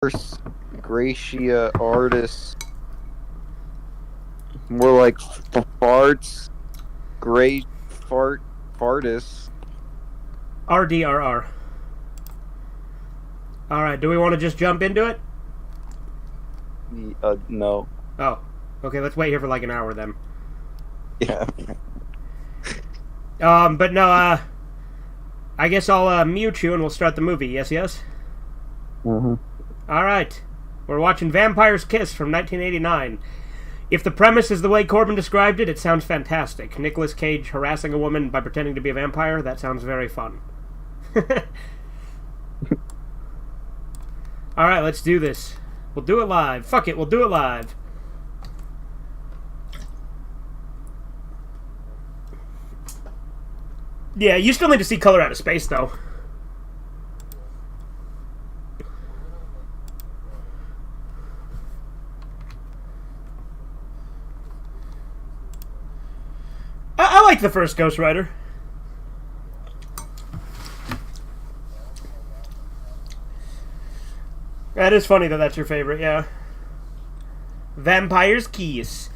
First, Gracia artists. More like farts. Great fartists. RDRR. Alright, do we want to just jump into it? No. Oh. Okay, let's wait here for like an hour then. Yeah. But no, I guess I'll mute you and we'll start the movie. Yes, yes? Mm-hmm. Alright. We're watching Vampire's Kiss from 1989. If the premise is the way Corbin described it, it sounds fantastic. Nicolas Cage harassing a woman by pretending to be a vampire, that sounds very fun. Alright, let's do this. We'll do it live. Fuck it, we'll do it live. Yeah, you still need to see Color Out of Space, though. I like the first Ghost Rider. That is funny that that's your favorite, yeah. Vampire's Kiss.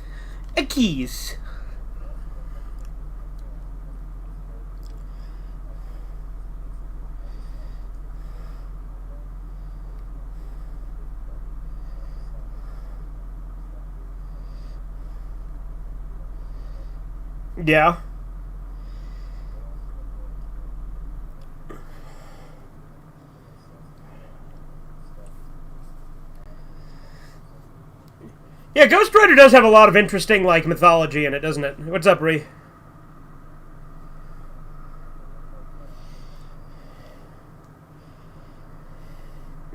A kiss. Yeah. Yeah, Ghost Rider does have a lot of interesting, like, mythology in it, doesn't it? What's up, Ree?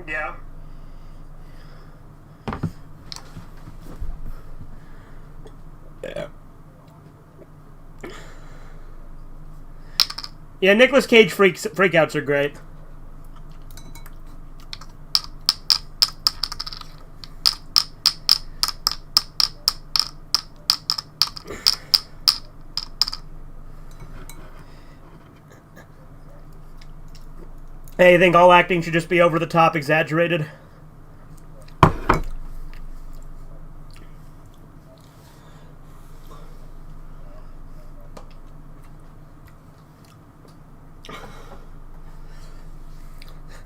Yeah. Yeah. Yeah, Nicolas Cage freakouts are great. Hey, you think all acting should just be over the top, exaggerated?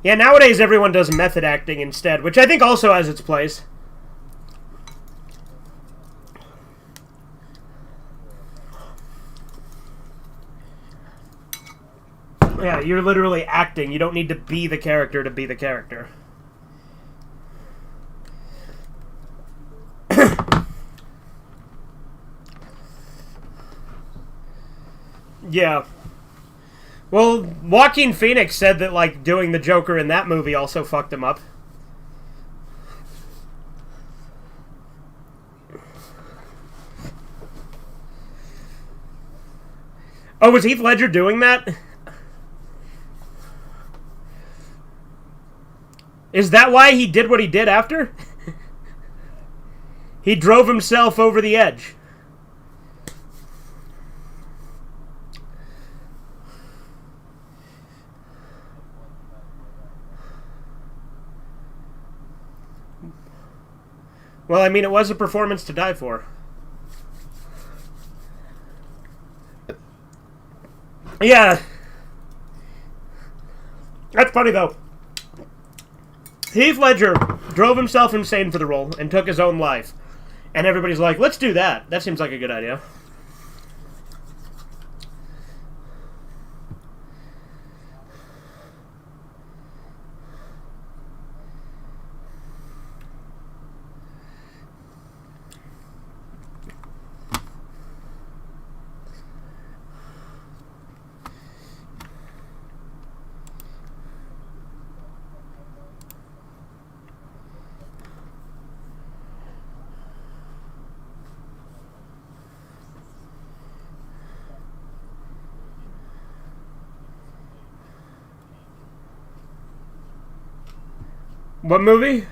Yeah, nowadays everyone does method acting instead, which I think also has its place. Yeah, you're literally acting. You don't need to be the character to be the character. Yeah. Well, Joaquin Phoenix said that, like, doing the Joker in that movie also fucked him up. Oh, was Heath Ledger doing that? Is that why he did what he did after? He drove himself over the edge. Well, I mean, it was a performance to die for. Yeah. That's funny, though. Heath Ledger drove himself insane for the role and took his own life. And everybody's like, let's do that. That seems like a good idea. What movie?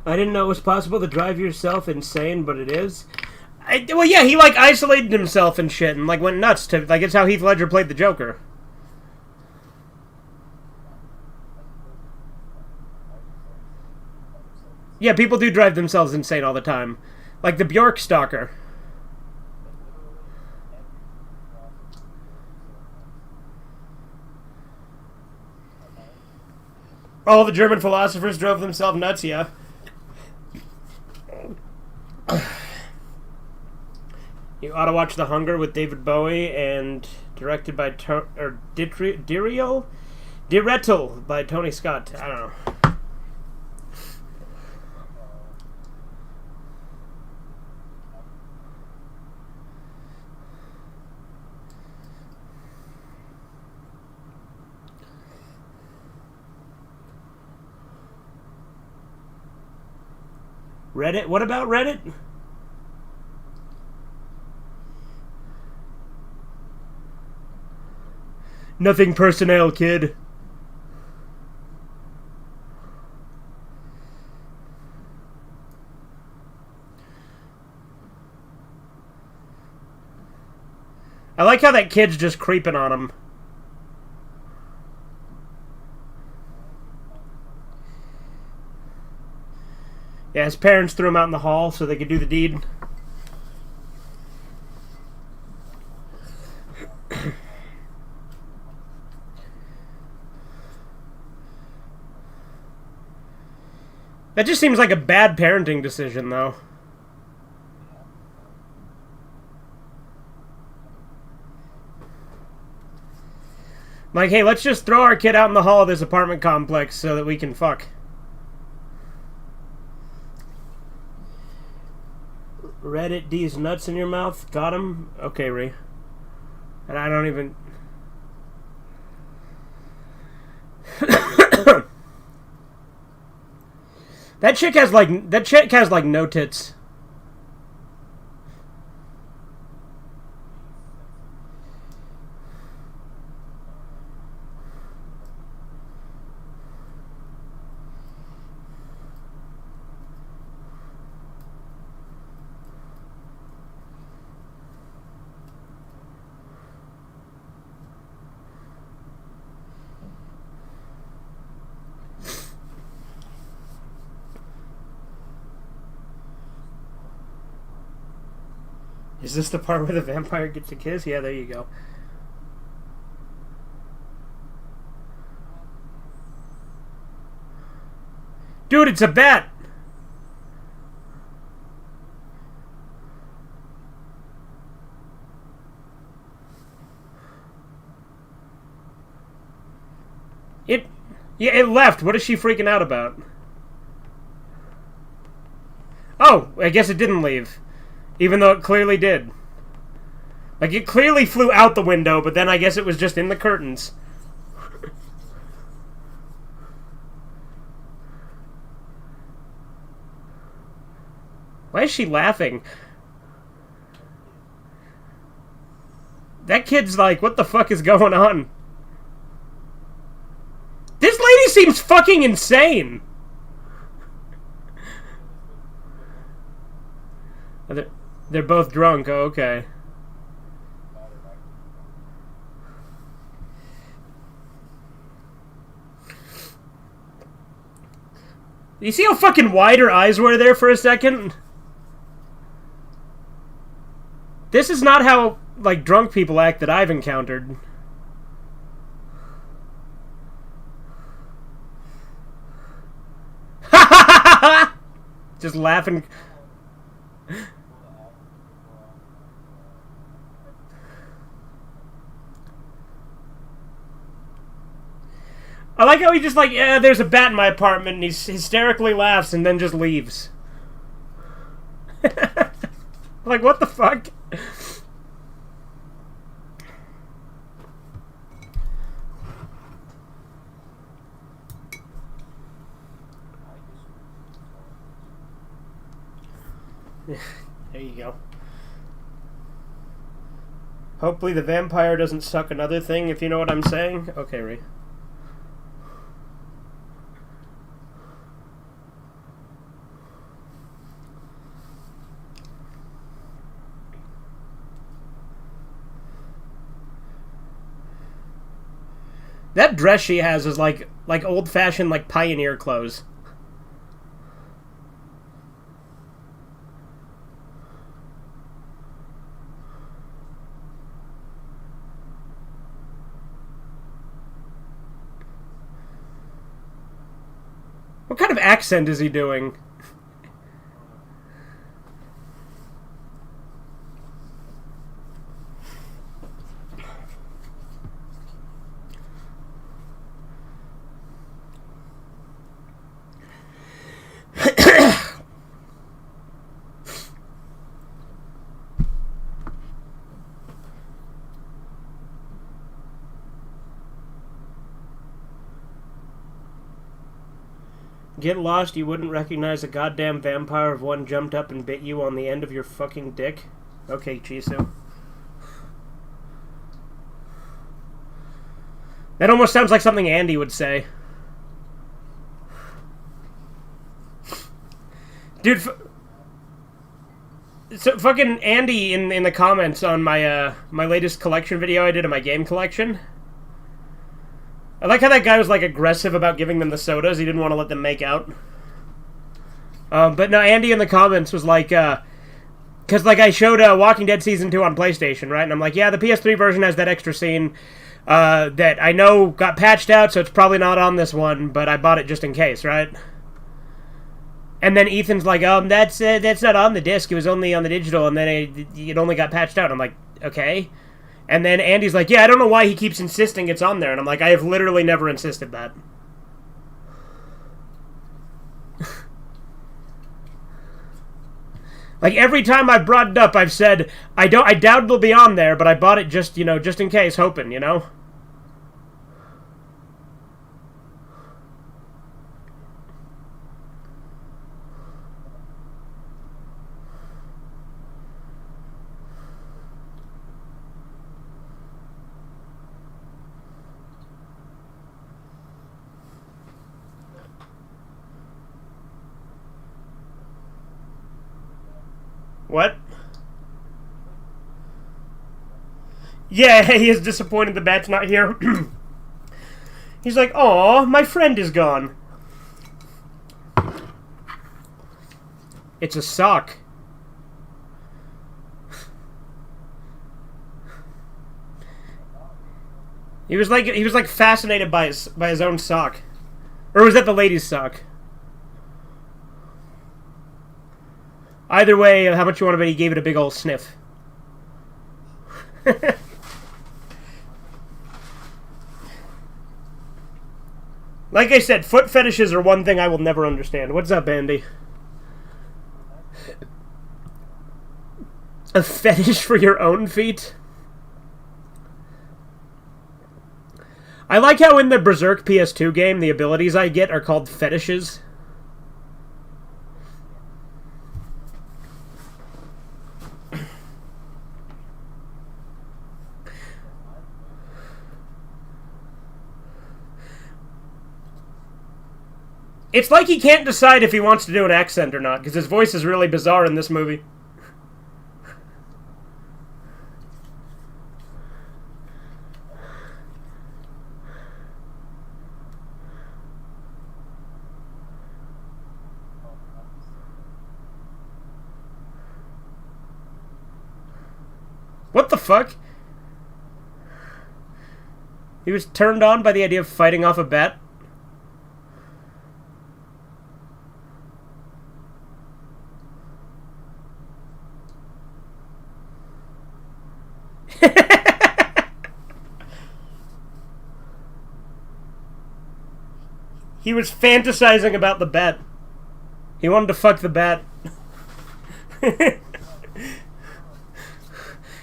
I didn't know it was possible to drive yourself insane, but it is. Well, yeah, he like isolated himself and shit, and like went nuts to like it's how Heath Ledger played the Joker. Yeah, people do drive themselves insane all the time, like the Bjork stalker. All the German philosophers drove themselves nuts. Yeah. You ought to watch The Hunger with David Bowie and directed by Direttel by Tony Scott. I don't know. Reddit? What about Reddit? Nothing personnel, kid. I like how that kid's just creeping on him. Yeah, his parents threw him out in the hall so they could do the deed. That just seems like a bad parenting decision, though. Like, hey, let's just throw our kid out in the hall of this apartment complex so that we can fuck. Reddit D's nuts in your mouth? Got him? Okay, Ree. And I don't even... That chick has like no tits. Is this the part where the vampire gets a kiss? Yeah, there you go. Dude, it's a bat! Yeah, it left. What is she freaking out about? Oh, I guess it didn't leave. Even though it clearly did. Like, it clearly flew out the window, but then I guess it was just in the curtains. Why is she laughing? That kid's like, what the fuck is going on? This lady seems fucking insane! They're both drunk. Oh, okay. You see how fucking wide her eyes were there for a second? This is not how, like, drunk people act that I've encountered. Just laughing. I like how he just like, yeah, there's a bat in my apartment, and he hysterically laughs and then just leaves. Like, what the fuck? There you go. Hopefully the vampire doesn't suck another thing, if you know what I'm saying. Okay, Ray. That dress she has is like old fashioned like pioneer clothes. What kind of accent is he doing? Get lost, you wouldn't recognize a goddamn vampire if one jumped up and bit you on the end of your fucking dick? Okay, Chisu. That almost sounds like something Andy would say. Dude, so fucking Andy in the comments on my my latest collection video I did of my game collection. I like how that guy was like aggressive about giving them the sodas. He didn't want to let them make out. But no, Andy in the comments was like, because like I showed Walking Dead Season 2 on PlayStation, right? And I'm like, yeah, the PS3 version has that extra scene that I know got patched out, so it's probably not on this one, but I bought it just in case, right? And then Ethan's like, that's not on the disc. It was only on the digital, and then it only got patched out. I'm like, okay. And then Andy's like, yeah, I don't know why he keeps insisting it's on there. And I'm like, I have literally never insisted that. Like, every time I've brought it up, I've said, I doubt it'll be on there, but I bought it just, just in case, hoping, What? Yeah, he is disappointed the bat's not here. He's like, aw, my friend is gone. It's a sock. He was like fascinated by his own sock. Or was that the lady's sock? Either way, how much you want to bet he gave it a big old sniff. Like I said, foot fetishes are one thing I will never understand. What's up, Andy? A fetish for your own feet? I like how in the Berserk PS2 game, the abilities I get are called fetishes. It's like he can't decide if he wants to do an accent or not, because his voice is really bizarre in this movie. What the fuck? He was turned on by the idea of fighting off a bat? He was fantasizing about the bat. He wanted to fuck the bat.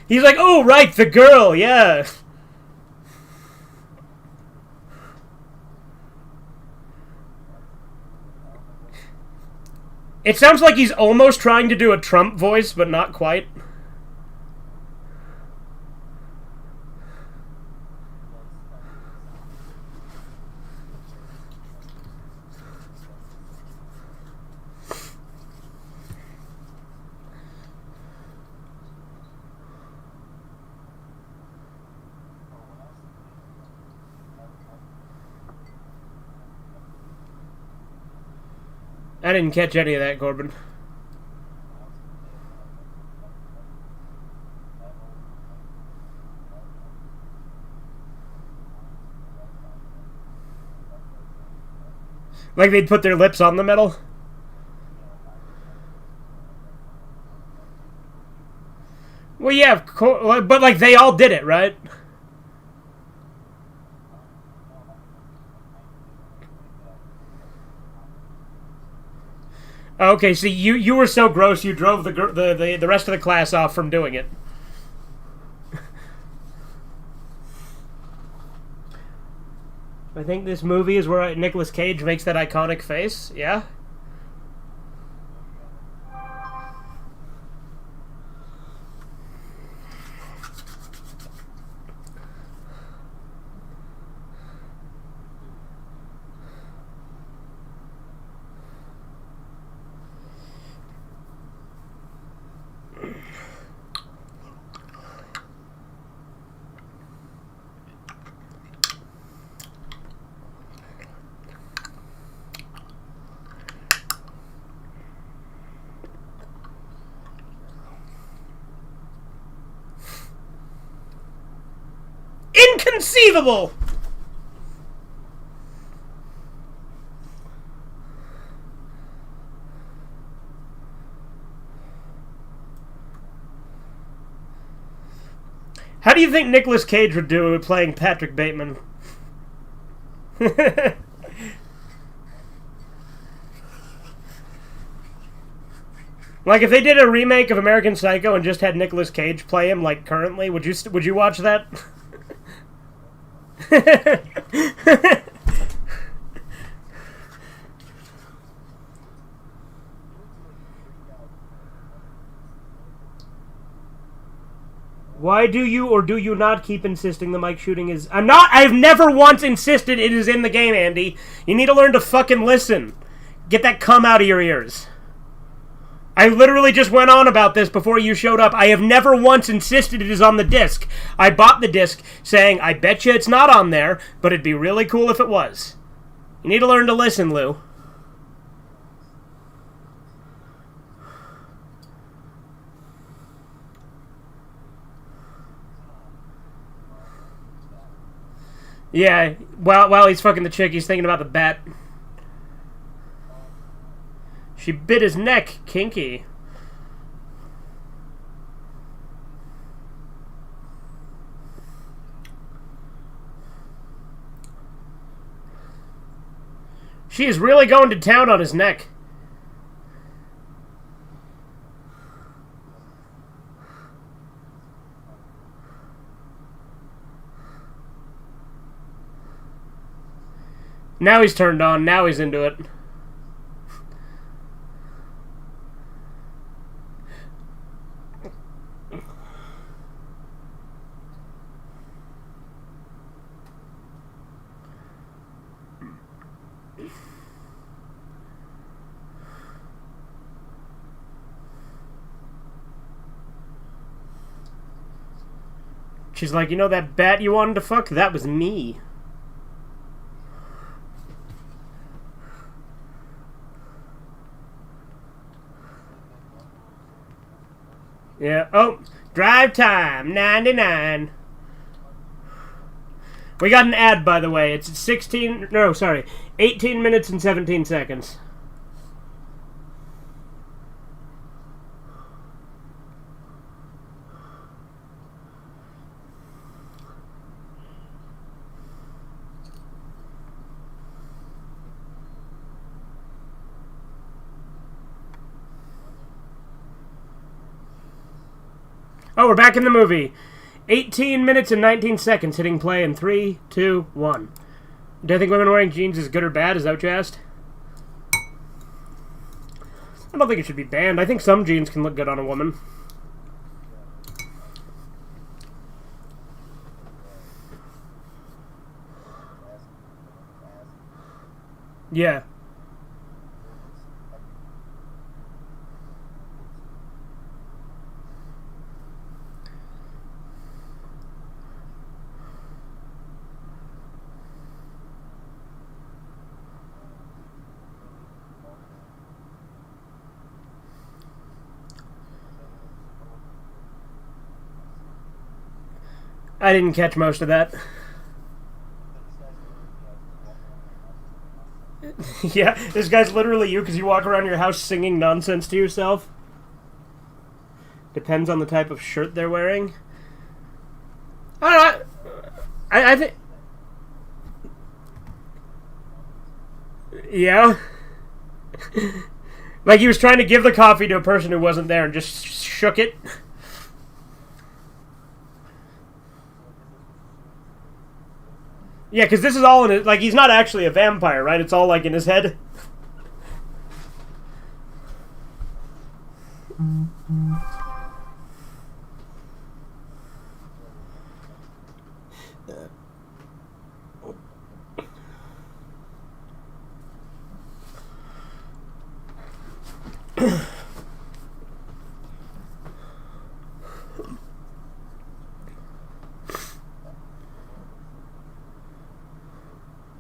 He's like, oh, right, the girl, yeah. It sounds like he's almost trying to do a Trump voice, but not quite. I didn't catch any of that, Corbin. Like they'd put their lips on the metal? Well, yeah, but like they all did it, right? Okay, so you were so gross you drove the rest of the class off from doing it. I think this movie is where Nicolas Cage makes that iconic face. Yeah. Inconceivable! How do you think Nicolas Cage would do playing Patrick Bateman? Like if they did a remake of American Psycho and just had Nicolas Cage play him like currently, would you watch that? Why do you or do you not keep insisting the mic shooting is... I've never once insisted it is in the game, Andy. You need to learn to fucking listen. Get that cum out of your ears. I literally just went on about this before you showed up. I have never once insisted it is on the disc. I bought the disc saying, I bet you it's not on there, but it'd be really cool if it was. You need to learn to listen, Lou. Yeah, while he's fucking the chick, he's thinking about the bat. She bit his neck. Kinky. She is really going to town on his neck. Now he's turned on. Now he's into it. She's like, you know that bat you wanted to fuck? That was me. Yeah. Oh, drive time, 99. We got an ad, by the way. It's 18 minutes and 17 seconds. Oh, we're back in the movie. 18 minutes and 19 seconds, hitting play in 3, 2, 1. Do you think women wearing jeans is good or bad? Is that what you asked? I don't think it should be banned. I think some jeans can look good on a woman. Yeah. I didn't catch most of that. Yeah, this guy's literally you because you walk around your house singing nonsense to yourself. Depends on the type of shirt they're wearing. I don't know. I think. Yeah. Like he was trying to give the coffee to a person who wasn't there and just shook it. Yeah, because this is all in his. Like, he's not actually a vampire, right? It's all, like, in his head.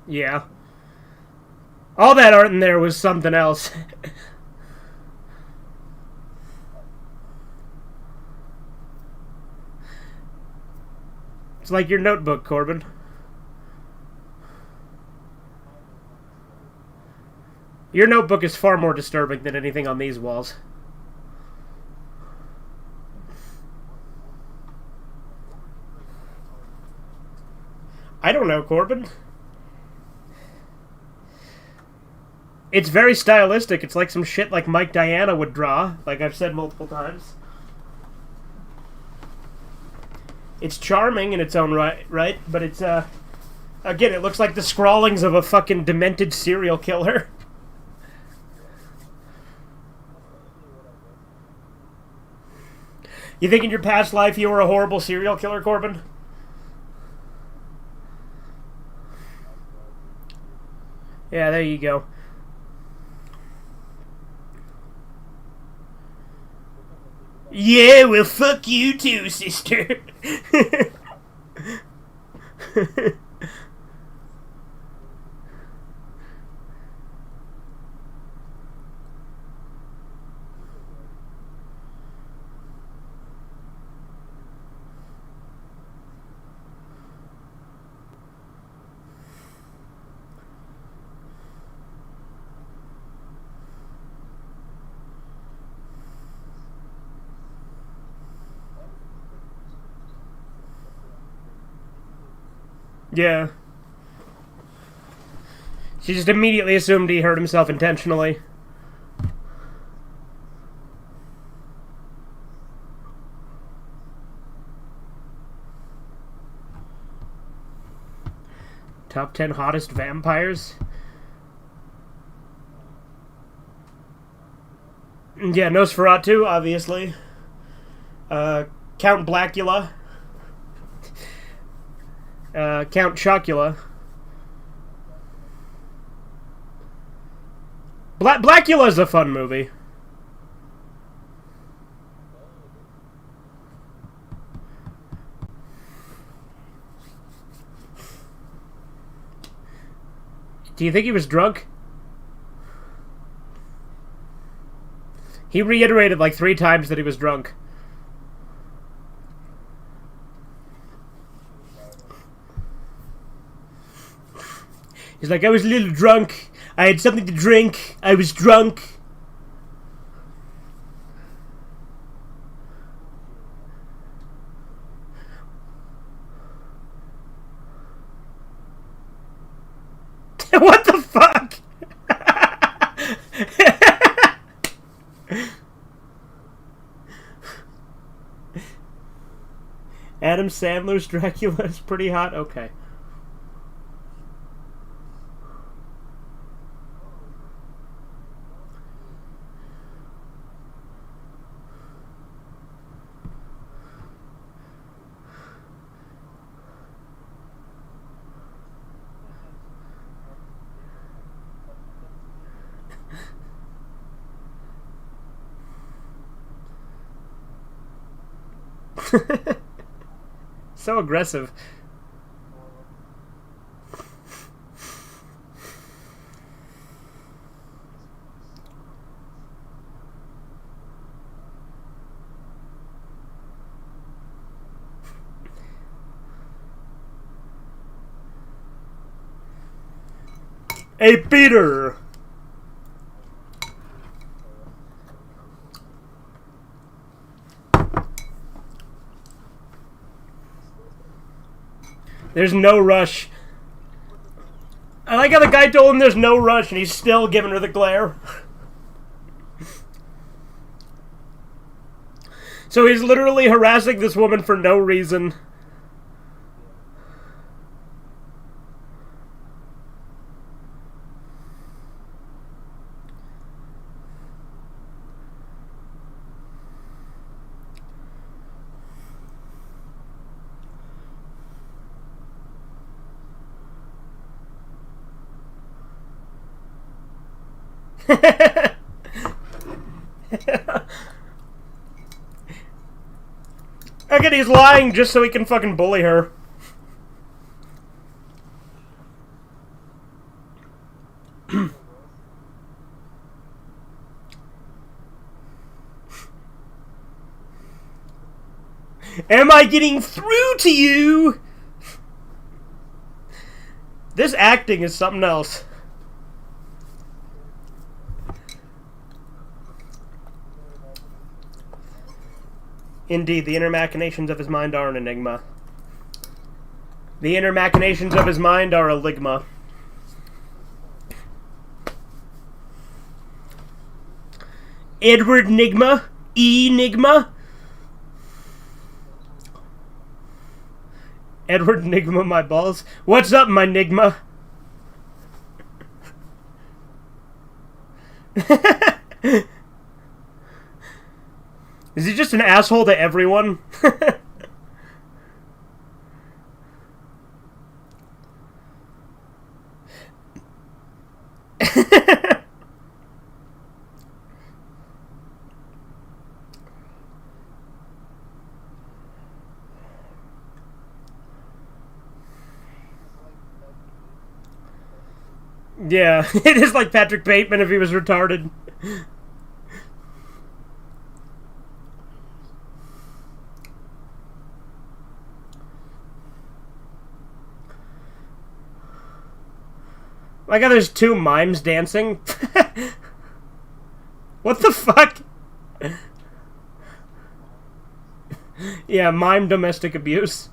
Yeah. All that art in there was something else. It's like your notebook, Corbin. Your notebook is far more disturbing than anything on these walls. I don't know, Corbin. It's very stylistic. It's like some shit like Mike Diana would draw, like I've said multiple times. It's charming in its own right? But it's, again, it looks like the scrawlings of a fucking demented serial killer. You think in your past life you were a horrible serial killer, Corbin? Yeah, there you go. Yeah, well, fuck you too, sister. Yeah. She just immediately assumed he hurt himself intentionally. Top 10 hottest vampires? Yeah, Nosferatu, obviously. Count Blackula. Count Chocula. Blackula's a fun movie. Do you think he was drunk? He reiterated like 3 times that he was drunk. He's like, I was a little drunk. I had something to drink. I was drunk. What the fuck? Adam Sandler's Dracula is pretty hot? Okay. So aggressive. A beater. There's no rush. I like how the guy told him there's no rush, and he's still giving her the glare. So he's literally harassing this woman for no reason. Again, he's lying just so he can fucking bully her. Am I getting through to you? This acting is something else. Indeed, the inner machinations of his mind are an enigma. The inner machinations of his mind are a ligma. Edward Nigma? Enigma? Edward Nigma my balls? What's up, my Nigma? Is he just an asshole to everyone? Yeah, it is like Patrick Bateman if he was retarded. Like how there's two mimes dancing. What the fuck? Yeah, mime domestic abuse.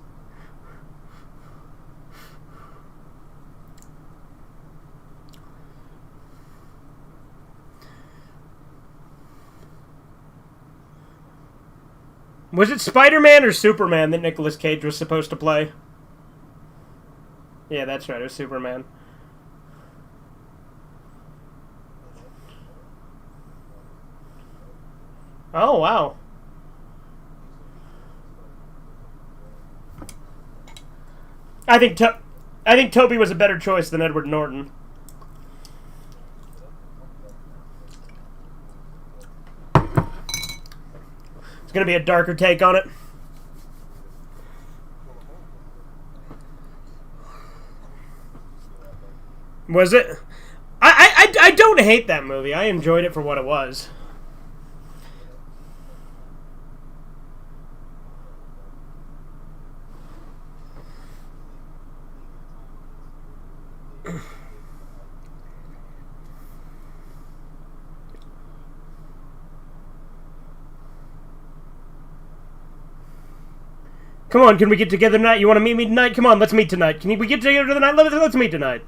Was it Spider-Man or Superman that Nicolas Cage was supposed to play? Yeah, that's right, it was Superman. Oh, wow. I think Toby was a better choice than Edward Norton. It's gonna be a darker take on it. Was it? I don't hate that movie. I enjoyed it for what it was. Come on, can we get together tonight? You want to meet me tonight? Come on, let's meet tonight. Can we get together tonight? Let's meet tonight.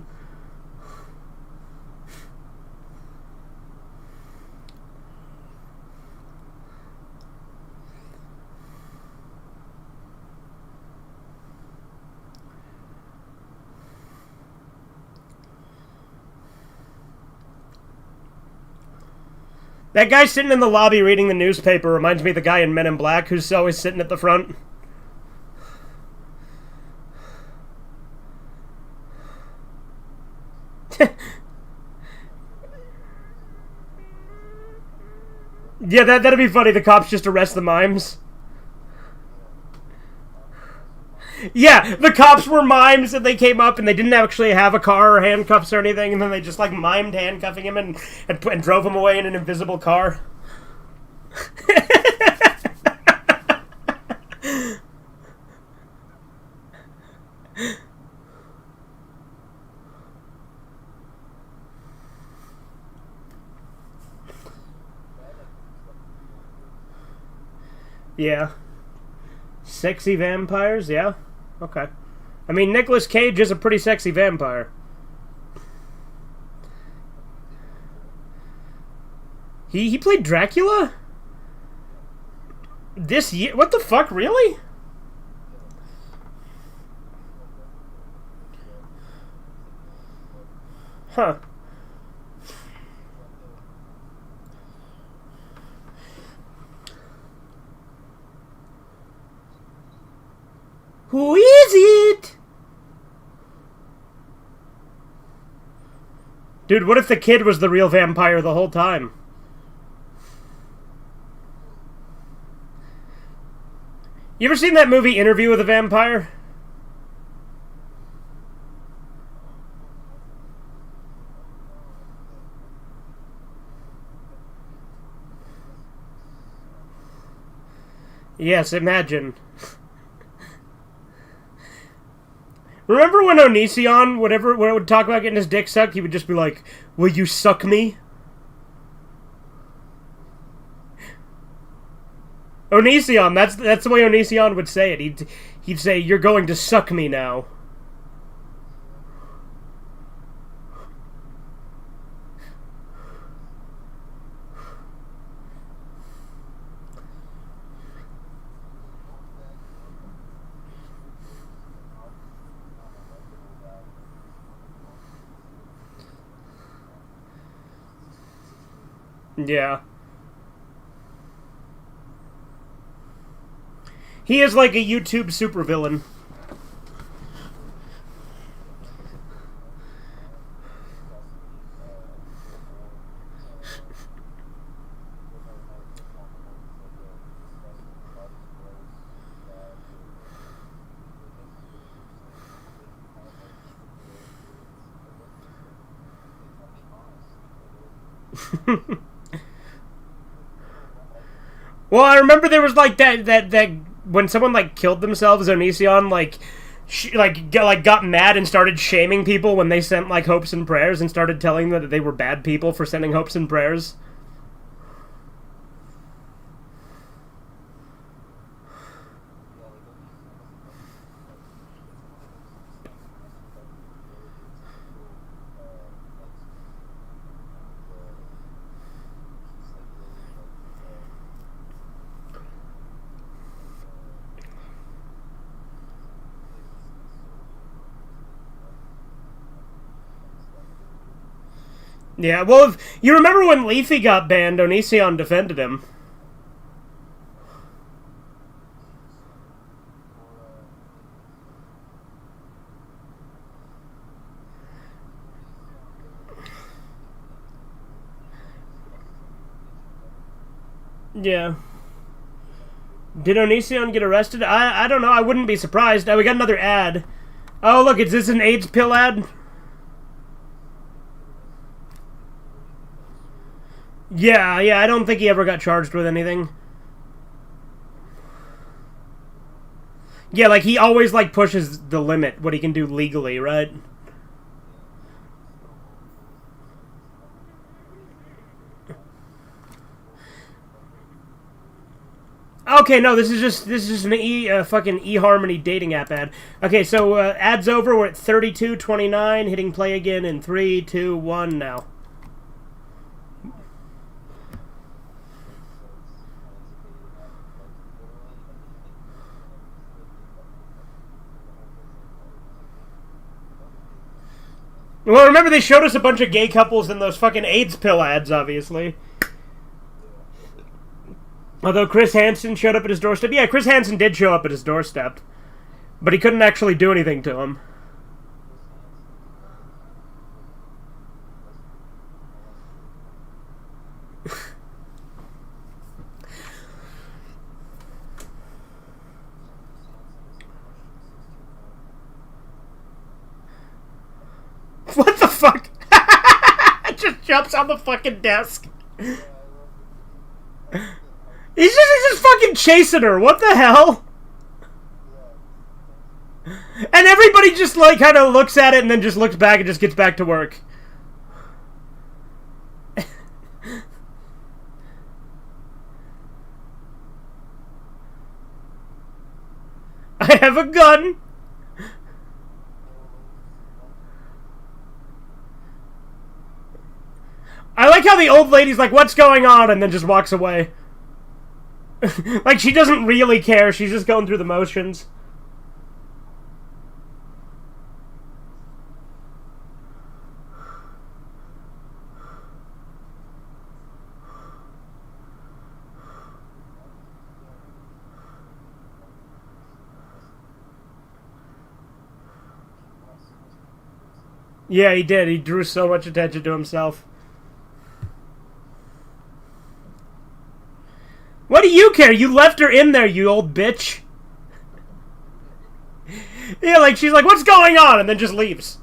That guy sitting in the lobby reading the newspaper reminds me of the guy in Men in Black who's always sitting at the front. Yeah, that'd be funny. The cops just arrest the mimes. Yeah, the cops were mimes and they came up and they didn't actually have a car or handcuffs or anything, and then they just like mimed handcuffing him and drove him away in an invisible car. Yeah. Sexy vampires, yeah. Okay. I mean, Nicolas Cage is a pretty sexy vampire. He played Dracula? This year? What the fuck, really? Huh. Who is it? Dude, what if the kid was the real vampire the whole time? You ever seen that movie Interview with a Vampire? Yes, imagine. Remember when Onision, whatever, when it would talk about getting his dick sucked, he would just be like, "Will you suck me?" Onision, that's the way Onision would say it. He'd say, "You're going to suck me now." Yeah. He is like a YouTube supervillain. Well, I remember there was like that when someone like killed themselves, Onision got mad and started shaming people when they sent like hopes and prayers and started telling them that they were bad people for sending hopes and prayers. Yeah, well, if you remember when Leafy got banned, Onision defended him. Yeah. Did Onision get arrested? I don't know. I wouldn't be surprised. We got another ad. Oh, look, is this an AIDS pill ad? Yeah, I don't think he ever got charged with anything. Yeah, like, he always, like, pushes the limit, what he can do legally, right? Okay, no, this is just an fucking eHarmony dating app ad. Okay, so ad's over. We're at 32:29. Hitting play again in 3, 2, 1 now. Well, remember they showed us a bunch of gay couples in those fucking AIDS pill ads, obviously. Although Chris Hansen showed up at his doorstep. Yeah, Chris Hansen did show up at his doorstep. But he couldn't actually do anything to him. What the fuck? Just jumps on the fucking desk. He's just fucking chasing her. What the hell? And everybody just like kind of looks at it and then just looks back and just gets back to work. I have a gun. I like how the old lady's like, what's going on? And then just walks away. Like, she doesn't really care. She's just going through the motions. Yeah, he did. He drew so much attention to himself. What do you care? You left her in there, you old bitch. Yeah, like, she's like, what's going on? And then just leaves.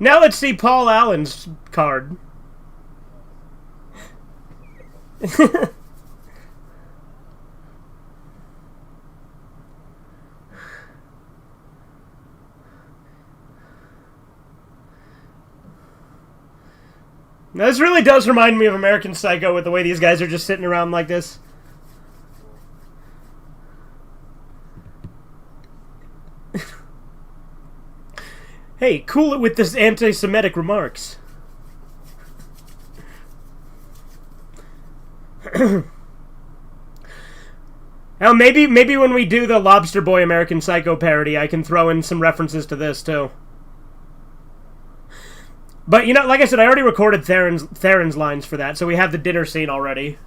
Now let's see Paul Allen's card. Now, this really does remind me of American Psycho with the way these guys are just sitting around like this. Hey, cool it with this anti-Semitic remarks. Now, maybe when we do the Lobster Boy American Psycho parody, I can throw in some references to this, too. But, you know, like I said, I already recorded Theron's lines for that, so we have the dinner scene already.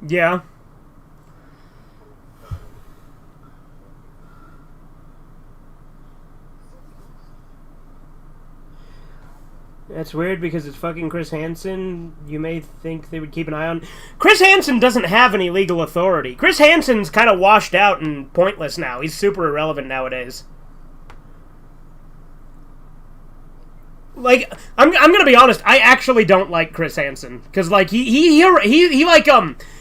Yeah. That's weird because it's fucking Chris Hansen. You may think they would keep an eye on... Chris Hansen doesn't have any legal authority. Chris Hansen's kind of washed out and pointless now. He's super irrelevant nowadays. Like, I'm gonna be honest, I actually don't like Chris Hansen. Because, like, he like,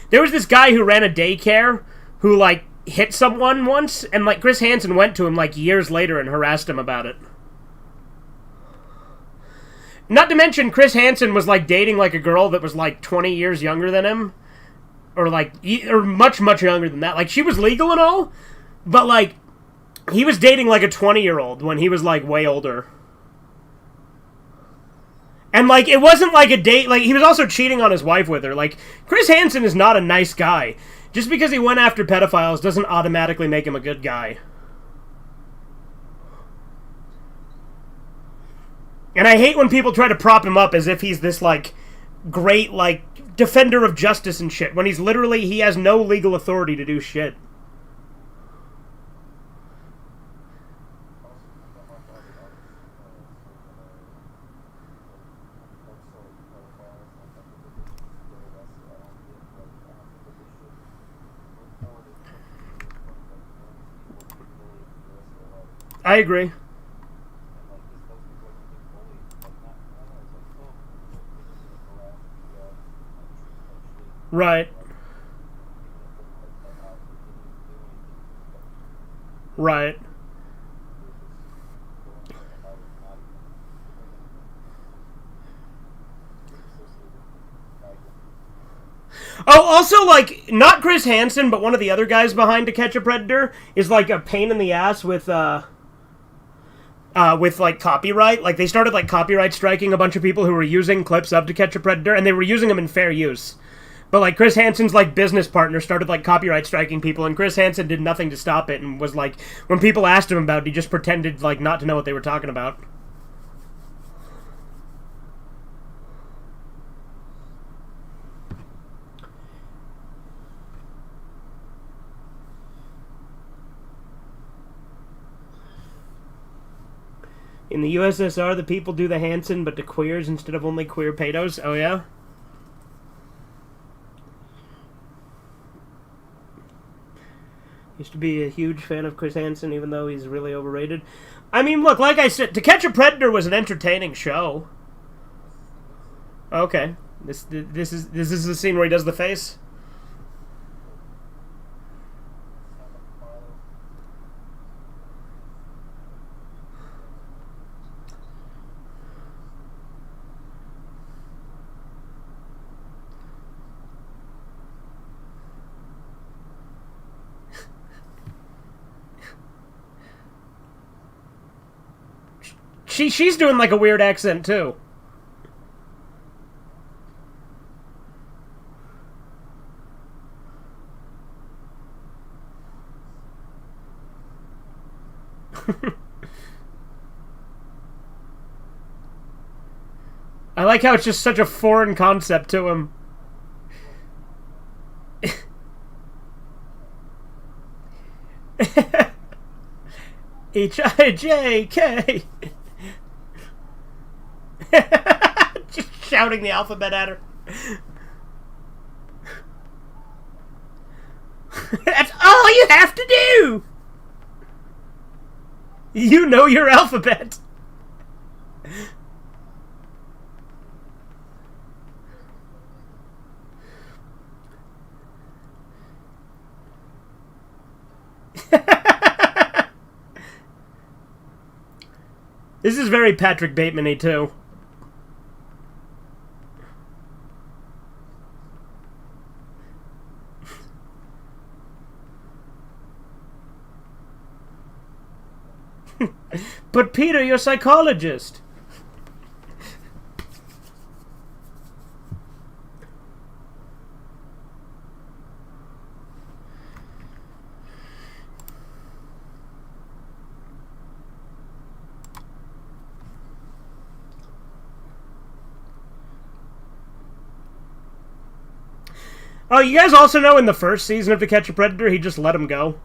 there was this guy who ran a daycare who, like, hit someone once, and, like, Chris Hansen went to him, like, years later and harassed him about it. Not to mention, Chris Hansen was, like, dating, like, a girl that was, like, 20 years younger than him. Or, like, or much, much younger than that. Like, she was legal and all, but, like, he was dating, like, a 20-year-old when he was, like, way older. And, like, it wasn't, like, a date... Like, he was also cheating on his wife with her. Like, Chris Hansen is not a nice guy. Just because he went after pedophiles doesn't automatically make him a good guy. And I hate when people try to prop him up as if he's this, like, great, like, defender of justice and shit, when he's literally... He has no legal authority to do shit. I agree. Right. Right. Oh, also, like, not Chris Hansen, but one of the other guys behind To Catch a Predator is, like, a pain in the ass with like, copyright. Like, they started, like, copyright striking a bunch of people who were using clips of To Catch a Predator, and they were using them in fair use. But, like, Chris Hansen's, like, business partner started, like, copyright striking people, and Chris Hansen did nothing to stop it, and was, like, when people asked him about it, he just pretended, like, not to know what they were talking about. In the USSR, the people do the Hanson, but to queers instead of only queer pedos. Oh, yeah? Used to be a huge fan of Chris Hansen, even though he's really overrated. I mean, look, like I said, To Catch a Predator was an entertaining show. Okay. This is the scene where he does the face? She's doing like a weird accent too. I like how it's just such a foreign concept to him. H-I-J-K. Just shouting the alphabet at her. That's all you have to do! You know your alphabet. This is very Patrick Bateman-y, too. But Peter, you're a psychologist. Oh, you guys also know in the first season of To Catch a Predator, he just let him go.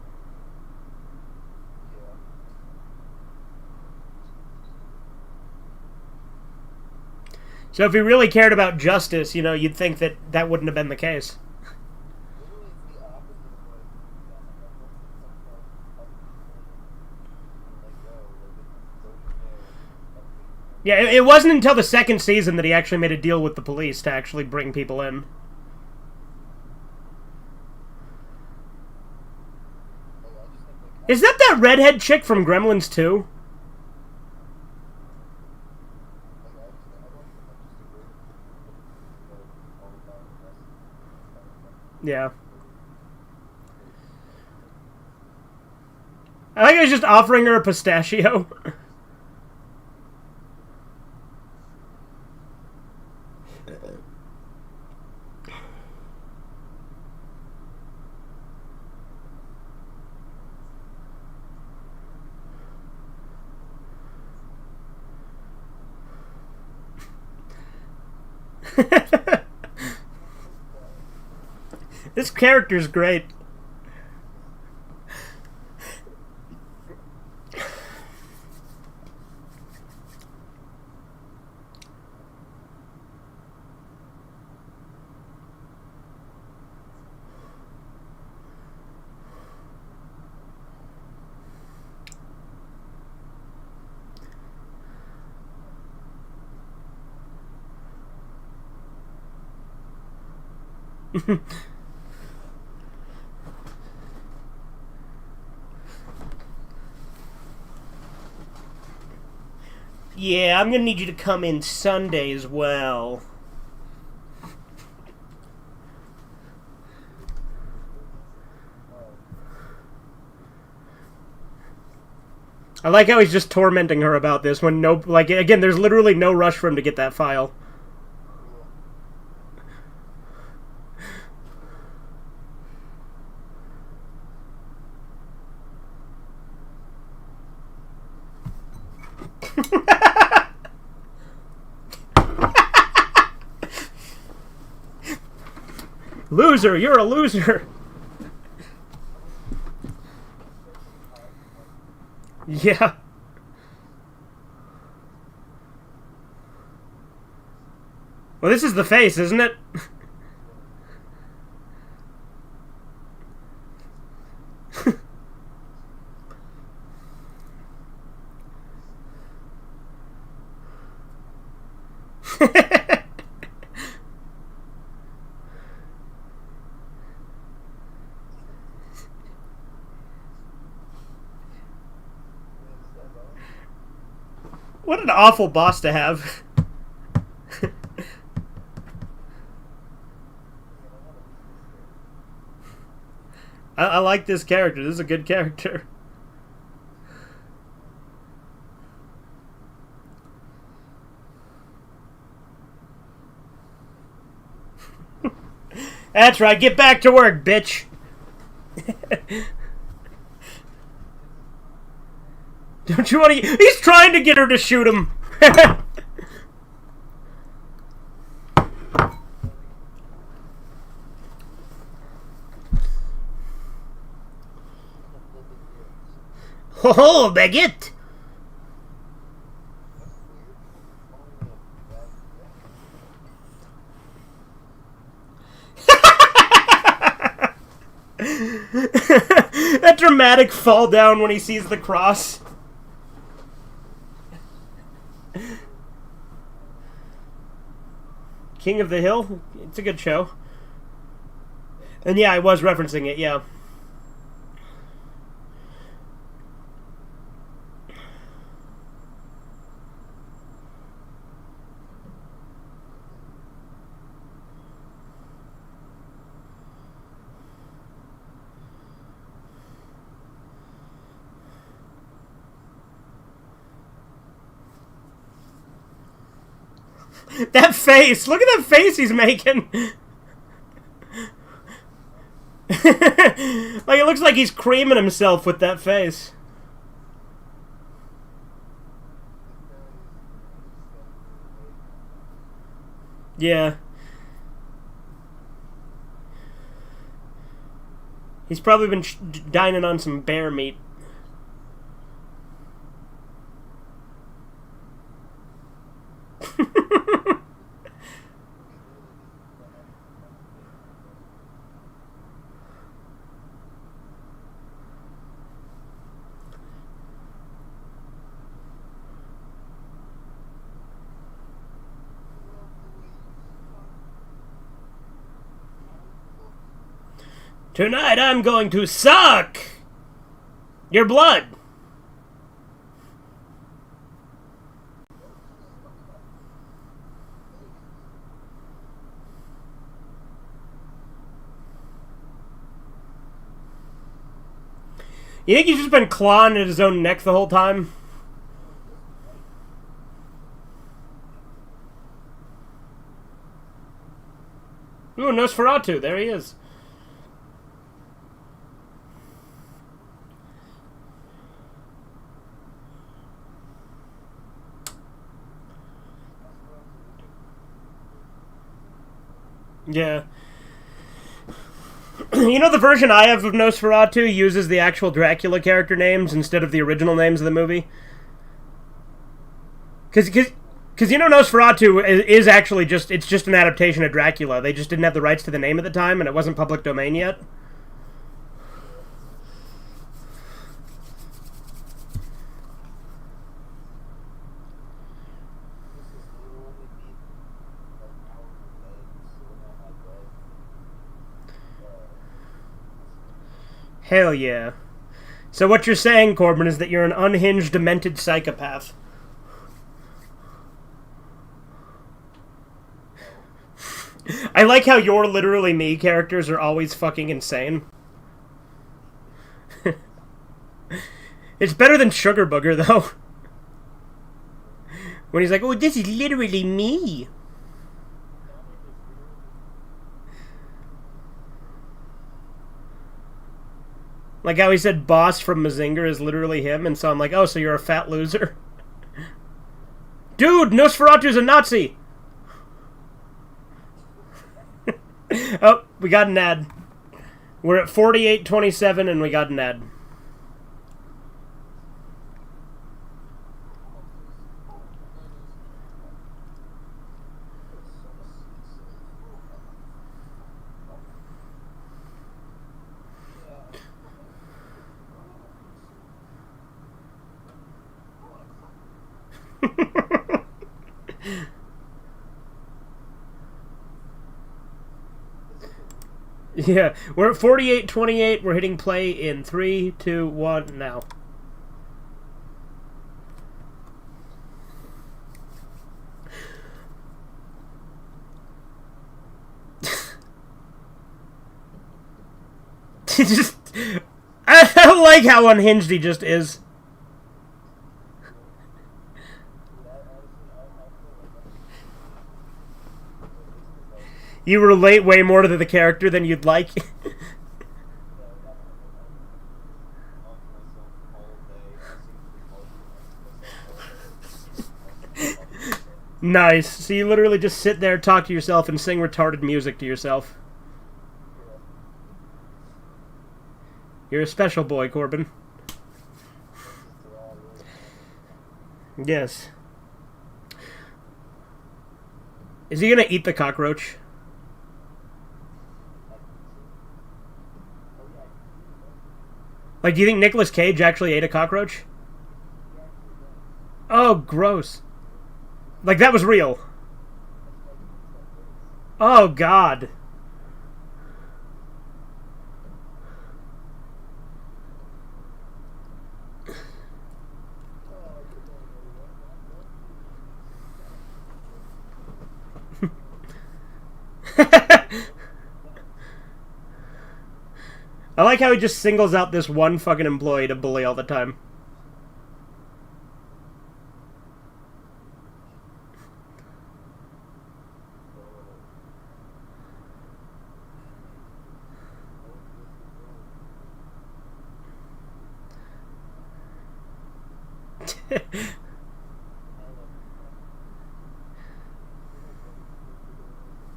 So if he really cared about justice, you know, you'd think that that wouldn't have been the case. Yeah, it wasn't until the second season that he actually made a deal with the police to actually bring people in. Is that redhead chick from Gremlins 2? Yeah. I think I was just offering her a pistachio. This character's great. Yeah, I'm gonna need you to come in Sunday as well. I like how he's just tormenting her about this when no, like, again, there's literally no rush for him to get that file. Loser, you're a loser. Yeah. Well, this is the face, isn't it? What an awful boss to have. I like this character. This is a good character. That's right. Get back to work, bitch. Don't you want to... He's trying to get her to shoot him. Oh, baguette. That dramatic fall down when he sees the cross. King of the Hill? It's a good show. And yeah, I was referencing it, yeah. That face! Look at that face he's making! Like, it looks like he's creaming himself with that face. Yeah. He's probably been dining on some bear meat. Tonight I'm going to suck your blood. You think he's just been clawing at his own neck the whole time? Ooh, Nosferatu, there he is. Yeah. You know, the version I have of Nosferatu uses the actual Dracula character names instead of the original names of the movie. Because you know, Nosferatu is actually it's just an adaptation of Dracula. They just didn't have the rights to the name at the time, and it wasn't public domain yet. Hell yeah. So what you're saying, Corbin, is that you're an unhinged, demented psychopath. I like how your Literally Me characters are always fucking insane. It's better than Sugar Booger, though. When he's like, oh, this is literally me. Like how he said boss from Mazinger is literally him, and so I'm like, oh, so you're a fat loser? Dude, Nosferatu's a Nazi! Oh, we got an ad. We're at 48:27 and we got an ad. Yeah, we're at 48-28. We're hitting play in 3, 2, 1 now. Just, I don't like how unhinged he just is. You relate way more to the character than you'd like. Nice. So you literally just sit there, talk to yourself, and sing retarded music to yourself. You're a special boy, Corbin. Yes. Is he gonna eat the cockroach? Like, do you think Nicolas Cage actually ate a cockroach? Oh, gross. Like, that was real. Oh, God. I like how he just singles out this one fucking employee to bully all the time.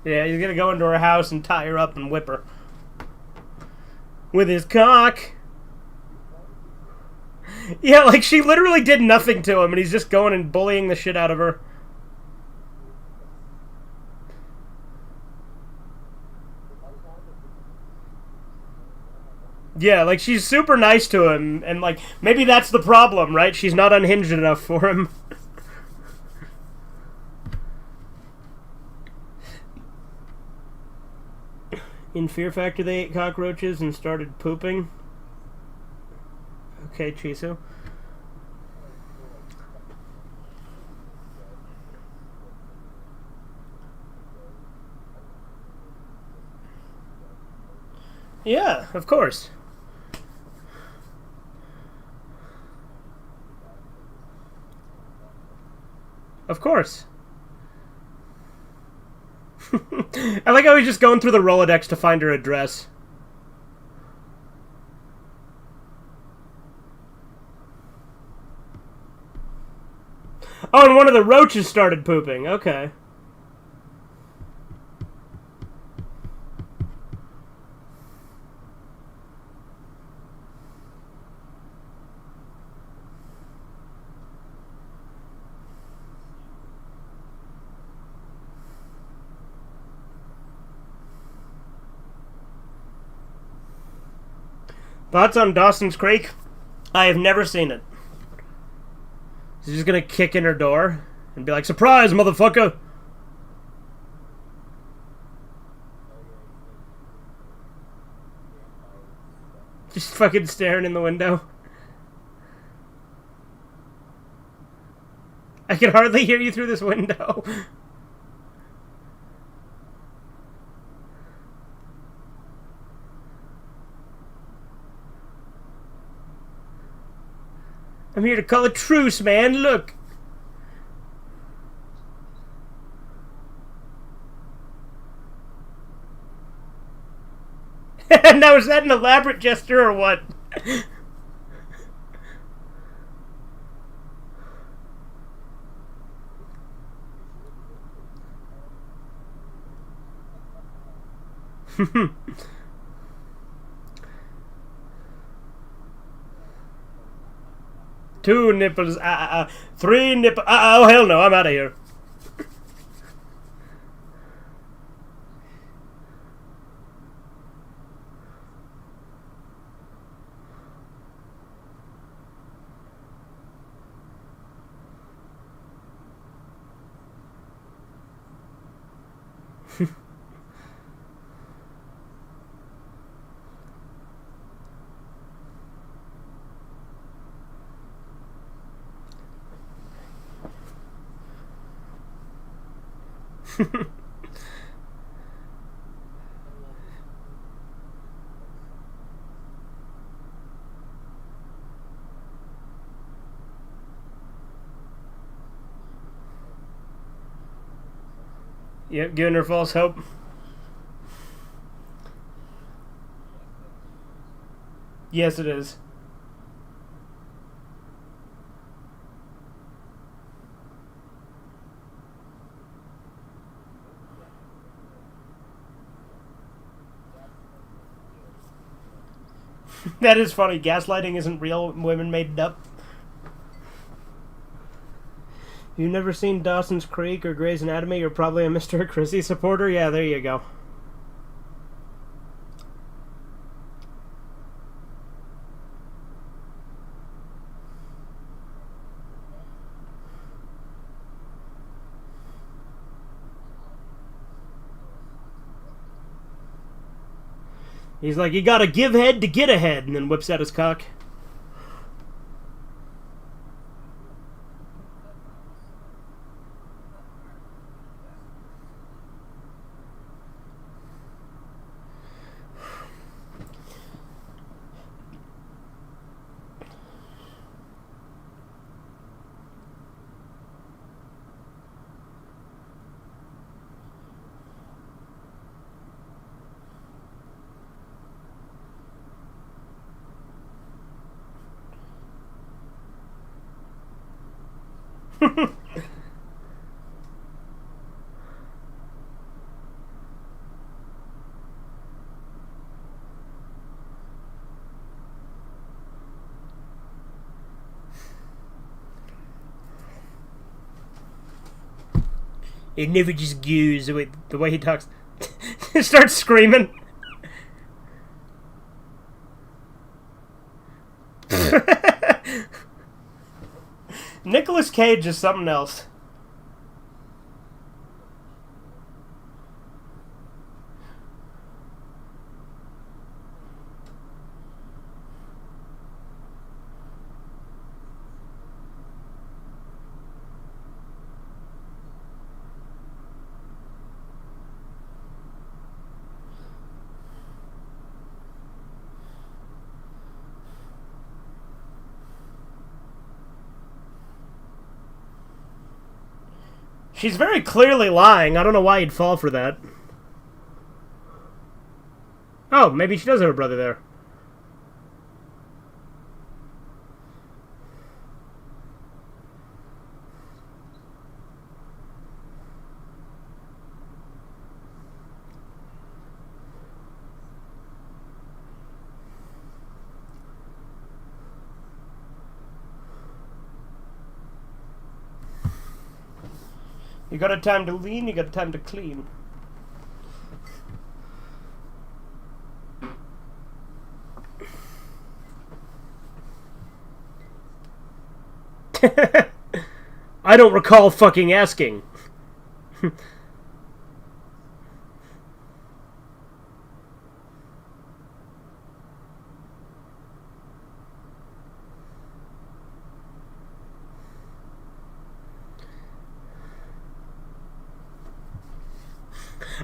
Yeah, he's gonna go into her house and tie her up and whip her. With his cock. Yeah, like she literally did nothing to him and he's just going and bullying the shit out of her. Yeah, like she's super nice to him and like maybe that's the problem, right? She's not unhinged enough for him. In Fear Factor, they ate cockroaches and started pooping. Okay, Chisu. Yeah, of course. Of course. I like how he's just going through the Rolodex to find her address. Oh, and one of the roaches started pooping. Okay. Thoughts on Dawson's Creek? I have never seen it. He's just gonna kick in her door and be like, "Surprise, motherfucker!" Just fucking staring in the window. I can hardly hear you through this window. I'm here to call a truce, man. Look. Now, is that an elaborate gesture or what? Two nipples. Three nipples. Oh, hell no. I'm out of here. Yep, giving her false hope. Yes, it is. That is funny. Gaslighting isn't real. Women made it up. You've never seen Dawson's Creek or Grey's Anatomy? You're probably a Mr. Chrissy supporter? Yeah, there you go. He's like, you gotta give head to get ahead, and then whips out his cock. It never just goes the way he talks. Starts screaming. Nicolas Cage is something else. She's very clearly lying. I don't know why you'd fall for that. Oh, maybe she does have a brother there. You got a time to lean, you got a time to clean. I don't recall fucking asking.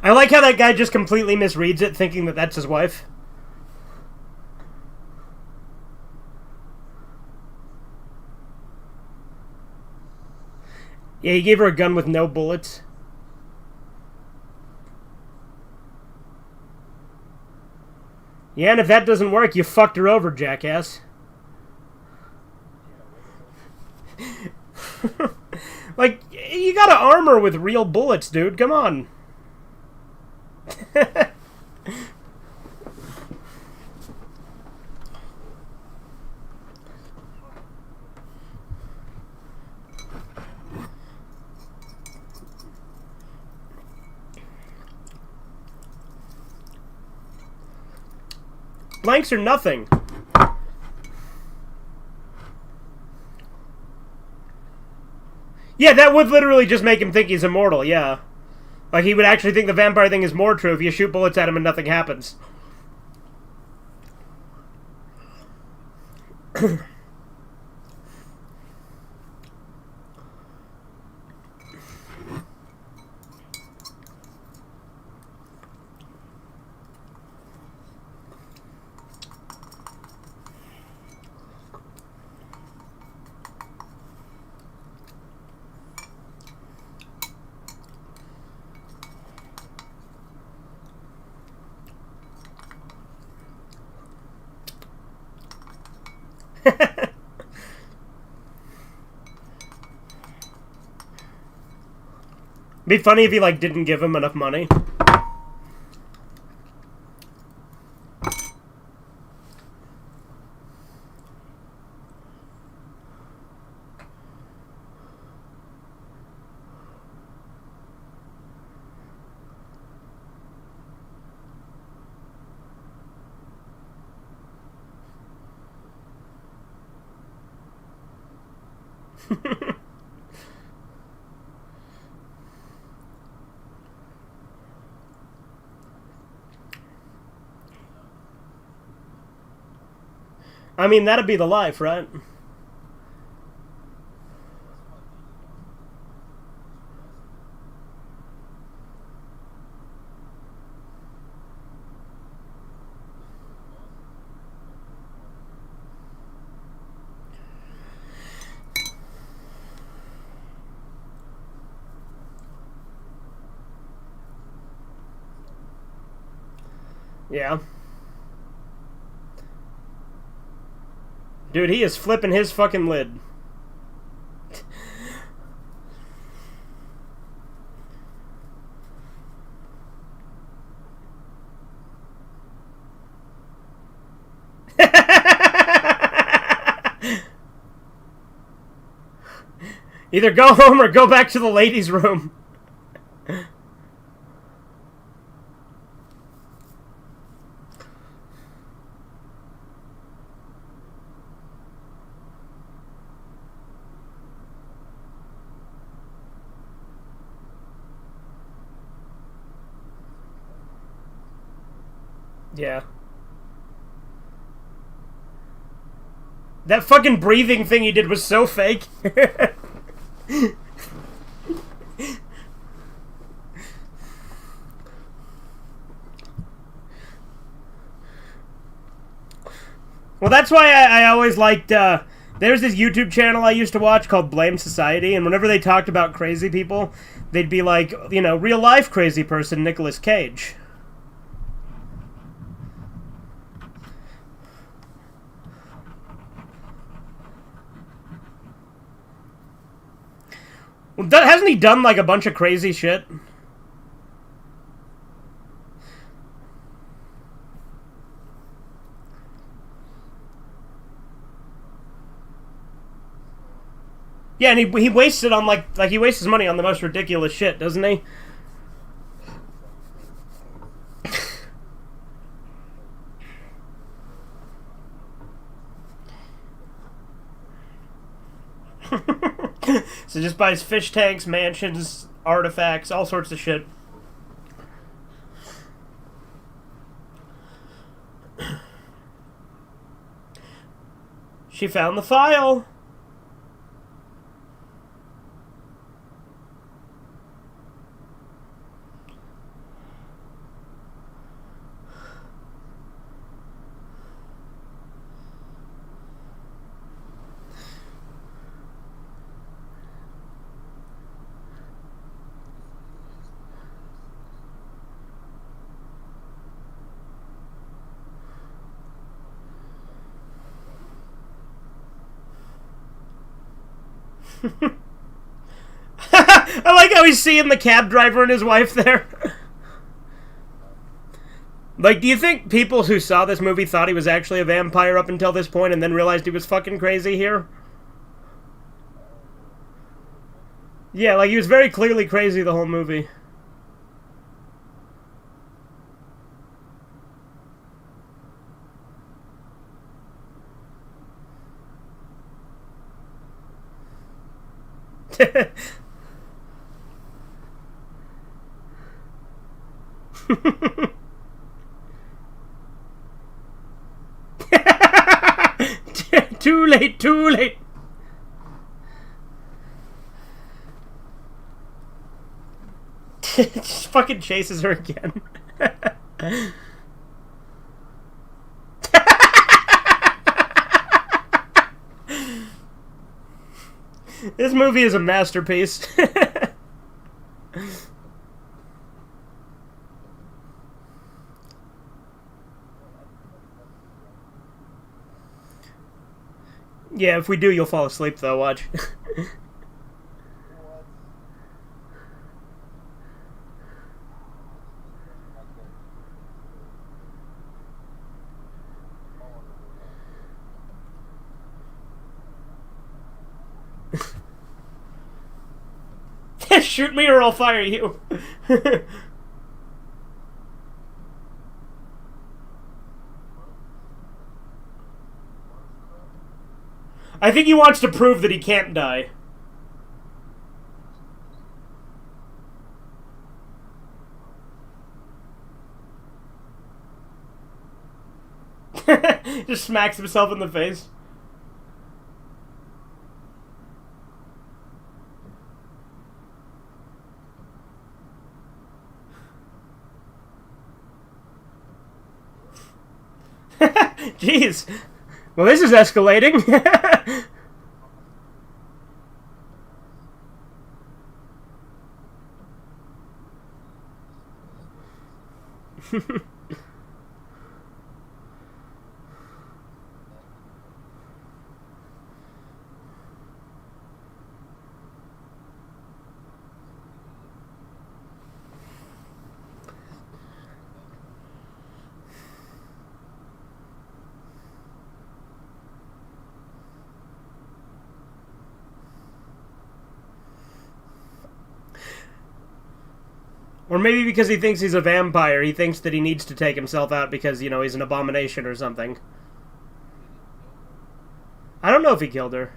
I like how that guy just completely misreads it, thinking that that's his wife. Yeah, he gave her a gun with no bullets. Yeah, and if that doesn't work, you fucked her over, jackass. Like, you gotta arm her with real bullets, dude. Come on. Blanks are nothing. Yeah, that would literally just make him think he's immortal, yeah. Like, he would actually think the vampire thing is more true if you shoot bullets at him and nothing happens. Be funny if he, like, didn't give him enough money. I mean, that'd be the life, right? Yeah. Dude, he is flipping his fucking lid. Either go home or go back to the ladies' room. Yeah. That fucking breathing thing he did was so fake. Well, that's why I always liked, there's this YouTube channel I used to watch called Blame Society, and whenever they talked about crazy people, they'd be like, you know, real life crazy person, Nicolas Cage. Well, hasn't he done, like, a bunch of crazy shit? Yeah, and he wastes it on, like he wastes his money on the most ridiculous shit, doesn't he? So just buys fish tanks, mansions, artifacts, all sorts of shit. She found the file. I like how he's seeing the cab driver and his wife there. Like, do you think people who saw this movie thought he was actually a vampire up until this point and then realized he was fucking crazy here? Yeah, like, he was very clearly crazy the whole movie. Too late, too late. Just fucking chases her again. This movie is a masterpiece. Yeah, if we do, you'll fall asleep, though. Watch. Shoot me or I'll fire you. I think he wants to prove that he can't die. Just smacks himself in the face. Jeez. Well, this is escalating. Or maybe because he thinks he's a vampire, he thinks that he needs to take himself out because, you know, he's an abomination or something. I don't know if he killed her.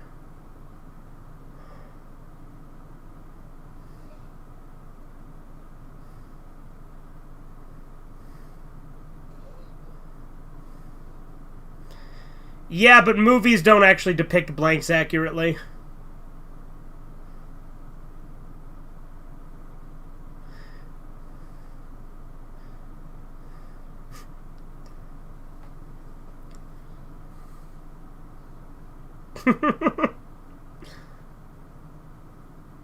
Yeah, but movies don't actually depict blanks accurately.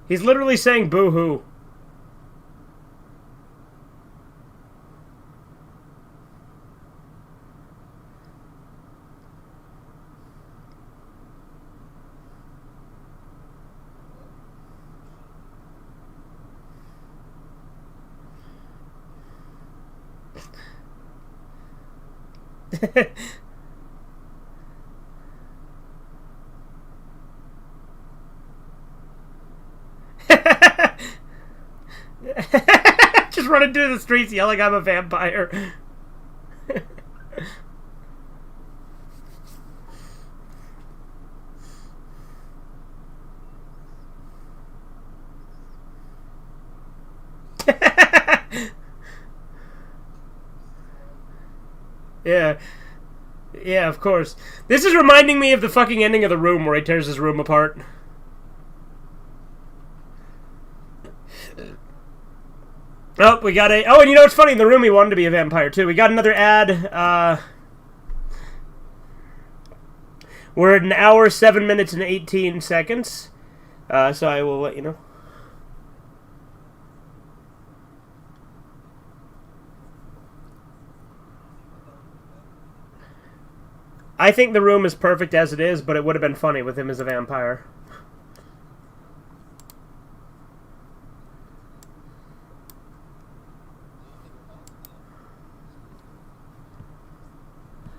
He's literally saying boo-hoo. Just running through the streets yelling, "I'm a vampire." Yeah. Yeah, of course. This is reminding me of the fucking ending of The Room where he tears his room apart. Oh, we got a... Oh, and you know what's funny? In The Room, he wanted to be a vampire, too. We got another ad. We're at 1 hour, 7 minutes, and 18 seconds. So I will let you know. I think The Room is perfect as it is, but it would have been funny with him as a vampire.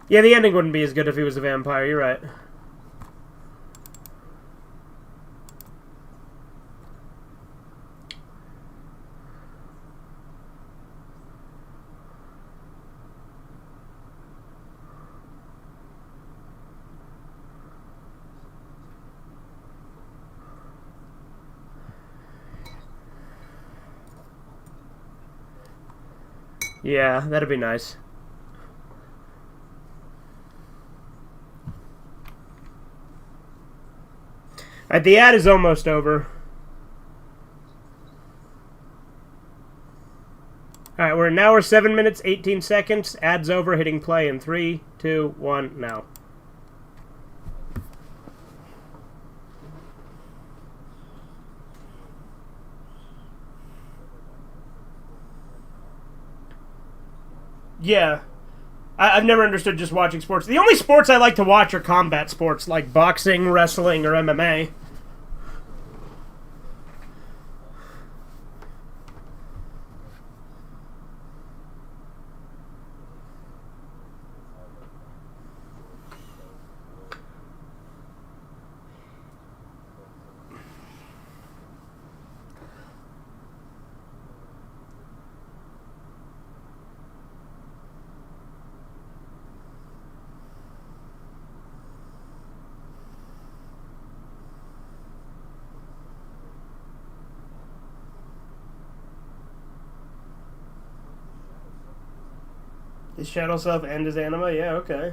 Yeah, the ending wouldn't be as good if he was a vampire, you're right. Yeah, that'd be nice. Alright, the ad is almost over. Alright, we're at 1 hour, 7 minutes, 18 seconds. Ad's over, hitting play in 3, 2, 1, now. Yeah. I've never understood just watching sports. The only sports I like to watch are combat sports, like boxing, wrestling, or MMA. His shadow self and his anima? Yeah, okay.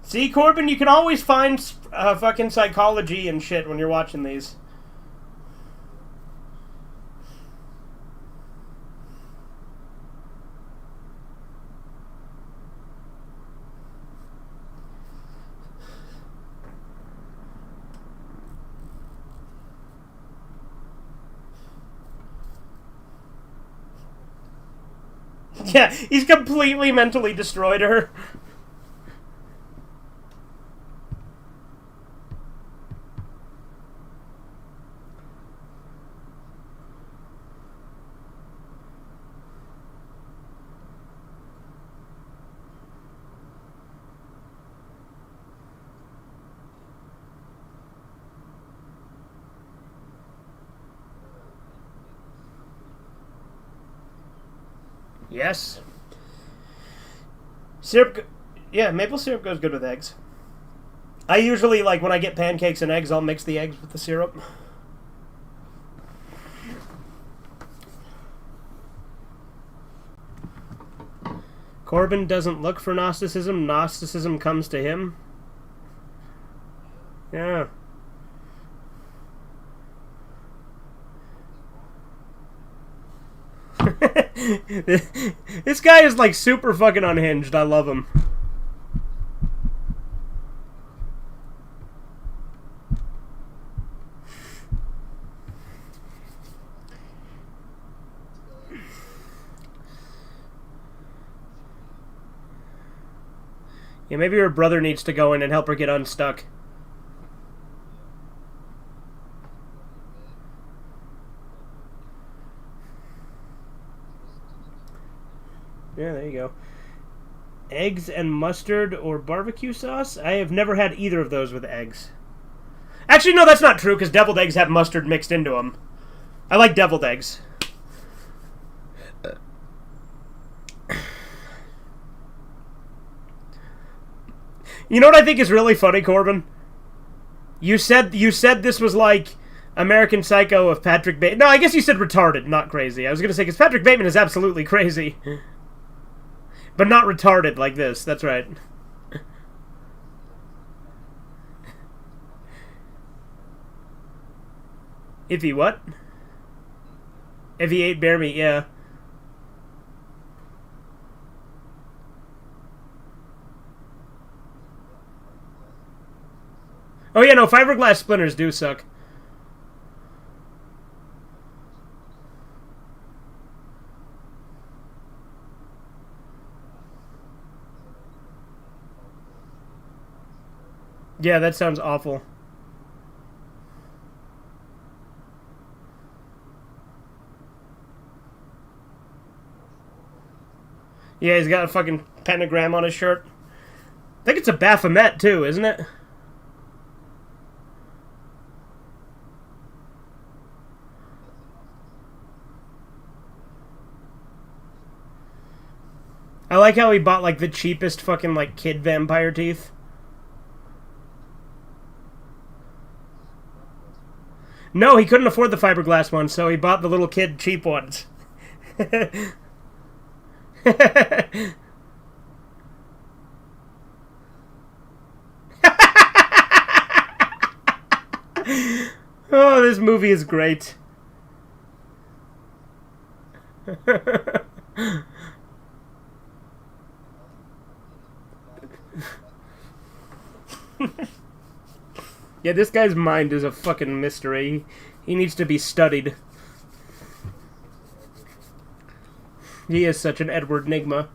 See, Corbin, you can always find fucking psychology and shit when you're watching these. Yeah, he's completely mentally destroyed her. Yes. Syrup. Yeah, maple syrup goes good with eggs. I usually, like, when I get pancakes and eggs, I'll mix the eggs with the syrup. Corbin doesn't look for Gnosticism. Gnosticism comes to him. Yeah. This guy is, like, super fucking unhinged. I love him. Yeah, maybe her brother needs to go in and help her get unstuck. Yeah, there you go. Eggs and mustard or barbecue sauce? I have never had either of those with eggs. Actually, no, that's not true, because deviled eggs have mustard mixed into them. I like deviled eggs. You know what I think is really funny, Corbin? You said this was like American Psycho of Patrick Bateman. No, I guess you said retarded, not crazy. I was going to say, because Patrick Bateman is absolutely crazy. But not retarded like this, that's right. If he what? If he ate bear meat, yeah. Oh yeah, no, fiberglass splinters do suck. Yeah, that sounds awful. Yeah, he's got a fucking pentagram on his shirt. I think it's a Baphomet, too, isn't it? I like how he bought, like, the cheapest fucking, like, kid vampire teeth. No, he couldn't afford the fiberglass ones, so he bought the little kid cheap ones. Oh, this movie is great. Yeah, this guy's mind is a fucking mystery. He needs to be studied. He is such an Edward Nigma.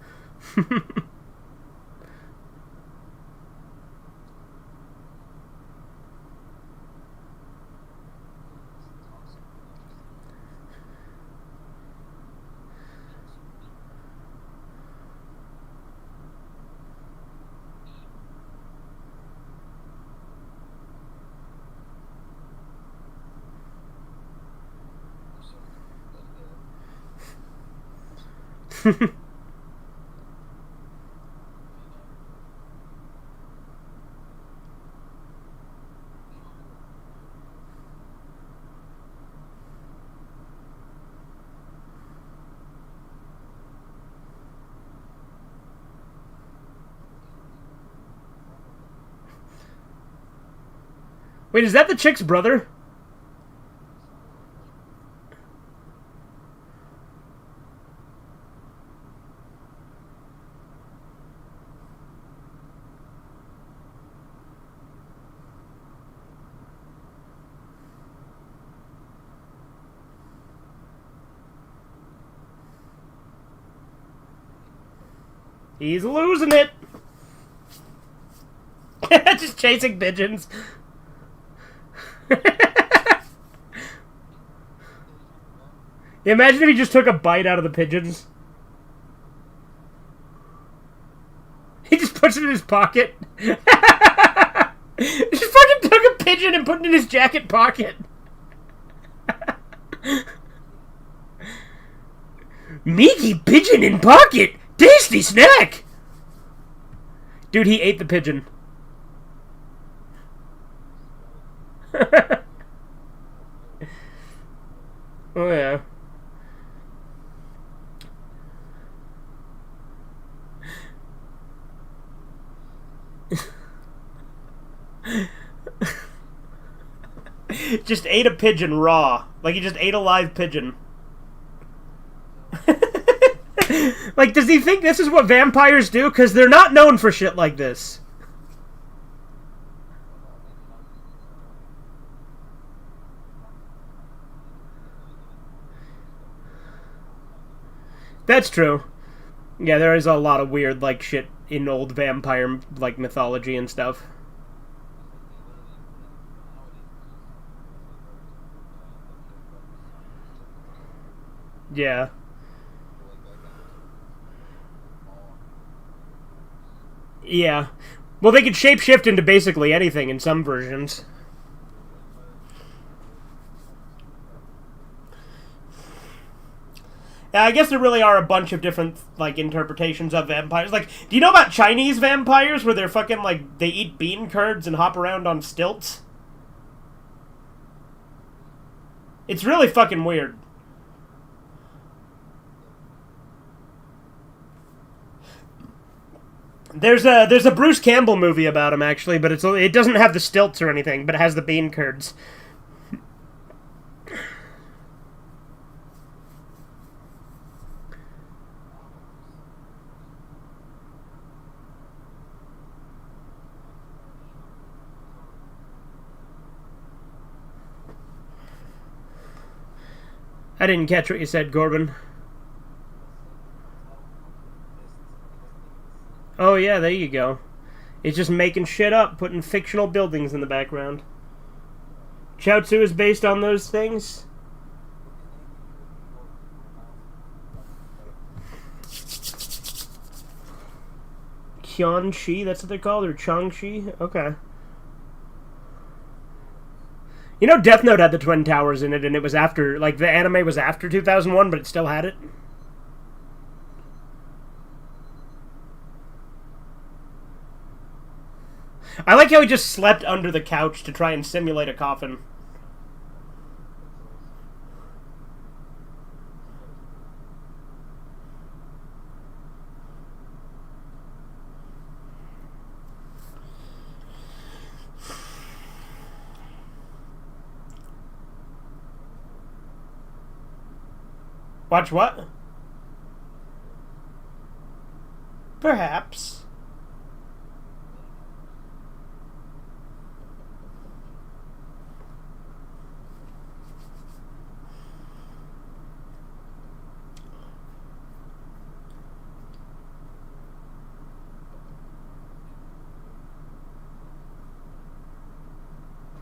Wait, is that the chick's brother? He's losing it. Just chasing pigeons. Imagine if he just took a bite out of the pigeons. He just puts it in his pocket. He just fucking took a pigeon and put it in his jacket pocket. Meaty pigeon in pocket. Tasty snack. Dude, he ate the pigeon. Oh, yeah. Just ate a pigeon raw. Like, he just ate a live pigeon. Like, does he think this is what vampires do? Because they're not known for shit like this. That's true. Yeah, there is a lot of weird, like, shit in old vampire, like, mythology and stuff. Yeah. Yeah. Well, they could shapeshift into basically anything in some versions. Yeah, I guess there really are a bunch of different, like, interpretations of vampires. Like, do you know about Chinese vampires where they're fucking, like, they eat bean curds and hop around on stilts? It's really fucking weird. There's a Bruce Campbell movie about him, actually, but it doesn't have the stilts or anything, but it has the bean curds. I didn't catch what you said, Corbin. Oh, yeah, there you go. It's just making shit up, putting fictional buildings in the background. Chaozu is based on those things? Qianxi, that's what they're called? Or Changxi? Okay. You know Death Note had the Twin Towers in it, and it was after, like, the anime was after 2001, but it still had it? I like how he just slept under the couch to try and simulate a coffin. Watch what? Perhaps.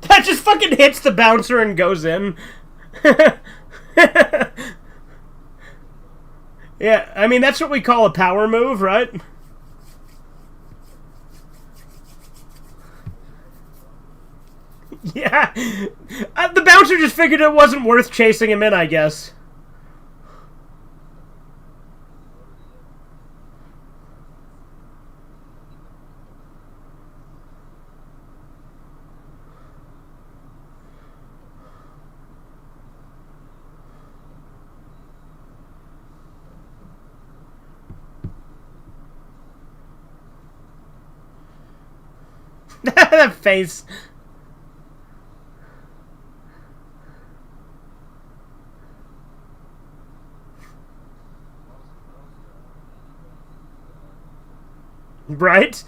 That just fucking hits the bouncer and goes in. Yeah, I mean, that's what we call a power move, right? Yeah. The bouncer just figured it wasn't worth chasing him in, I guess. That face. Right?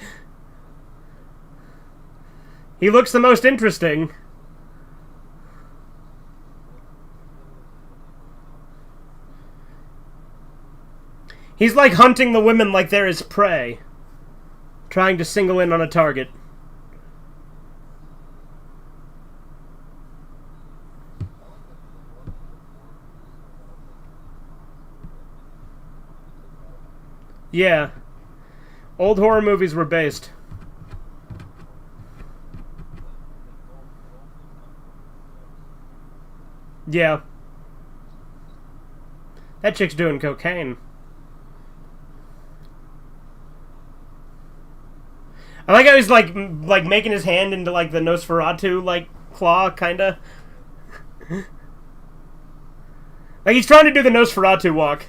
He looks the most interesting. He's like hunting the women like they're his prey. Trying to single in on a target. Yeah. Old horror movies were based. Yeah. That chick's doing cocaine. I like how he's like making his hand into like the Nosferatu like claw kinda. Like he's trying to do the Nosferatu walk.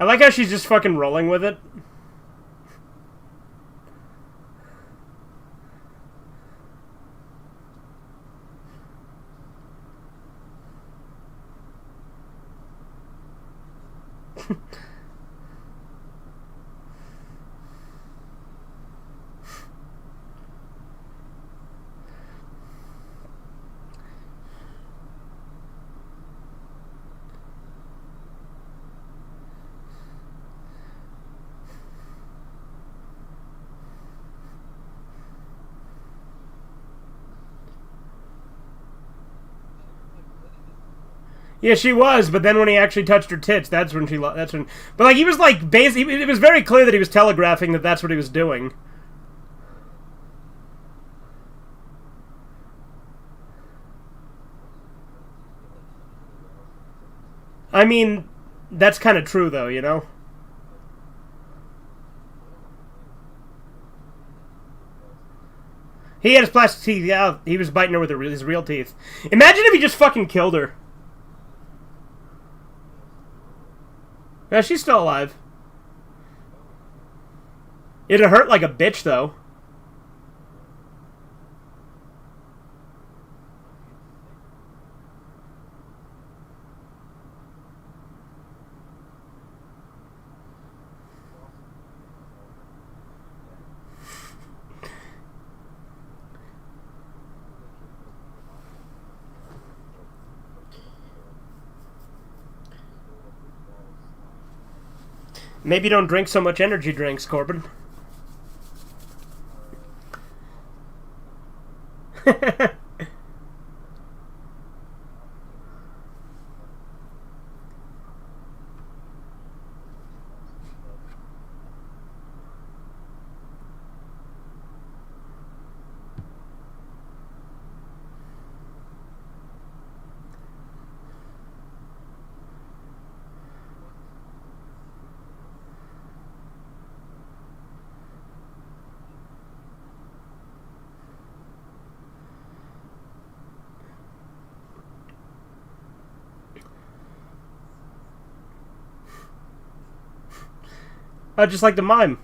I like how she's just fucking rolling with it. Yeah, she was, but then when he actually touched her tits, that's when she. That's when. But like he was like basically, it was very clear that he was telegraphing that that's what he was doing. I mean, that's kind of true though, you know. He had his plastic teeth. Yeah, he was biting her with his real teeth. Imagine if he just fucking killed her. Yeah, she's still alive. It'd hurt like a bitch, though. Maybe don't drink so much energy drinks, Corbin. Just like the mime.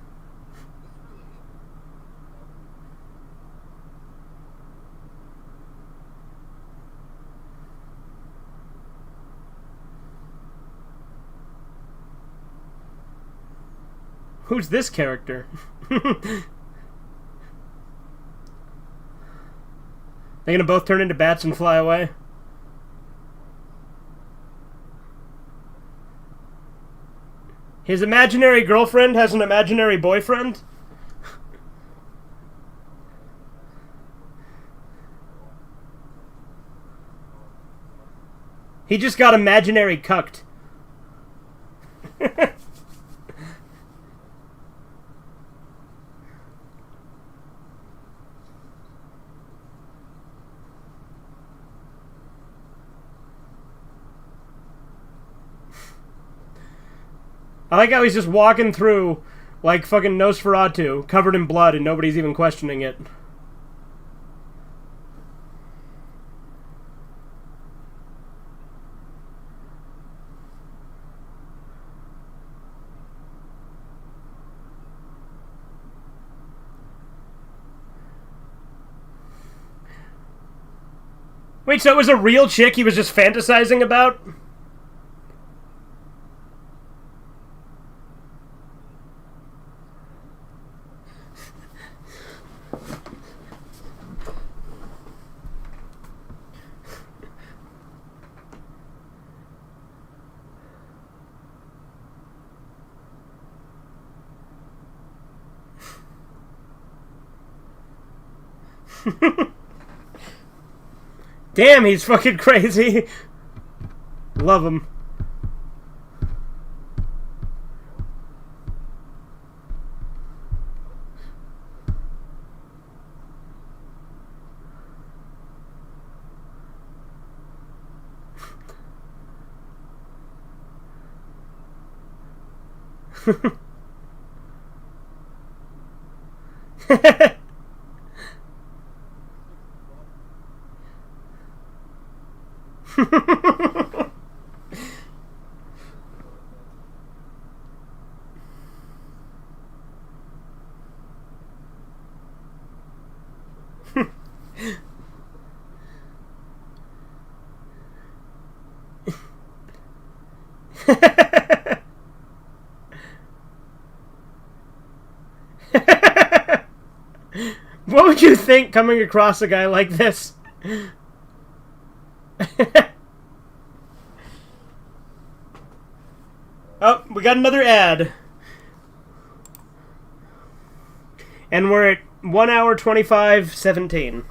Who's this character? They're gonna both turn into bats and fly away? His imaginary girlfriend has an imaginary boyfriend? He just got imaginary cucked. I like how he's just walking through like fucking Nosferatu, covered in blood, and nobody's even questioning it. Wait, so it was a real chick he was just fantasizing about? Damn, he's fucking crazy. Love him. What would you think coming across a guy like this? Oh, we got another ad. And we're at 1 hour 25:17.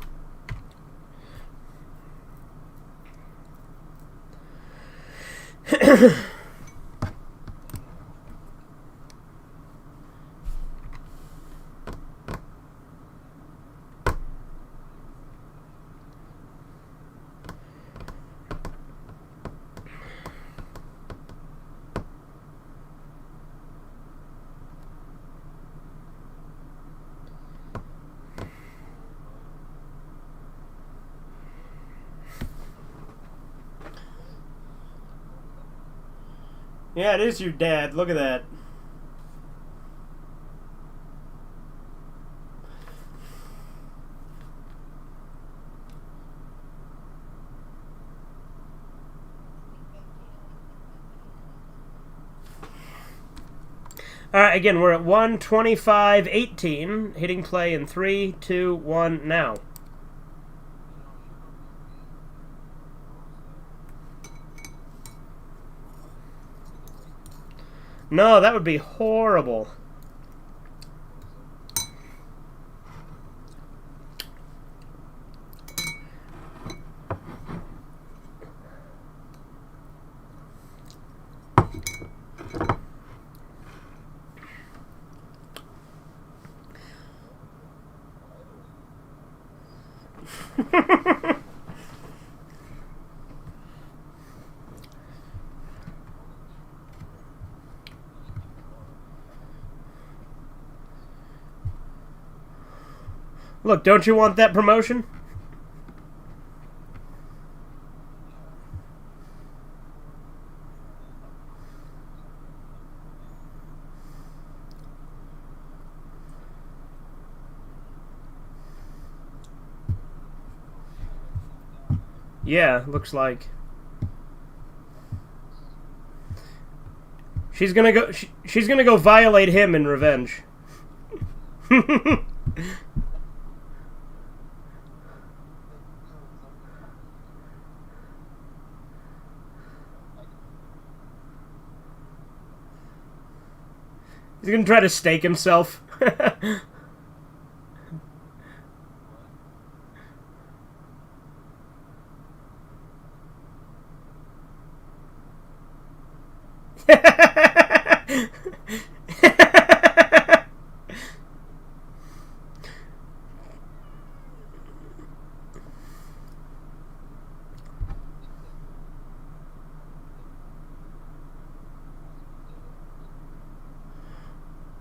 Yeah, it is your dad. Look at that. Alright, again, we're at 1:25:18. Hitting play in 3, 2, 1, now. No, that would be horrible. Look, don't you want that promotion? Yeah, looks like. She's gonna go. She's gonna go violate him in revenge. He's gonna try to stake himself.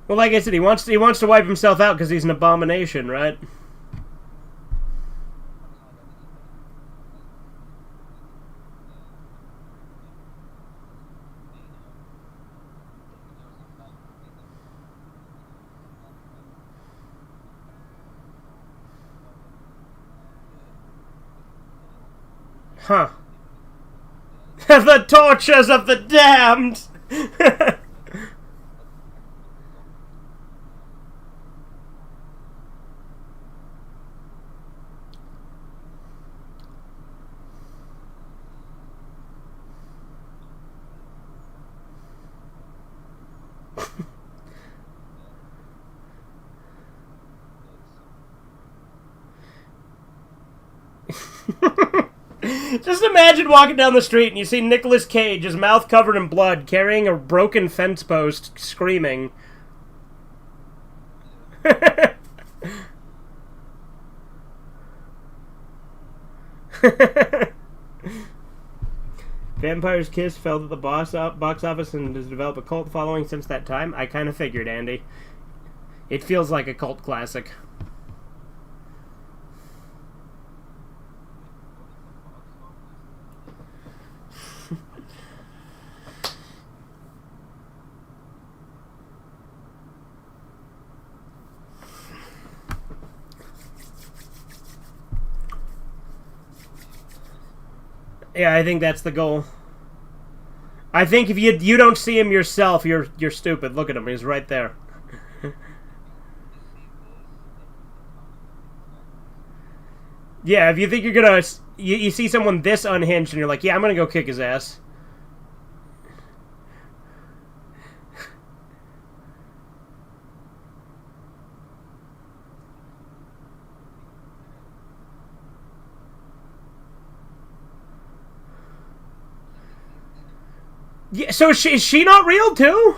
Well, like I said, he wants to wipe himself out because he's an abomination, right? Huh. The tortures of the damned! Just imagine walking down the street and you see Nicolas Cage, his mouth covered in blood, carrying a broken fence post, screaming. Vampire's Kiss fell at the box office and has developed a cult following since that time. I kind of figured, Andy. It feels like a cult classic. Yeah, I think that's the goal. I think if you don't see him yourself, you're stupid. Look at him; he's right there. Yeah, if you think you're gonna, you see someone this unhinged, and you're like, yeah, I'm gonna go kick his ass. Yeah, so is she not real too?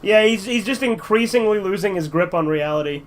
Yeah, he's just increasingly losing his grip on reality.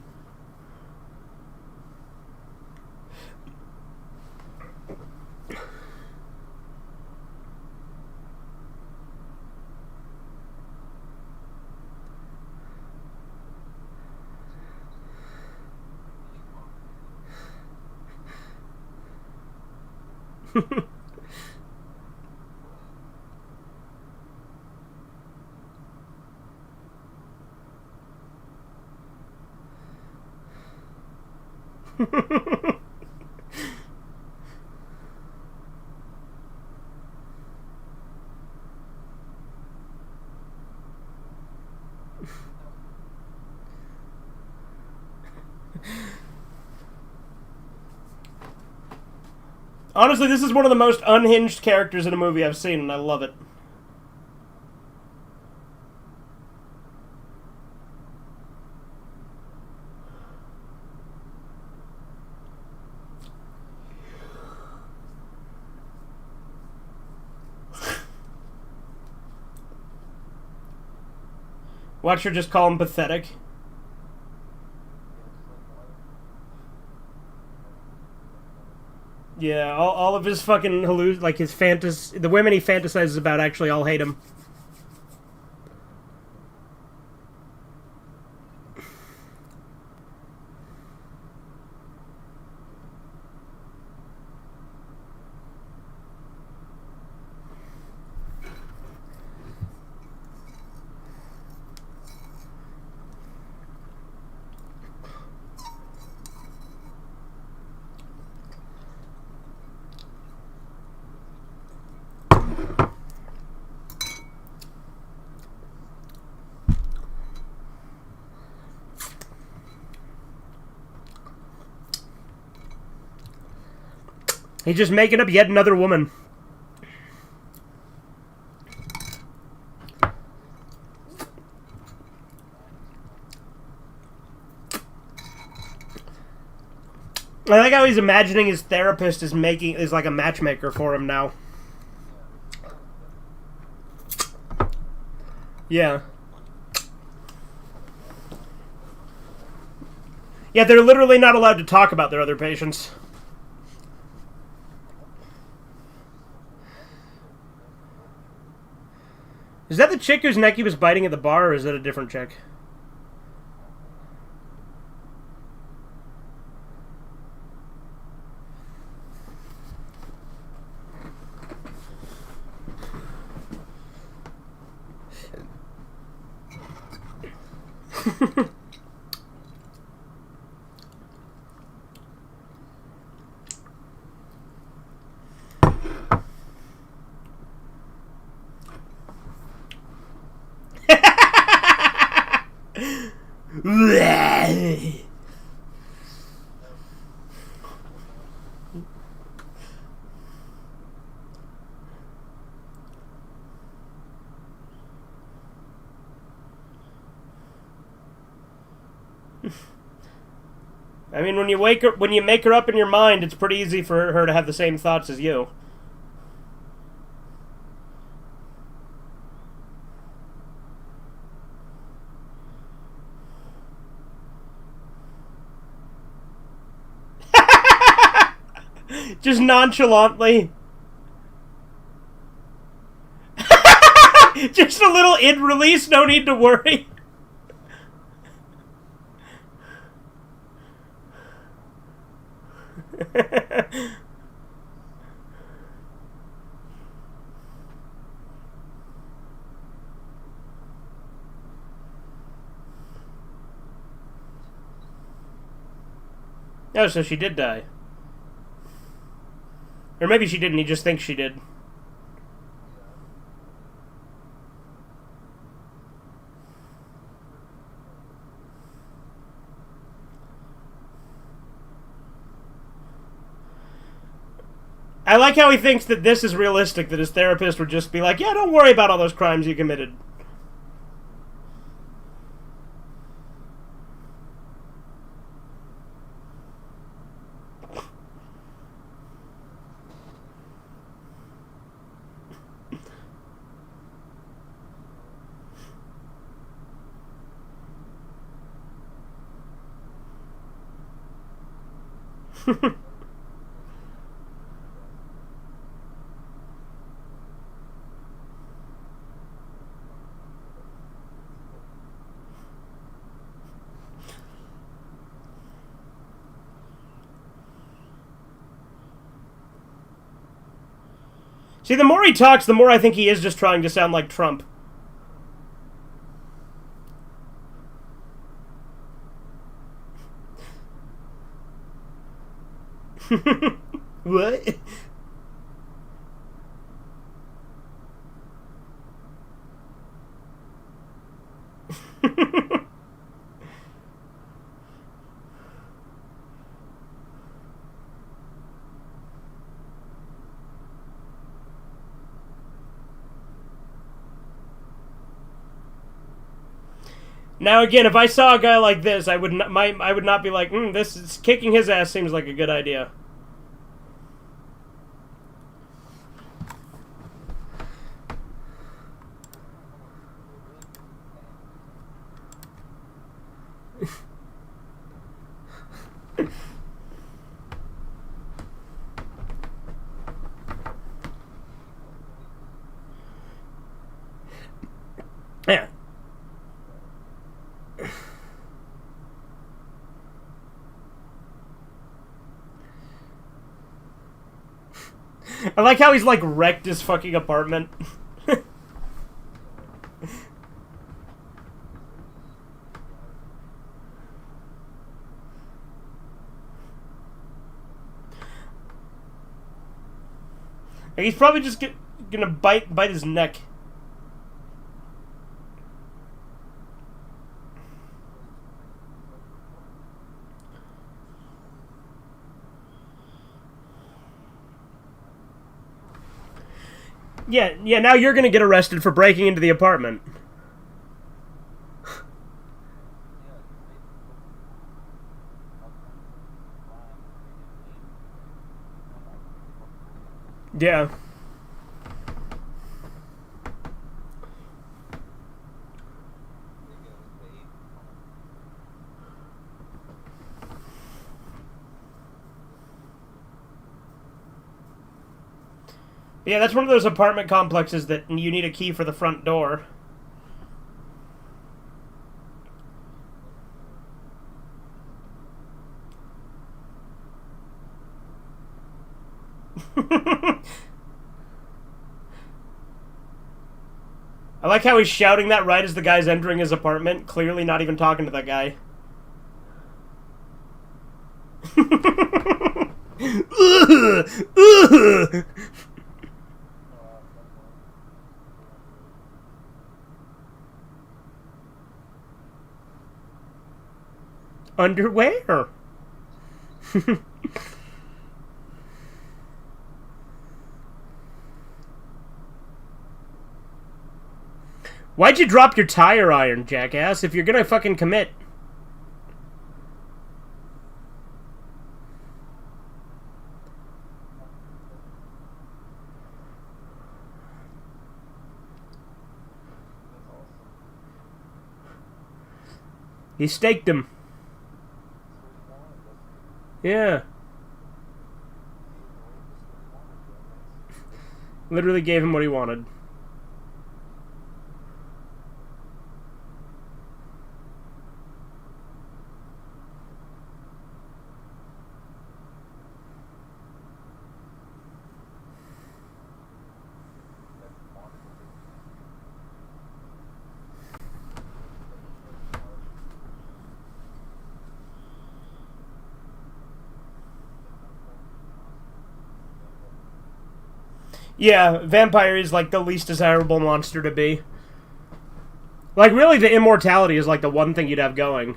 Honestly, this is one of the most unhinged characters in a movie I've seen, and I love it. Watch her just call him pathetic. Yeah, all of his fucking like his the women he fantasizes about actually all hate him. He's just making up yet another woman. I like how he's imagining his therapist is like a matchmaker for him now. Yeah. Yeah, they're literally not allowed to talk about their other patients. Is that the chick whose neck he was biting at the bar, or is that a different chick? I mean, when you make her up in your mind, it's pretty easy for her to have the same thoughts as you. Just nonchalantly. Just a little id release, no need to worry. Oh, so she did die. Or maybe she didn't, he just thinks she did. I like how he thinks that this is realistic, that his therapist would just be like, yeah, don't worry about all those crimes you committed. See, the more he talks, the more I think he is just trying to sound like Trump. What? Now again, if I saw a guy like this, I would not be like, this is kicking his ass seems like a good idea. Yeah. I like how he's like wrecked his fucking apartment. He's probably just gonna bite his neck. Yeah, now you're gonna get arrested for breaking into the apartment. Yeah. Yeah, that's one of those apartment complexes that you need a key for the front door. I like how he's shouting that right as the guy's entering his apartment, clearly not even talking to that guy. Underwear. Why'd you drop your tire iron, jackass, if you're gonna fucking commit? He staked him. Yeah. Literally gave him what he wanted. Yeah, vampire is like the least desirable monster to be. Like, really, the immortality is like the one thing you'd have going.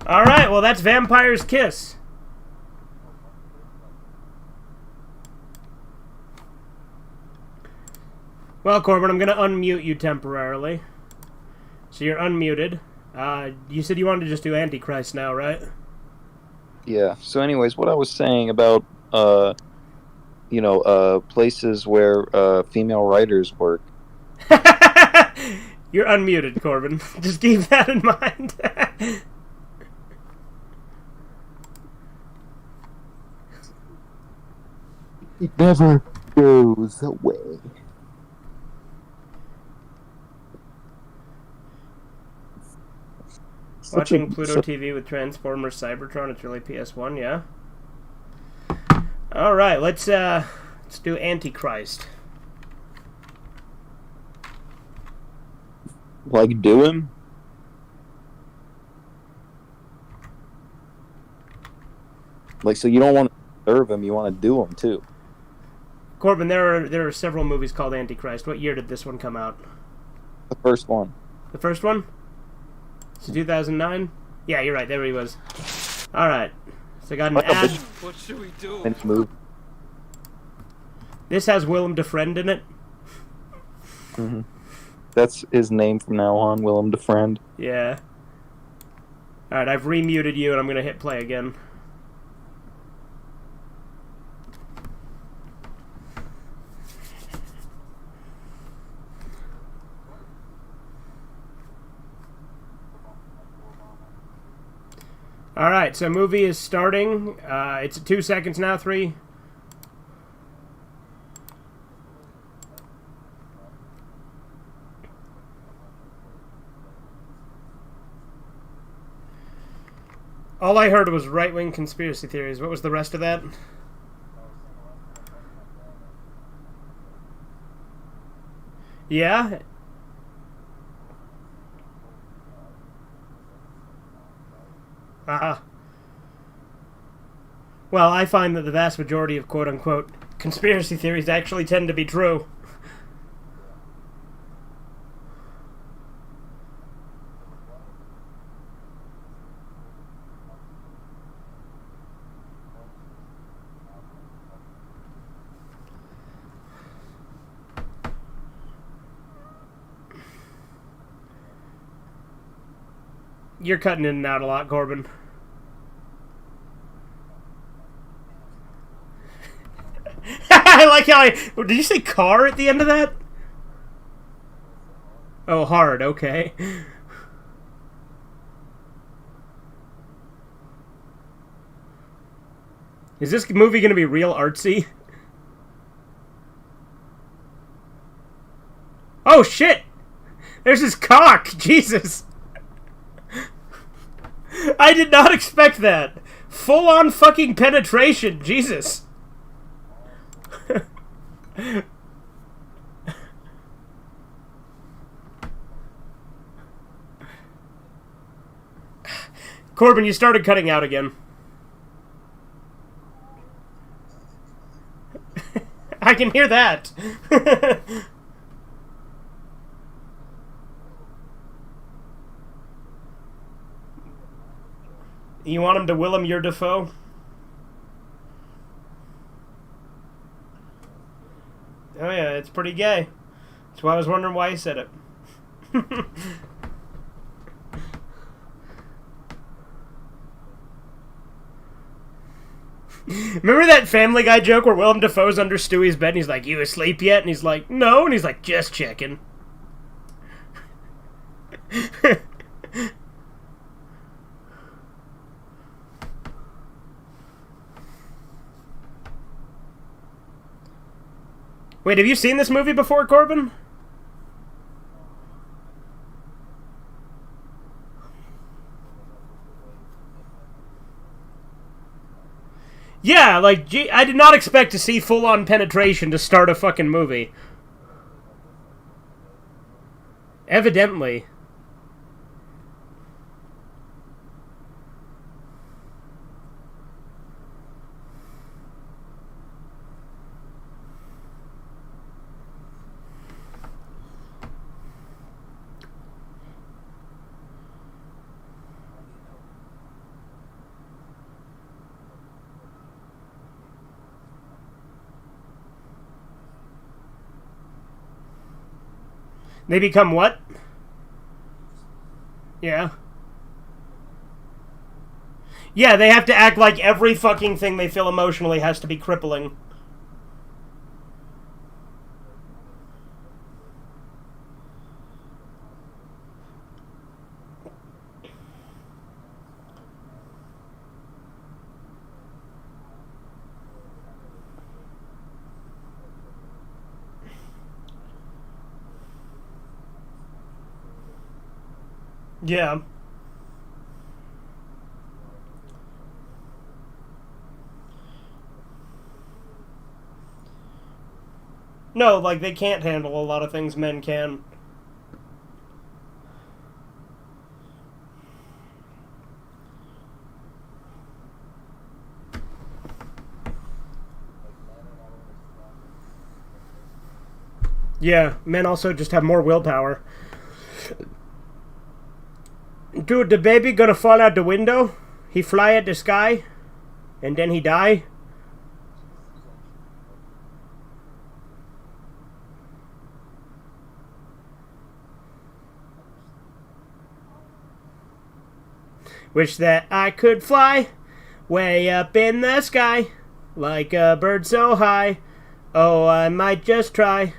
Alright, well, that's Vampire's Kiss. Well, Corbin, I'm going to unmute you temporarily. So you're unmuted. You said you wanted to just do Antichrist now, right? Yeah. So, anyways, what I was saying about, places where female writers work. You're unmuted, Corbin. Just keep that in mind. It never goes away. Watching Pluto TV with Transformers Cybertron. It's really PS1, yeah. All right, let's do Antichrist. Like, do him? Like, so you don't want to serve him, you want to do him, too. Corbin, there are several movies called Antichrist. What year did this one come out? The first one. The first one? It's 2009? Yeah, you're right. There he was. All right. So I got an ad. What should we do? Move. This has Willem Dafoe in it. Mm-hmm. That's his name from now on, Willem Dafoe. Yeah. All right, I've remuted you, and I'm going to hit play again. All right, so movie is starting. It's at 2 seconds now. 3. All I heard was right-wing conspiracy theories. What was the rest of that? Yeah? Well, I find that the vast majority of quote-unquote conspiracy theories actually tend to be true. You're cutting in and out a lot, Corbin. I like how did you say car at the end of that? Oh, hard, okay. Is this movie going to be real artsy? Oh, shit! There's his cock! Jesus! I did not expect that! Full-on fucking penetration! Jesus! Corbin, you started cutting out again. I can hear that! You want him to Willem your Dafoe? Oh yeah, it's pretty gay. That's why I was wondering why he said it. Remember that Family Guy joke where Willem Dafoe's under Stewie's bed and he's like, "You asleep yet?" And he's like, "No." And he's like, "Just checking." Wait, have you seen this movie before, Corbin? Yeah, like, gee, I did not expect to see full-on penetration to start a fucking movie. Evidently. They become what? Yeah. Yeah, they have to act like every fucking thing they feel emotionally has to be crippling. Yeah. No, like, they can't handle a lot of things men can. Yeah, men also just have more willpower. Dude, the baby gonna fall out the window? He fly at the sky? And then he die? Wish that I could fly way up in the sky like a bird so high. Oh, I might just try.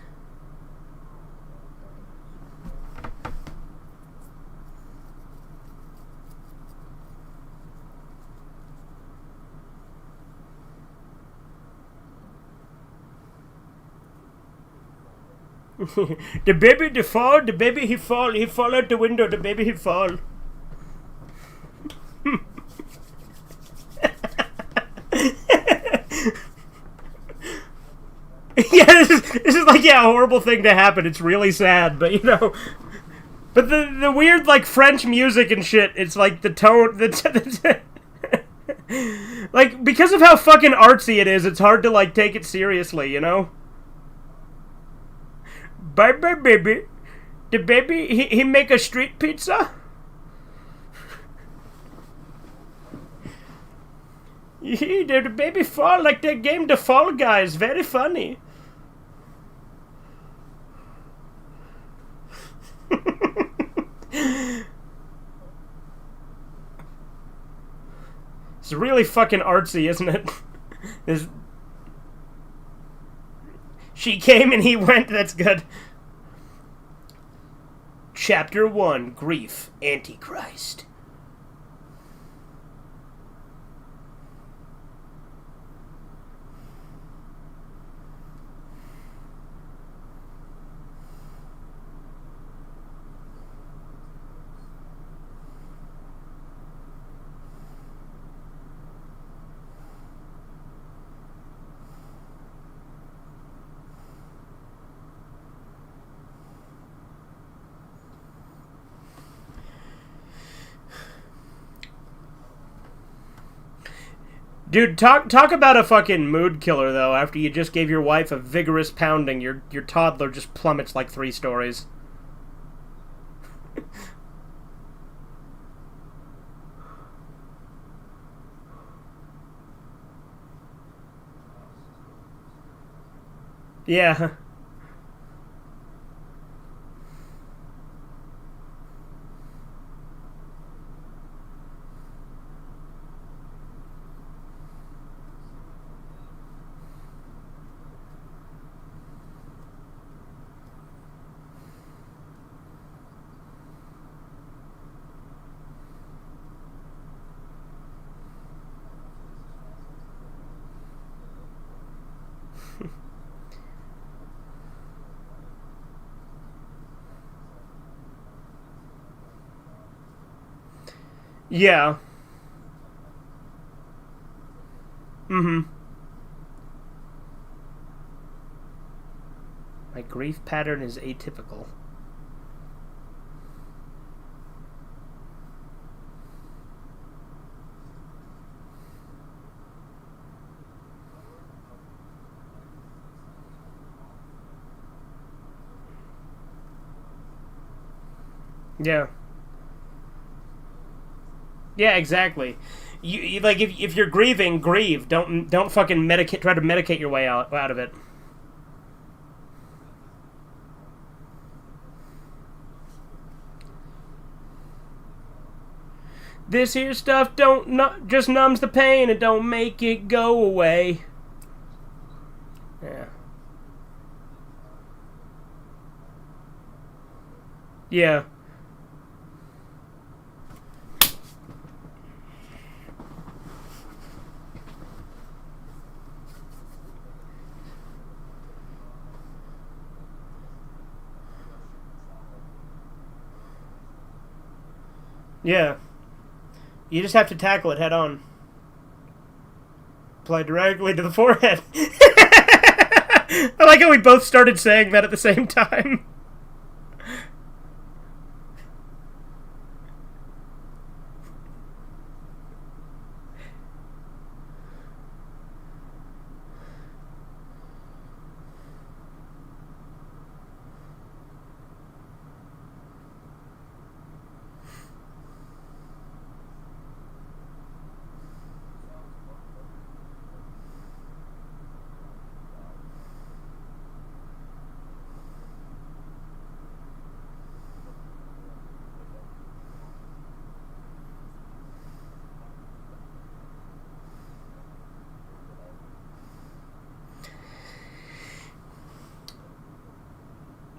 The baby, the baby he fall out the window, the baby he fall. Yeah, this is like, yeah, a horrible thing to happen. It's really sad, but you know. But the weird, like, French music and shit, it's like the tone, like, because of how fucking artsy it is, it's hard to, like, take it seriously, you know? Bye bye baby. The baby, he make a street pizza? The baby fall like that game The Fall Guys. Very funny. It's really fucking artsy, isn't it? This... She came and he went. That's good. Chapter 1, Grief, Antichrist. Dude, talk about a fucking mood killer though. After you just gave your wife a vigorous pounding, your toddler just plummets like 3 stories. Yeah. Yeah. Mm-hmm. My grief pattern is atypical. Yeah. Yeah, exactly. You like if you're grieving, grieve. Don't fucking medicate. Try to medicate your way out of it. This here stuff don't not just numbs the pain. It don't make it go away. Yeah. Yeah. Yeah. You just have to tackle it head on. Apply directly to the forehead. I like how we both started saying that at the same time.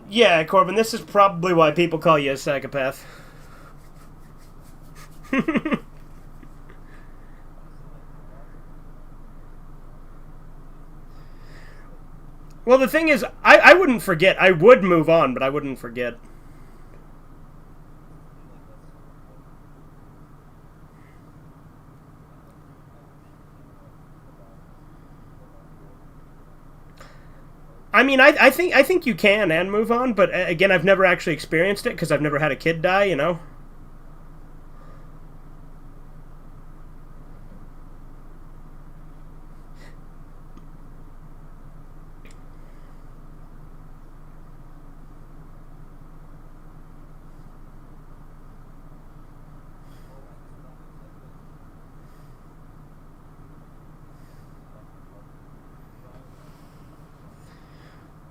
Yeah, Corbin, this is probably why people call you a psychopath. Well, the thing is, I wouldn't forget. I would move on, but I wouldn't forget. I mean, I think you can and move on, but again, I've never actually experienced it because I've never had a kid die. You know.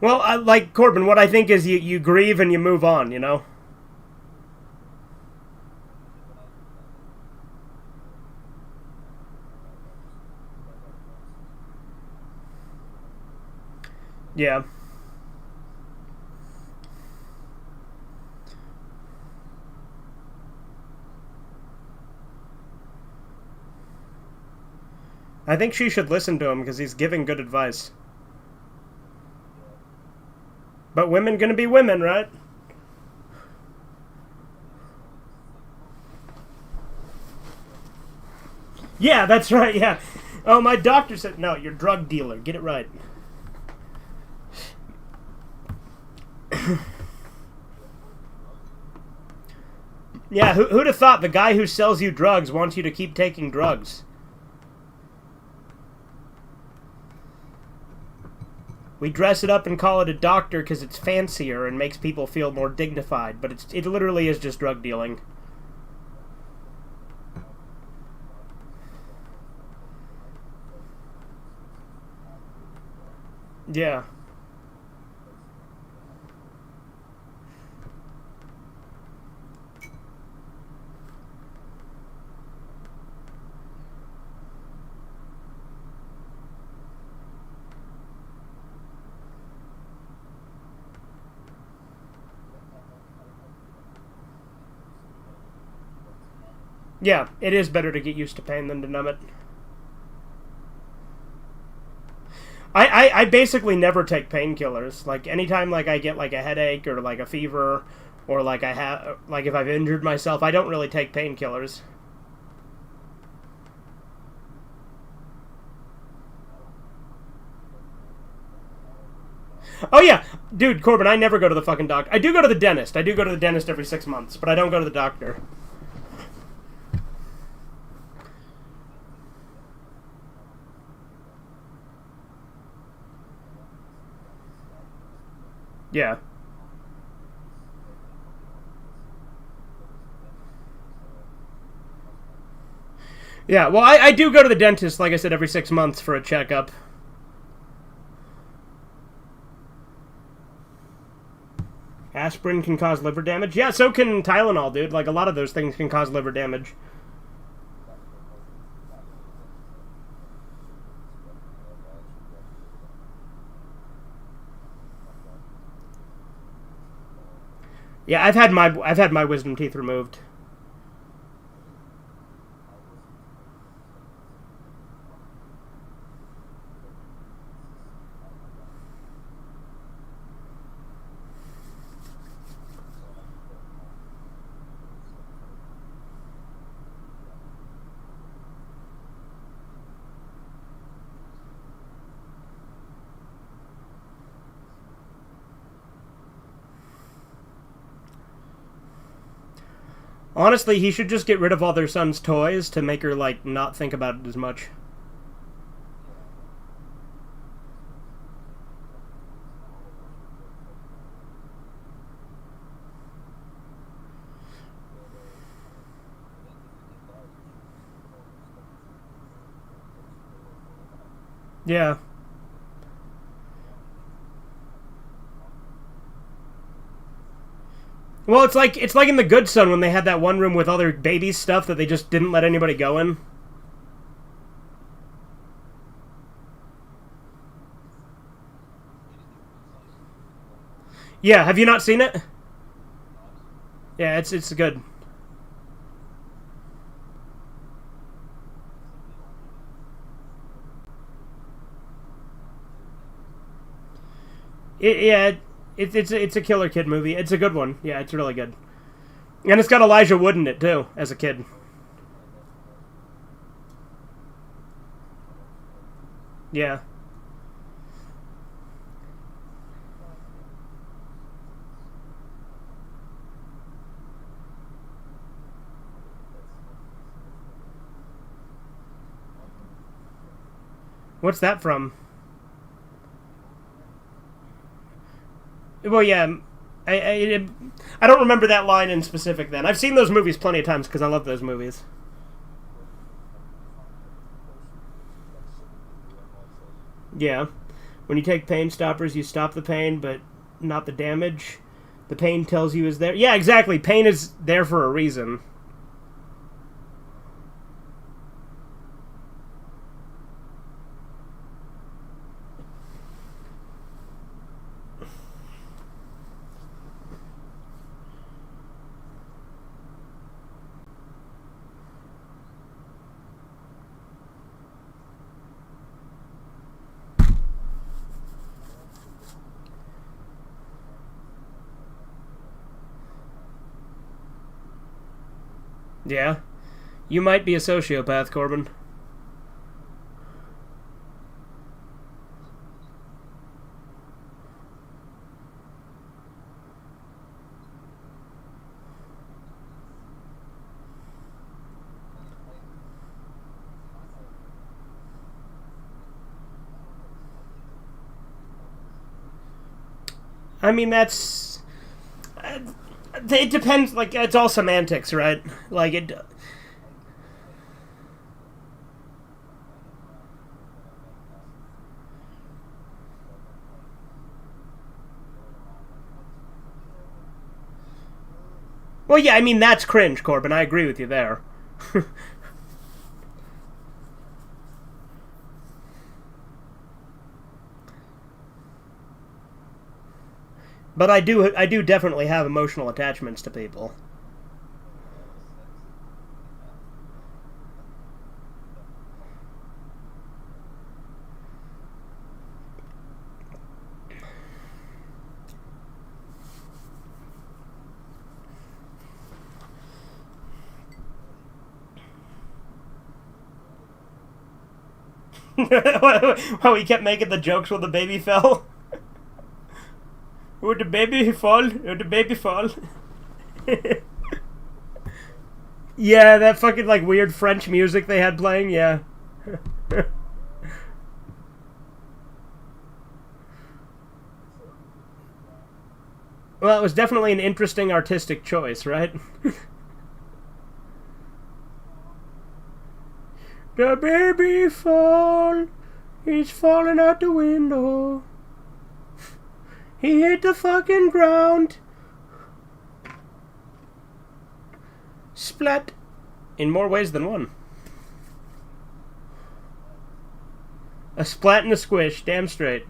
Well, like Corbin, what I think is you grieve and you move on. You know. Yeah. I think she should listen to him because he's giving good advice. But women gonna be women, right? Yeah, that's right. Yeah. Oh, my doctor said no. You're a drug dealer. Get it right. Yeah, who'd have thought the guy who sells you drugs wants you to keep taking drugs? We dress it up and call it a doctor because it's fancier and makes people feel more dignified, but it literally is just drug dealing. Yeah. Yeah, it is better to get used to pain than to numb it. I basically never take painkillers. Like anytime like I get like a headache or like a fever or like I have like if I've injured myself, I don't really take painkillers. Oh yeah, dude, Corbin, I never go to the fucking doctor. I do go to the dentist. I do go to the dentist every 6 months, but I don't go to the doctor. Yeah. Yeah, well, I do go to the dentist, like I said, every 6 months for a checkup. Aspirin can cause liver damage. Yeah, so can Tylenol, dude. Like, a lot of those things can cause liver damage. Yeah, I've had my wisdom teeth removed. Honestly, he should just get rid of all their son's toys to make her like not think about it as much. Yeah. Well, it's like in The Good Son when they had that one room with all their baby stuff that they just didn't let anybody go in. Yeah, have you not seen it? Yeah, it's good. Yeah, it's a killer kid movie. It's a good one. Yeah, it's really good. And it's got Elijah Wood in it too, as a kid. Yeah. What's that from? Well, yeah, I, I I don't remember that line in specific. Then I've seen those movies plenty of times because I love those movies. Yeah, when you take pain stoppers, you stop the pain, but not the damage. The pain tells you is there. Yeah, exactly. Pain is there for a reason. Yeah, you might be a sociopath, Corbin. I mean, that's... it depends, like, it's all semantics, right? Like, it... Well, yeah, I mean, that's cringe, Corbin. I agree with you there. But I do definitely have emotional attachments to people. How he kept making the jokes when the baby fell. Would the baby fall? Would the baby fall? Yeah, that fucking like weird French music they had playing, yeah. Well, it was definitely an interesting artistic choice, right? The baby fall. He's falling out the window. He hit the fucking ground. Splat. In more ways than one. A splat and a squish, damn straight.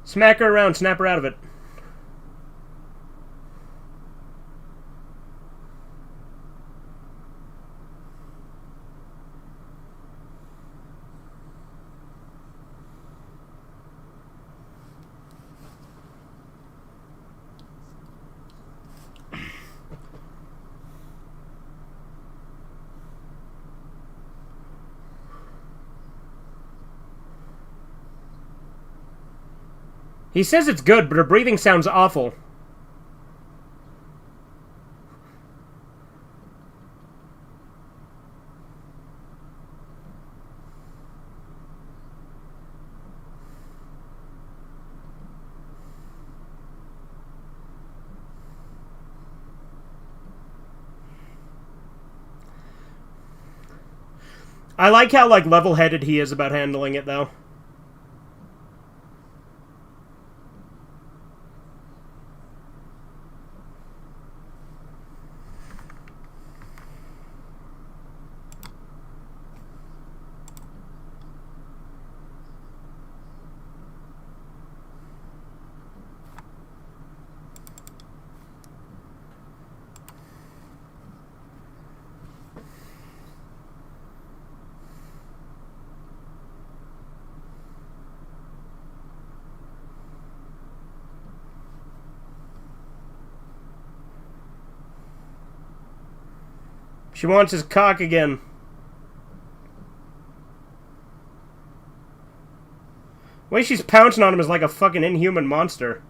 Smack her around, snap her out of it. He says it's good, but her breathing sounds awful. I like how, like, level-headed he is about handling it, though. She wants his cock again. The way she's pouncing on him is like a fucking inhuman monster.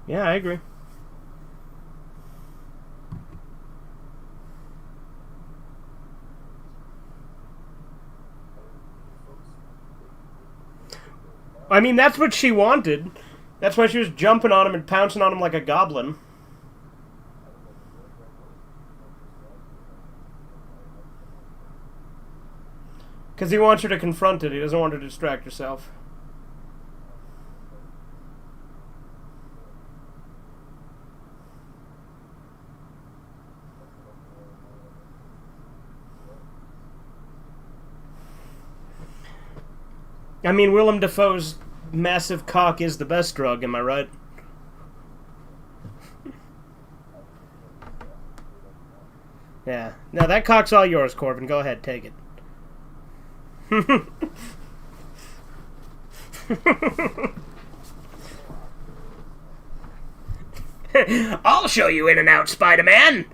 Yeah, I agree. I mean, that's what she wanted. That's why she was jumping on him and pouncing on him like a goblin. Because he wants her to confront it. He doesn't want her to distract herself. I mean, Willem Dafoe's massive cock is the best drug, am I right? Yeah. No, that cock's all yours, Corbin. Go ahead, take it. I'll show you in and out, Spider-Man!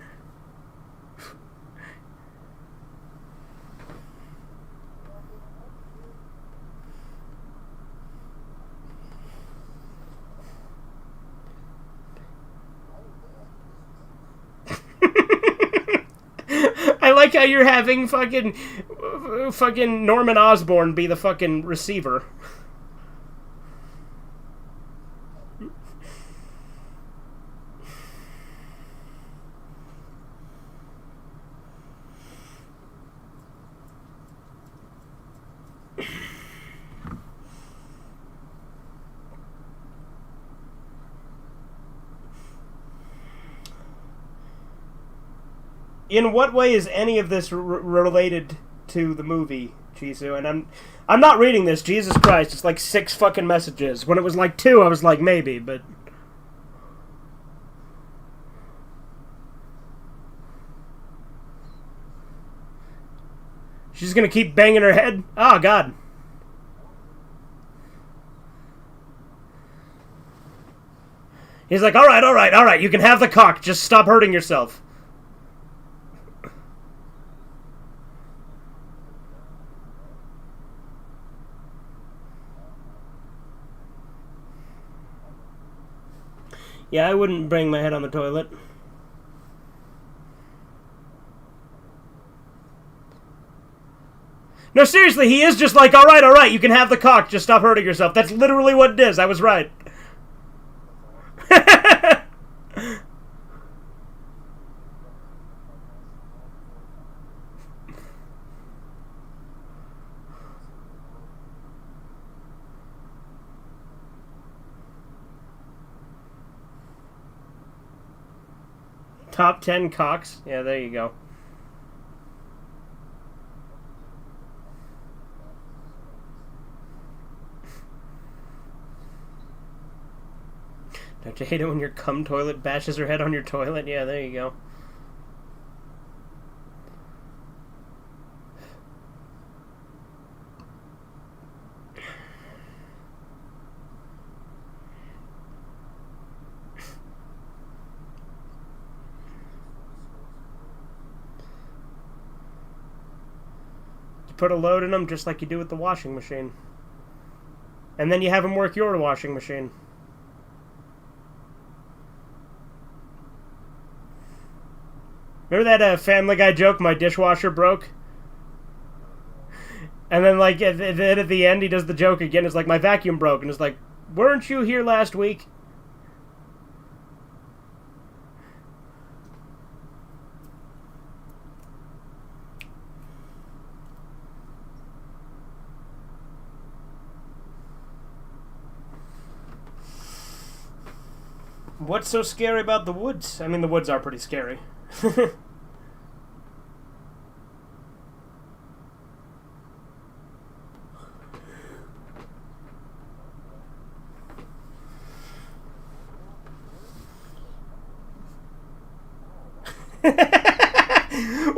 I like how you're having fucking Norman Osborn be the fucking receiver. In what way is any of this related to the movie, Jisoo? And I'm not reading this. Jesus Christ, it's like 6 fucking messages. When it was like 2, I was like maybe, but she's gonna keep banging her head. Oh God. He's like, all right. You can have the cock. Just stop hurting yourself. Yeah, I wouldn't bang my head on the toilet. No, seriously, he is just like, all right, you can have the cock, just stop hurting yourself. That's literally what it is. I was right. Top 10 cocks? Yeah, there you go. Don't you hate it when your cum toilet bashes her head on your toilet? Yeah, there you go. Put a load in them just like you do with the washing machine. And then you have them work your washing machine. Remember that Family Guy joke, my dishwasher broke? And then, like, at the end, he does the joke again. It's like, my vacuum broke. And it's like, weren't you here last week? What's so scary about the woods? I mean, the woods are pretty scary. Well,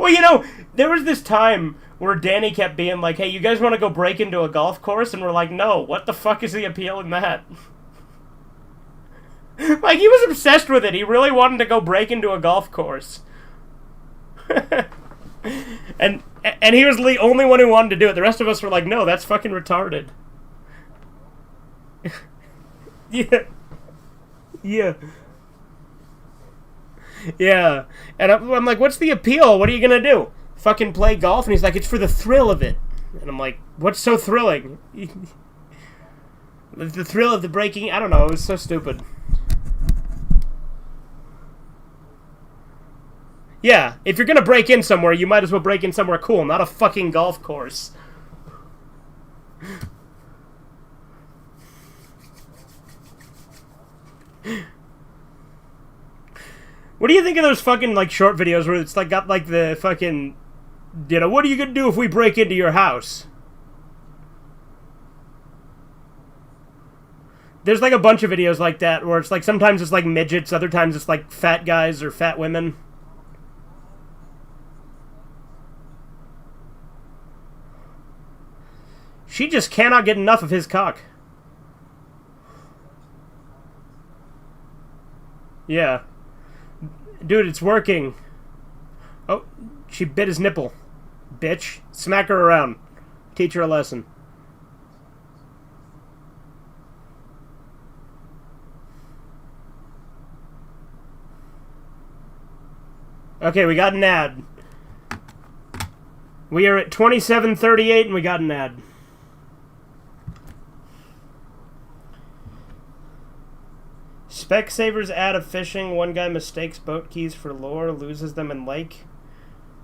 you know, there was this time where Danny kept being like, hey, you guys want to go break into a golf course? And we're like, no, what the fuck is the appeal in that? Like, he was obsessed with it. He really wanted to go break into a golf course. and he was the only one who wanted to do it. The rest of us were like, no, that's fucking retarded. Yeah. Yeah. Yeah. And I'm like, what's the appeal? What are you going to do? Fucking play golf? And he's like, it's for the thrill of it. And I'm like, what's so thrilling? The thrill of the breaking? I don't know. It was so stupid. Yeah, if you're gonna break in somewhere, you might as well break in somewhere cool, not a fucking golf course. What do you think of those fucking, like, short videos where it's, like, got, like, the fucking, you know, what are you gonna do if we break into your house? There's like a bunch of videos like that where it's like sometimes it's like midgets, other times it's like fat guys or fat women. She just cannot get enough of his cock. Yeah. Dude, it's working. Oh, she bit his nipple. Bitch. Smack her around. Teach her a lesson. Okay, we got an ad. We are at 27:38 and we got an ad. Specsavers ad of fishing. One guy mistakes boat keys for lure, loses them in lake.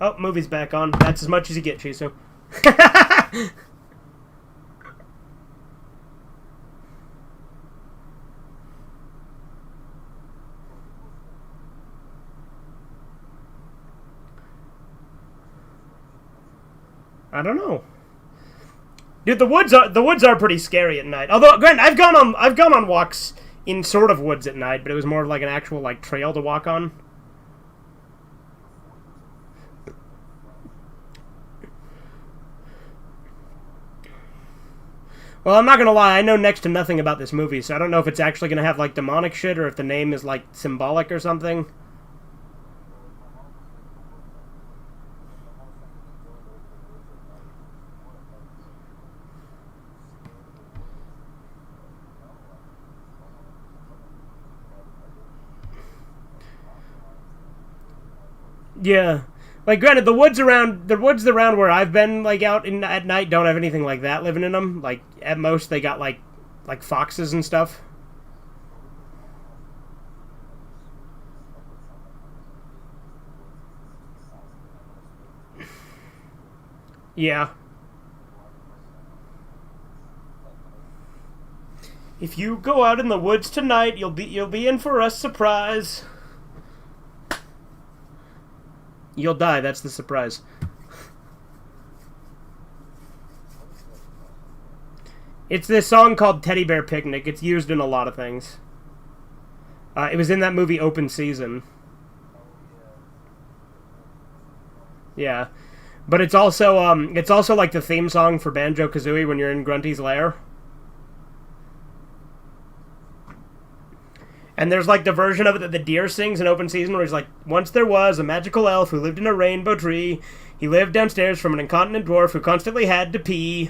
Oh, movie's back on. That's as much as you get, Chisu. I don't know. Dude, the woods are pretty scary at night. Although, granted, I've gone on walks in sort of woods at night, but it was more like an actual like trail to walk on. Well, I'm not gonna lie, I know next to nothing about this movie, so I don't know if it's actually gonna have like demonic shit or if the name is like symbolic or something. Yeah. Like, granted, the woods around where I've been, like, out at night don't have anything like that living in them. Like, at most, they got, like foxes and stuff. Yeah. If you go out in the woods tonight, you'll be in for a surprise. You'll die, that's the surprise. It's this song called Teddy Bear Picnic. It's used in a lot of things. It was in that movie Open Season. Yeah. But it's also like the theme song for Banjo-Kazooie when you're in Grunty's lair. And there's like the version of it that the deer sings in Open Season where he's like, once there was a magical elf who lived in a rainbow tree. He lived downstairs from an incontinent dwarf who constantly had to pee.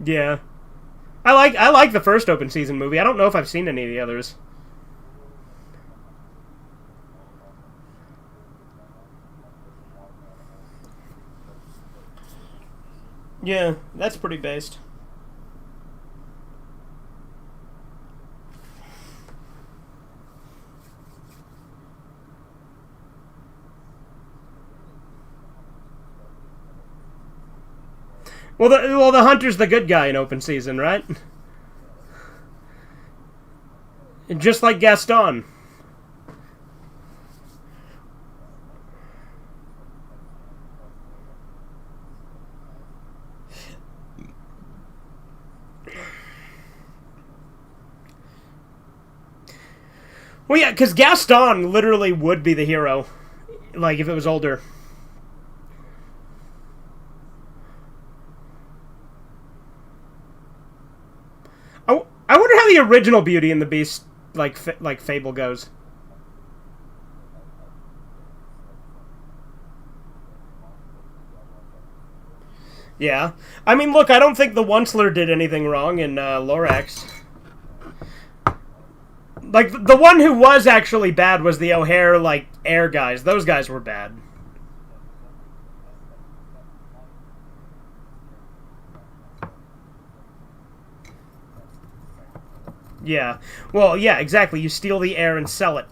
Yeah. I like the first Open Season movie. I don't know if I've seen any of the others. Yeah, that's pretty based. Well, the hunter's the good guy in Open Season, right? Just like Gaston. Well, yeah, because Gaston literally would be the hero, like, if it was older. I wonder how the original Beauty and the Beast, like fable goes. Yeah. I mean, look, I don't think the Onceler did anything wrong in Lorax. Like, the one who was actually bad was the O'Hare, like, air guys. Those guys were bad. Yeah. Well, yeah, exactly. You steal the air and sell it.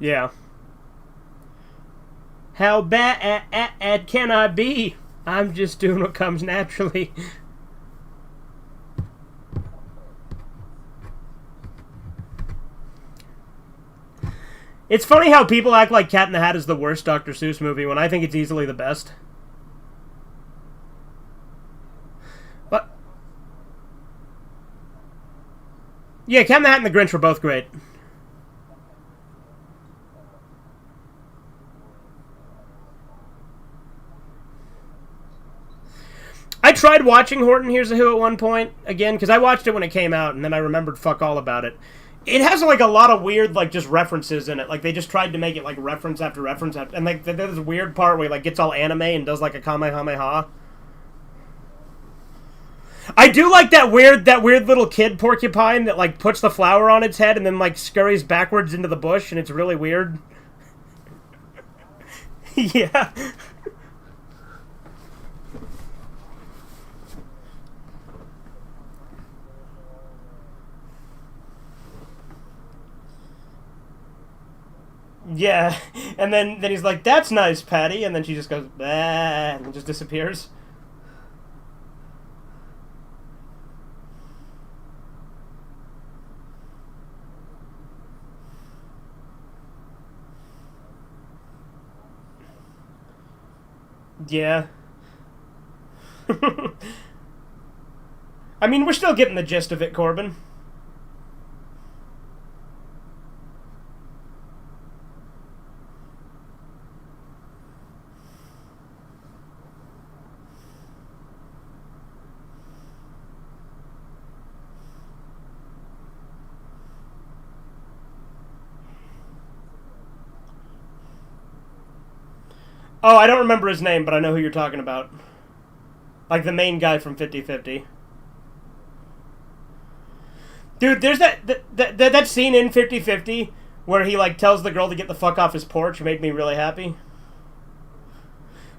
Yeah. How bad can I be? I'm just doing what comes naturally. It's funny how people act like Cat in the Hat is the worst Dr. Seuss movie when I think it's easily the best. But yeah, Cat in the Hat and the Grinch were both great. I tried watching Horton Hears a Who at one point again because I watched it when it came out and then I remembered fuck all about it. It has like a lot of weird like just references in it. Like they just tried to make it like reference after reference after, and like there's this weird part where he like gets all anime and does like a kamehameha. I do like that weird little kid porcupine that like puts the flower on its head and then like scurries backwards into the bush and it's really weird. Yeah. Yeah, and then he's like, "That's nice, Patty," and then she just goes, "Bah," and just disappears. Yeah. I mean, we're still getting the gist of it, Corbin. Oh, I don't remember his name, but I know who you're talking about. Like the main guy from 50/50. Dude, there's that scene in 50/50 where he like tells the girl to get the fuck off his porch. It made me really happy.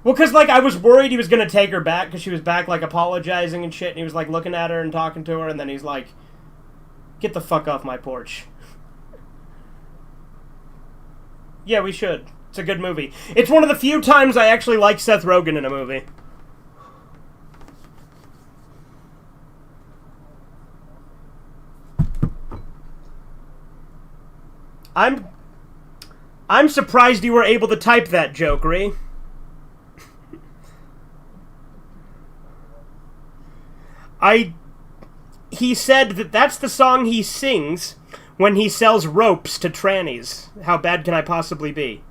Well, because like I was worried he was gonna take her back because she was back like apologizing and shit, and he was like looking at her and talking to her, and then he's like, "Get the fuck off my porch." Yeah, we should. It's a good movie. It's one of the few times I actually like Seth Rogen in a movie. I'm I'm surprised you were able to type that joke, Ree. I He said that that's the song he sings when he sells ropes to trannies. How bad can I possibly be?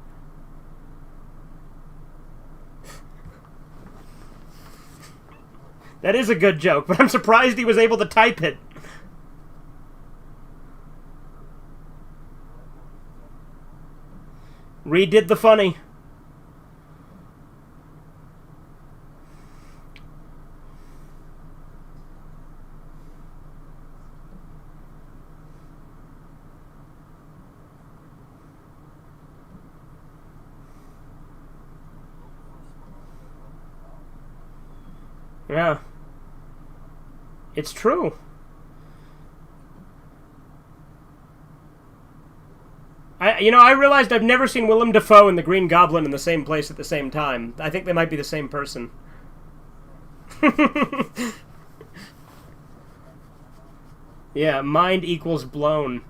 That is a good joke, but I'm surprised he was able to type it. Redid the funny. Yeah. It's true. I realized I've never seen Willem Dafoe and the Green Goblin in the same place at the same time. I think they might be the same person. Yeah, mind equals blown.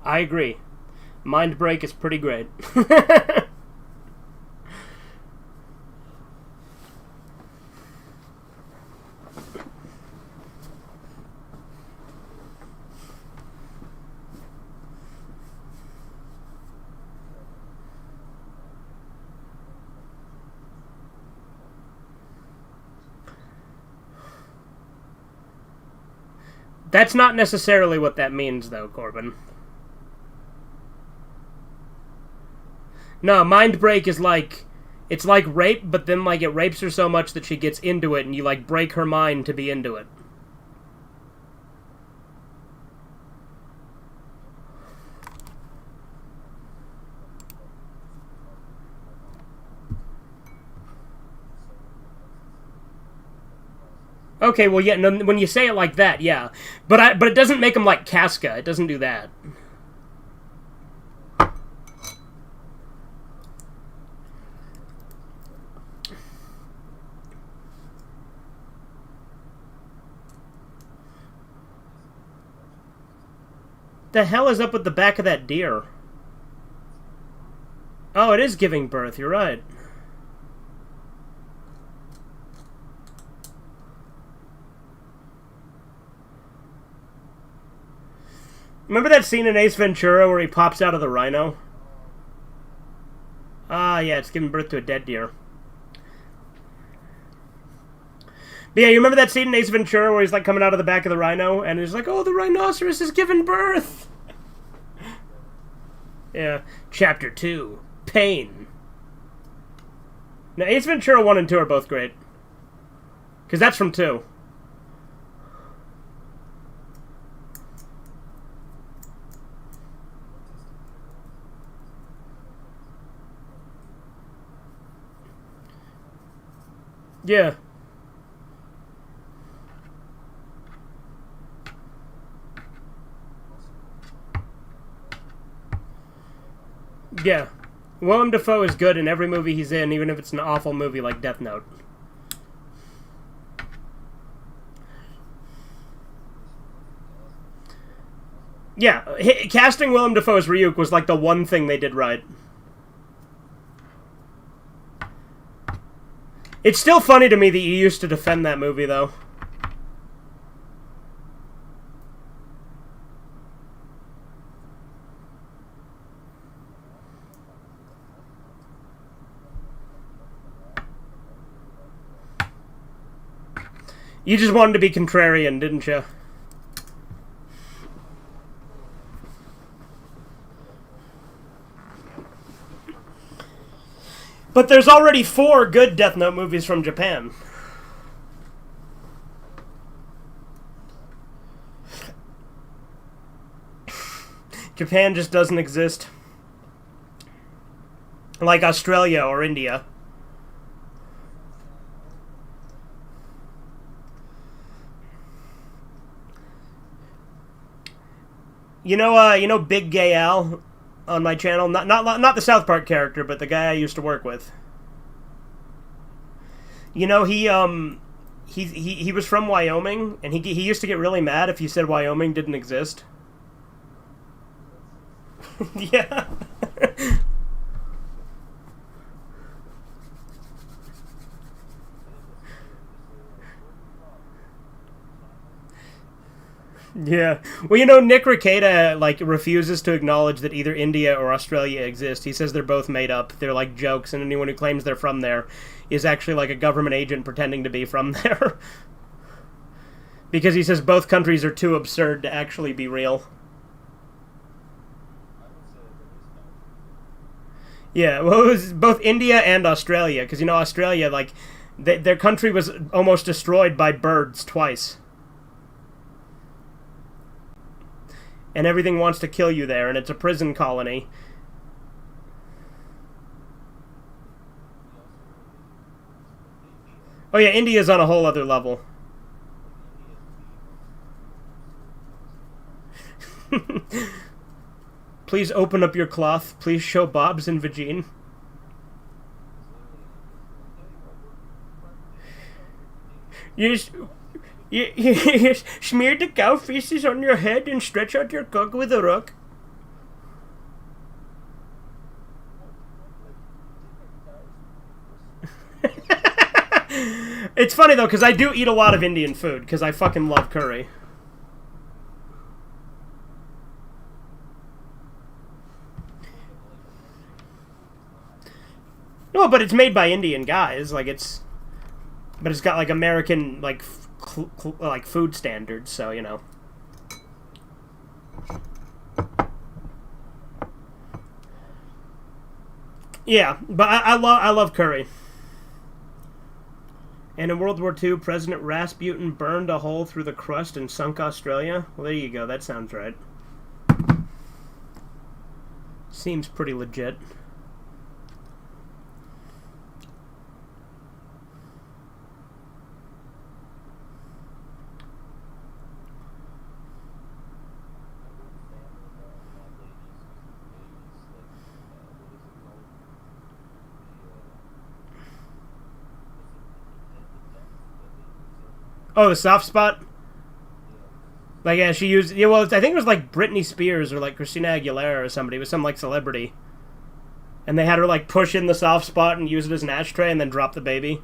I agree. Mind break is pretty great. That's not necessarily what that means, though, Corbin. No, mind break is like... It's like rape, but then like it rapes her so much that she gets into it, and you like break her mind to be into it. Okay, well, yeah, no, when you say it like that, yeah. But it doesn't make him like Casca. It doesn't do that. The hell is up with the back of that deer? Oh, it is giving birth. You're right. Remember that scene in Ace Ventura where he pops out of the rhino? Ah, yeah, it's giving birth to a dead deer. But yeah, you remember that scene in Ace Ventura where he's like coming out of the back of the rhino and he's like, oh, the rhinoceros is giving birth! Yeah. Chapter 2. Pain. Now, Ace Ventura 1 and 2 are both great. Because that's from 2. Yeah. Yeah. Willem Dafoe is good in every movie he's in, even if it's an awful movie like Death Note. Yeah, casting Willem Dafoe as Ryuk was like the one thing they did right. It's still funny to me that you used to defend that movie, though. You just wanted to be contrarian, didn't you? But there's already 4 good Death Note movies from Japan. Japan just doesn't exist. Like Australia or India. You know Big Gay Al on my channel? Not the South Park character, but the guy I used to work with. You know, he was from Wyoming, and he used to get really mad if you said Wyoming didn't exist. Yeah. Yeah. Well, you know, Nick Rekieta, like, refuses to acknowledge that either India or Australia exist. He says they're both made up. They're, like, jokes, and anyone who claims they're from there is actually, like, a government agent pretending to be from there. Because he says both countries are too absurd to actually be real. Yeah, well, it was both India and Australia, because, you know, Australia, like, their country was almost destroyed by birds twice. And everything wants to kill you there, and it's a prison colony. Oh yeah, India's on a whole other level. Please open up your cloth. Please show Bob's and Vagine. You smear the cow feces on your head and stretch out your cock with a rock. It's funny though, because I do eat a lot of Indian food, because I fucking love curry. No, but it's made by Indian guys, like but it's got like American like food standards, so you know. Yeah, but I love curry. And in World War II, President Rasputin burned a hole through the crust and sunk Australia. Well, there you go. That sounds right. Seems pretty legit. Oh, the soft spot? Like, yeah, she used... Yeah, well, I think it was like Britney Spears or like Christina Aguilera or somebody. It was some like celebrity. And they had her like push in the soft spot and use it as an ashtray and then drop the baby.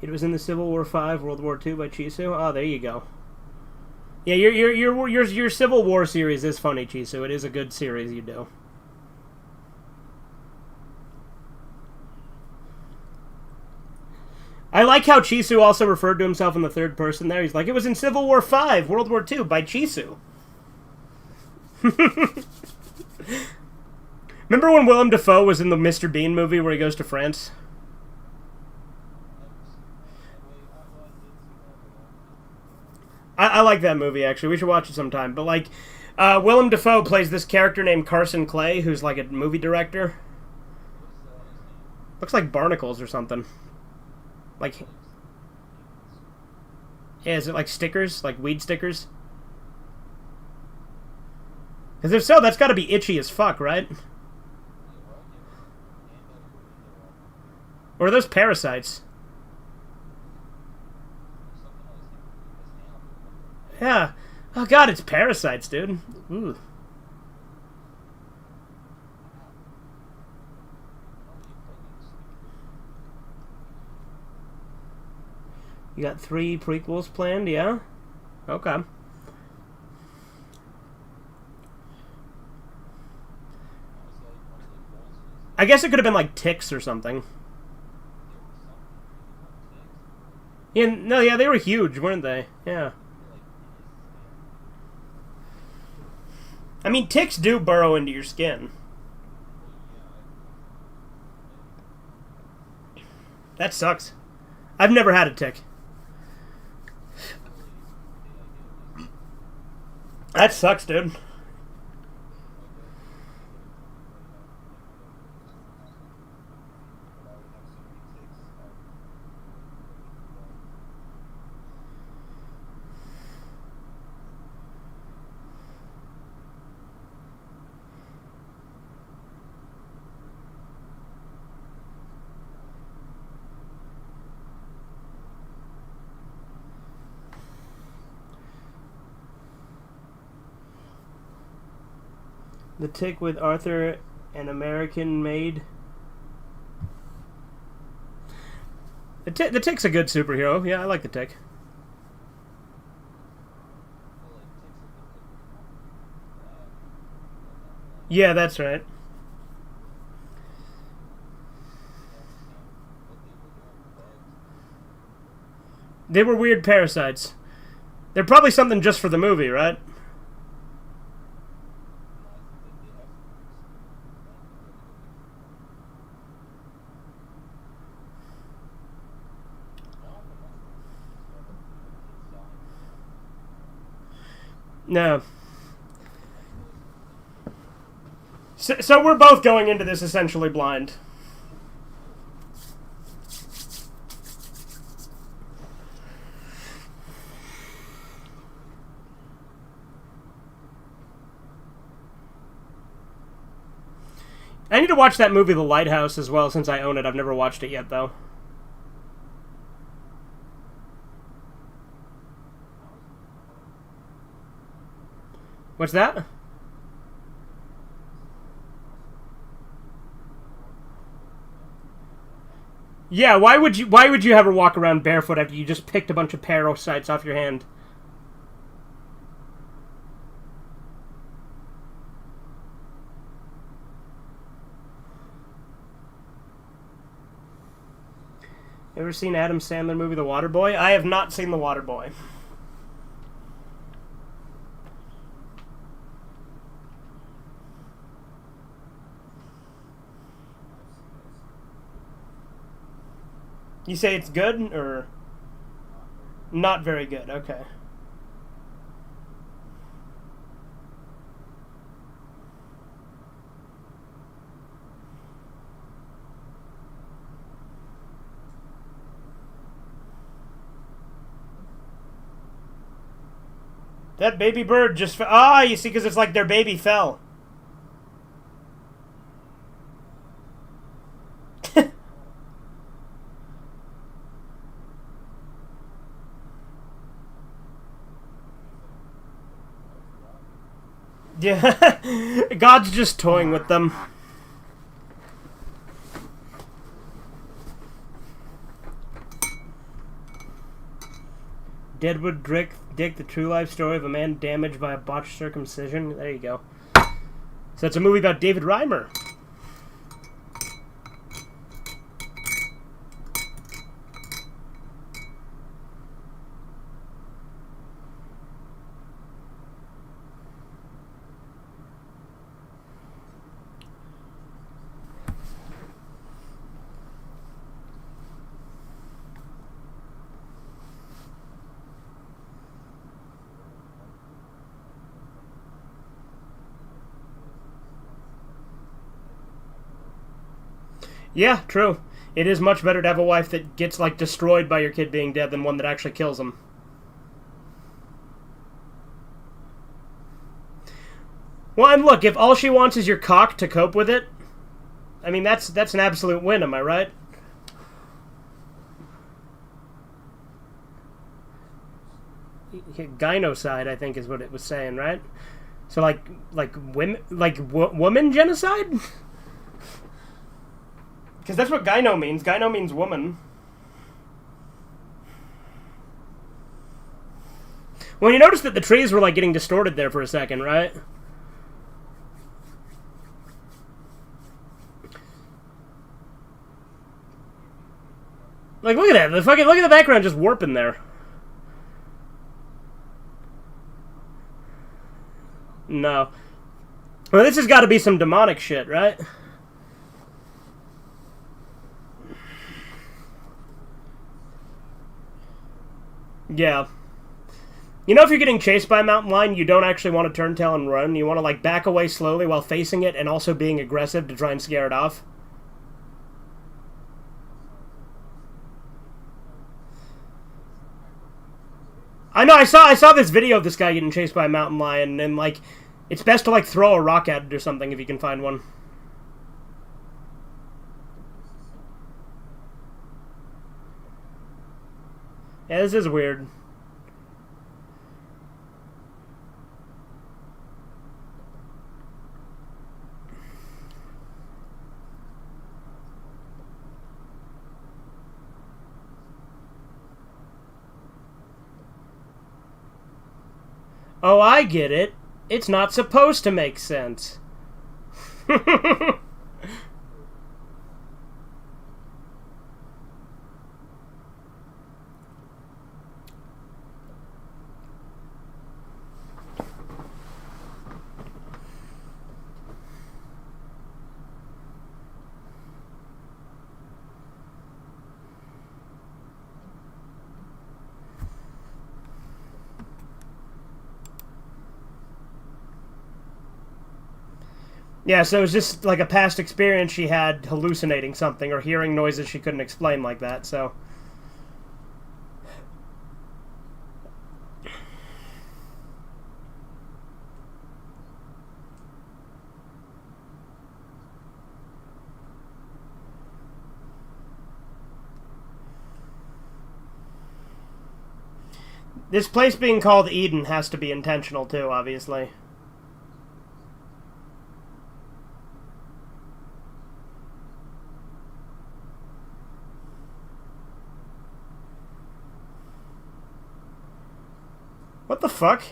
It was in the Civil War V, World War II by Chisu. Oh, there you go. Yeah, your Civil War series is funny, Chisu. It is a good series you do. I like how Chisu also referred to himself in the third person there. He's like, it was in Civil War V, World War II by Chisu. Remember when Willem Dafoe was in the Mr. Bean movie where he goes to France? I like that movie, actually. We should watch it sometime. But, like, Willem Dafoe plays this character named Carson Clay, who's, like, a movie director. Looks like barnacles or something. Like... Yeah, is it like stickers? Like weed stickers? Because if so, that's got to be itchy as fuck, right? Or are those parasites? Yeah. Oh god, it's parasites, dude. Ooh. You got 3 prequels planned, yeah? Okay. I guess it could have been like ticks or something. Yeah, no, yeah, they were huge, weren't they? Yeah. I mean, ticks do burrow into your skin. That sucks. I've never had a tick. That sucks, dude. The Tick with Arthur, an American made. The Tick's a good superhero. Yeah, I like the Tick. Yeah, that's right. They were weird parasites. They're probably something just for the movie, right? No. So we're both going into this essentially blind. I need to watch that movie The Lighthouse as well since I own it. I've never watched it yet, though. What's that? Yeah, why would you have her walk around barefoot after you just picked a bunch of parasites off your hand? Ever seen Adam Sandler movie The Waterboy? I have not seen The Waterboy. You say it's good, or not very good? Okay. That baby bird just fell. Ah, you see, because it's like their baby fell. Yeah. God's just toying with them. Deadwood Dick, the true life story of a man damaged by a botched circumcision. There you go. So it's a movie about David Reimer. Yeah, true. It is much better to have a wife that gets, like, destroyed by your kid being dead than one that actually kills him. Well, and look, if all she wants is your cock to cope with it, I mean, that's an absolute win, am I right? Gynocide, I think, is what it was saying, right? So, woman genocide? Because that's what gyno means. Gyno means woman. Well, you noticed that the trees were, like, getting distorted there for a second, right? Like, look at that. Look at the background just warping there. No. Well, this has got to be some demonic shit, right? Yeah. You know, if you're getting chased by a mountain lion, you don't actually want to turn tail and run. You want to, like, back away slowly while facing it and also being aggressive to try and scare it off. I know, I saw this video of this guy getting chased by a mountain lion, and, like, it's best to, like, throw a rock at it or something if you can find one. Yeah, this is weird. Oh, I get it. It's not supposed to make sense. Yeah, so it was just like a past experience she had hallucinating something or hearing noises she couldn't explain like that, so. This place being called Eden has to be intentional too, obviously. What the fuck?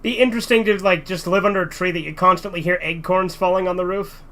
Be interesting to, like, just live under a tree that you constantly hear acorns falling on the roof.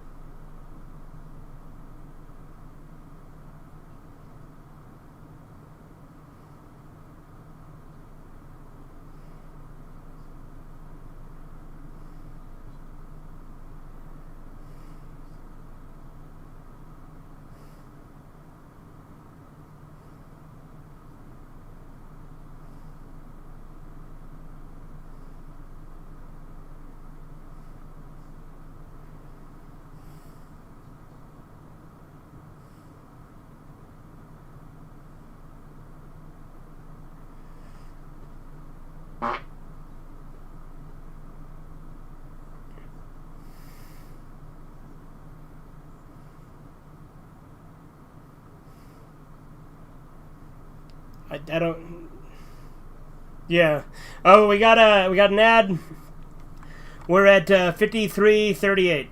I don't... Yeah. Oh, we got an ad. We're at 53:38.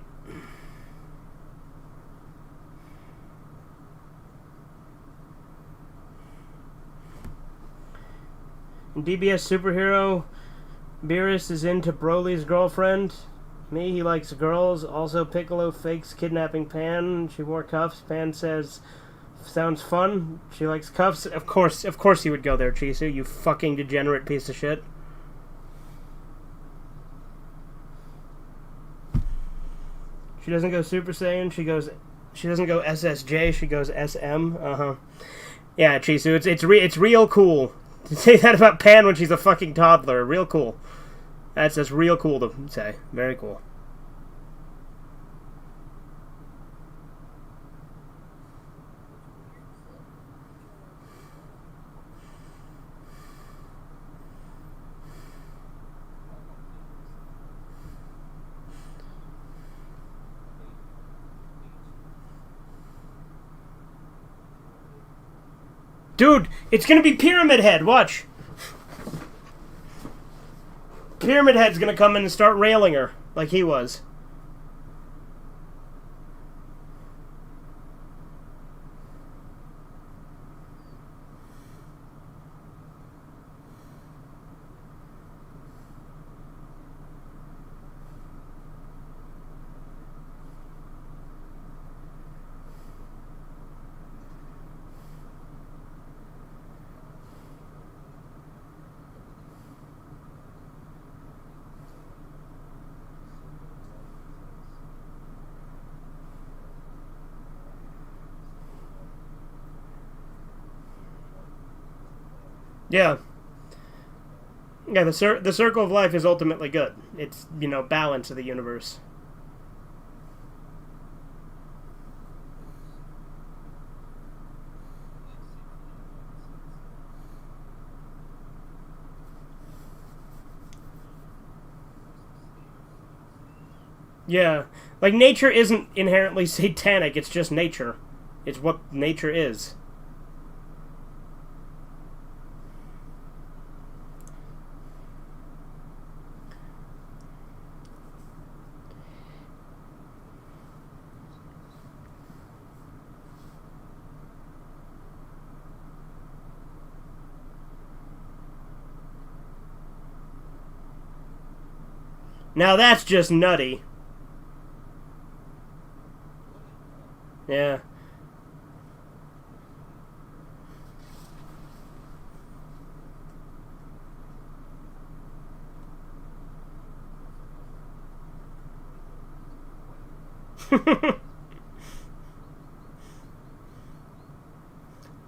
DBS superhero Beerus is into Broly's girlfriend. Me, he likes girls. Also, Piccolo fakes kidnapping Pan. She wore cuffs. Pan says, sounds fun. She likes cuffs. Of course you would go there, Chisu. You fucking degenerate piece of shit. She doesn't go Super Saiyan. She doesn't go SSJ. She goes SM. Yeah, Chisu. It's real cool to say that about Pan when she's a fucking toddler. Real cool. That's just real cool to say. Very cool. Dude, it's gonna be Pyramid Head, watch. Pyramid Head's gonna come in and start railing her, like he was. Yeah. Yeah, the circle of life is ultimately good. It's, balance of the universe. Yeah. Like, nature isn't inherently satanic, it's just nature. It's what nature is. Now that's just nutty. Yeah.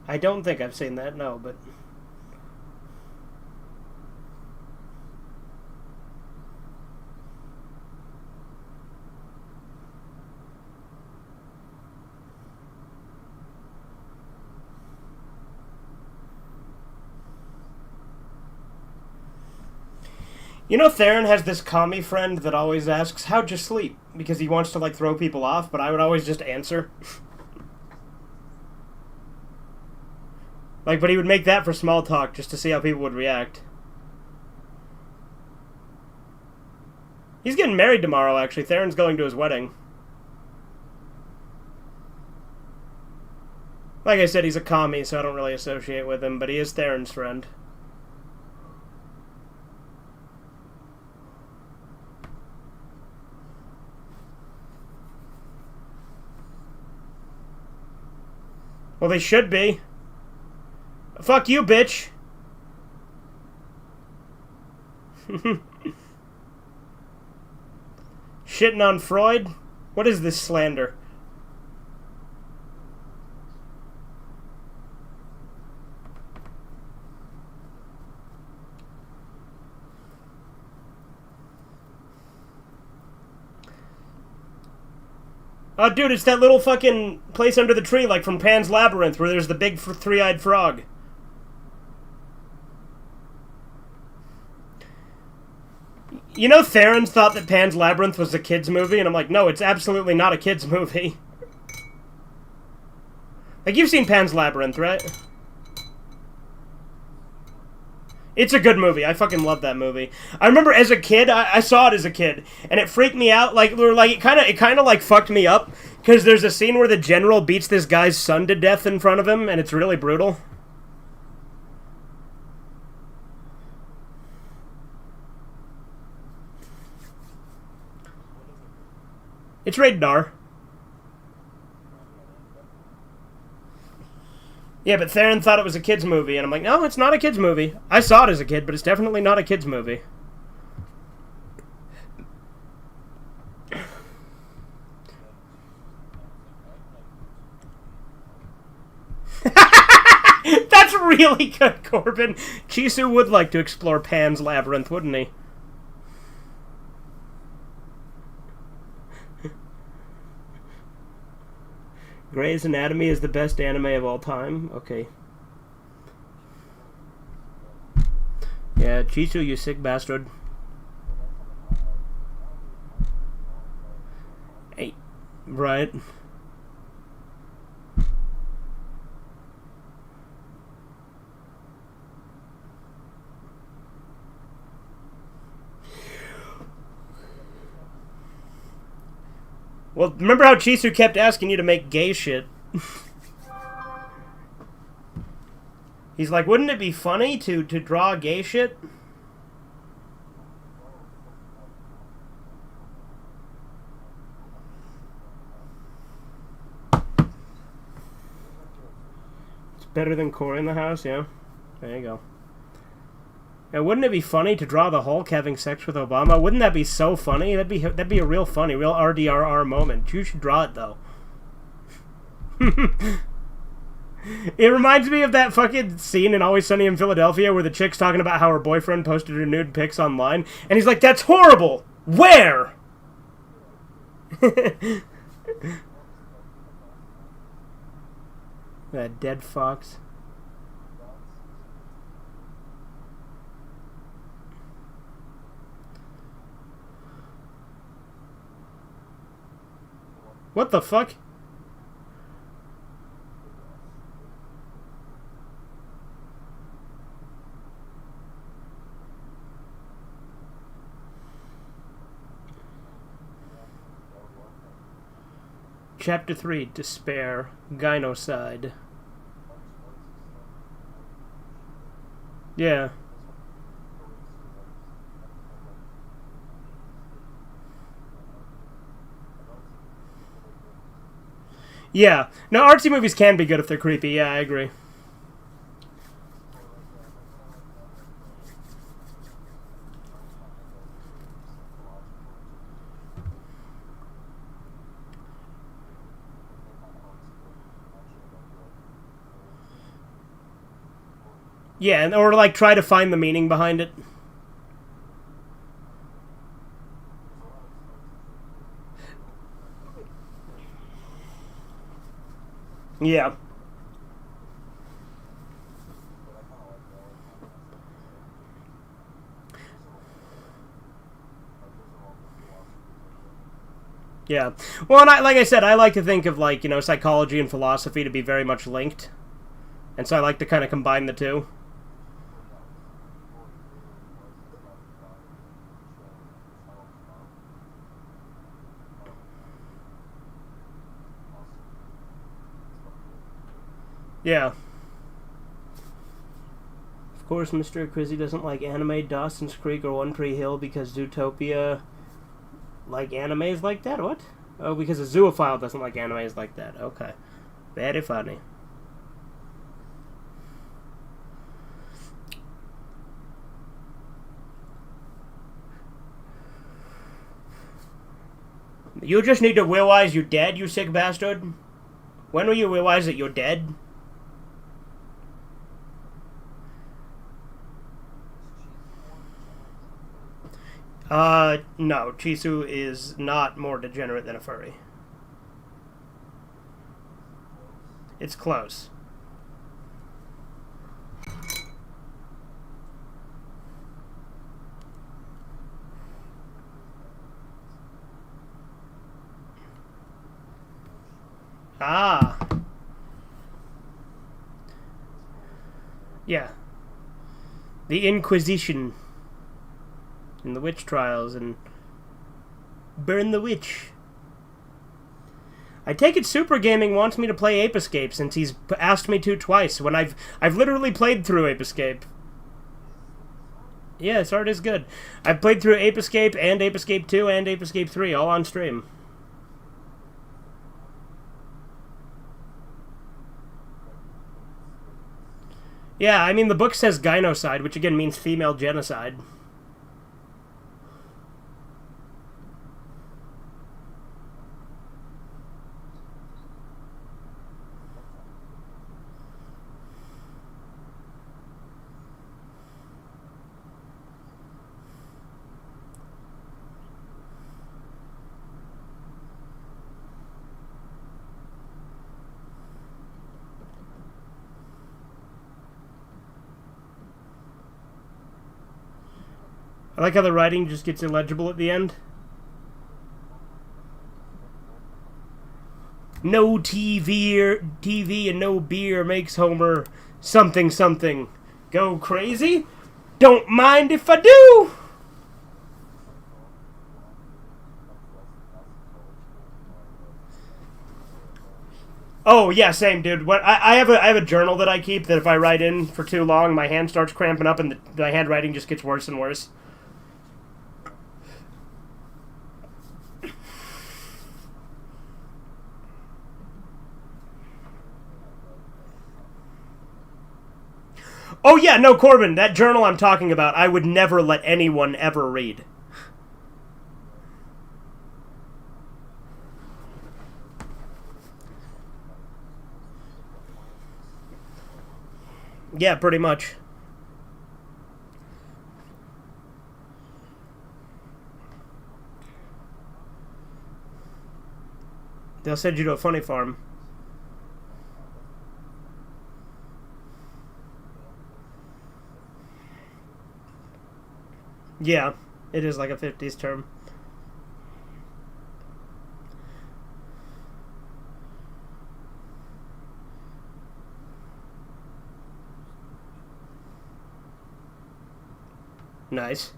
I don't think I've seen that, no, but... Theron has this commie friend that always asks, how'd you sleep? Because he wants to, throw people off, but I would always just answer. But he would make that for small talk, just to see how people would react. He's getting married tomorrow, actually. Theron's going to his wedding. Like I said, he's a commie, so I don't really associate with him, but he is Theron's friend. Well, they should be. Fuck you, bitch. Shitting on Freud? What is this slander? Oh, dude, it's that little fucking place under the tree, like from Pan's Labyrinth, where there's the big three-eyed frog. You know, Theron thought that Pan's Labyrinth was a kid's movie, and I'm like, no, it's absolutely not a kid's movie. Like, you've seen Pan's Labyrinth, right? It's a good movie. I fucking love that movie. I remember as a kid, I saw it as a kid, and it freaked me out. Like, it kind of like fucked me up, because there's a scene where the general beats this guy's son to death in front of him, and it's really brutal. It's rated R. Yeah, but Theron thought it was a kid's movie, and I'm like, no, it's not a kid's movie. I saw it as a kid, but it's definitely not a kid's movie. That's really good, Corbin. Chisu would like to explore Pan's Labyrinth, wouldn't he? Grey's Anatomy is the best anime of all time? Okay. Yeah, Chisu, you sick bastard. Hey, right. Well, remember how Chisu kept asking you to make gay shit? He's like, wouldn't it be funny to draw gay shit? It's better than Core in the House, yeah. There you go. And wouldn't it be funny to draw the Hulk having sex with Obama? Wouldn't that be so funny? That'd be a real funny, real RDRR moment. You should draw it, though. It reminds me of that fucking scene in Always Sunny in Philadelphia where the chick's talking about how her boyfriend posted her nude pics online, and he's like, that's horrible! Where? That dead fox. What the fuck? Chapter 3, Despair, Gynocide. Yeah. Yeah. No, artsy movies can be good if they're creepy. Yeah, I agree. Yeah, or like try to find the meaning behind it. Yeah. Yeah. Well, and like I said, I like to think of, like, you know, psychology and philosophy to be very much linked. And so I like to kind of combine the two. Yeah. Of course, Mr. Crizzy doesn't like anime, Dawson's Creek, or One Tree Hill because Zootopia like animes like that? What? Oh, because a zoophile doesn't like animes like that. Okay. Very funny. You just need to realize you're dead, you sick bastard. When will you realize that you're dead? No. Chisu is not more degenerate than a furry. It's close. Ah. Yeah. The Inquisition. And the witch trials and burn the witch. I take it Super Gaming wants me to play Ape Escape since he's asked me to twice when I've literally played through Ape Escape. Yeah, this art is good. I've played through Ape Escape and Ape Escape 2 and Ape Escape 3 all on stream. Yeah, I mean the book says gynocide, which again means female genocide. I like how the writing just gets illegible at the end. No TV and no beer makes Homer something something go crazy. Don't mind if I do. Oh yeah, same dude. What I have a journal that I keep that if I write in for too long, my hand starts cramping up and my handwriting just gets worse and worse. Oh yeah, no, Corbin, that journal I'm talking about, I would never let anyone ever read. Yeah, pretty much. They'll send you to a funny farm. Yeah, it is like a 50s term. Nice.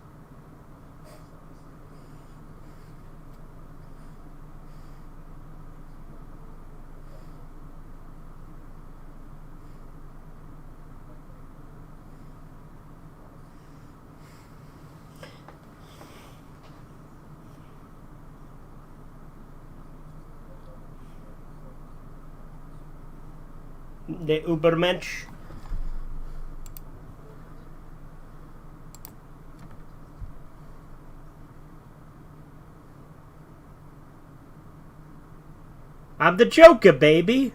The Ubermensch. I'm the Joker, baby.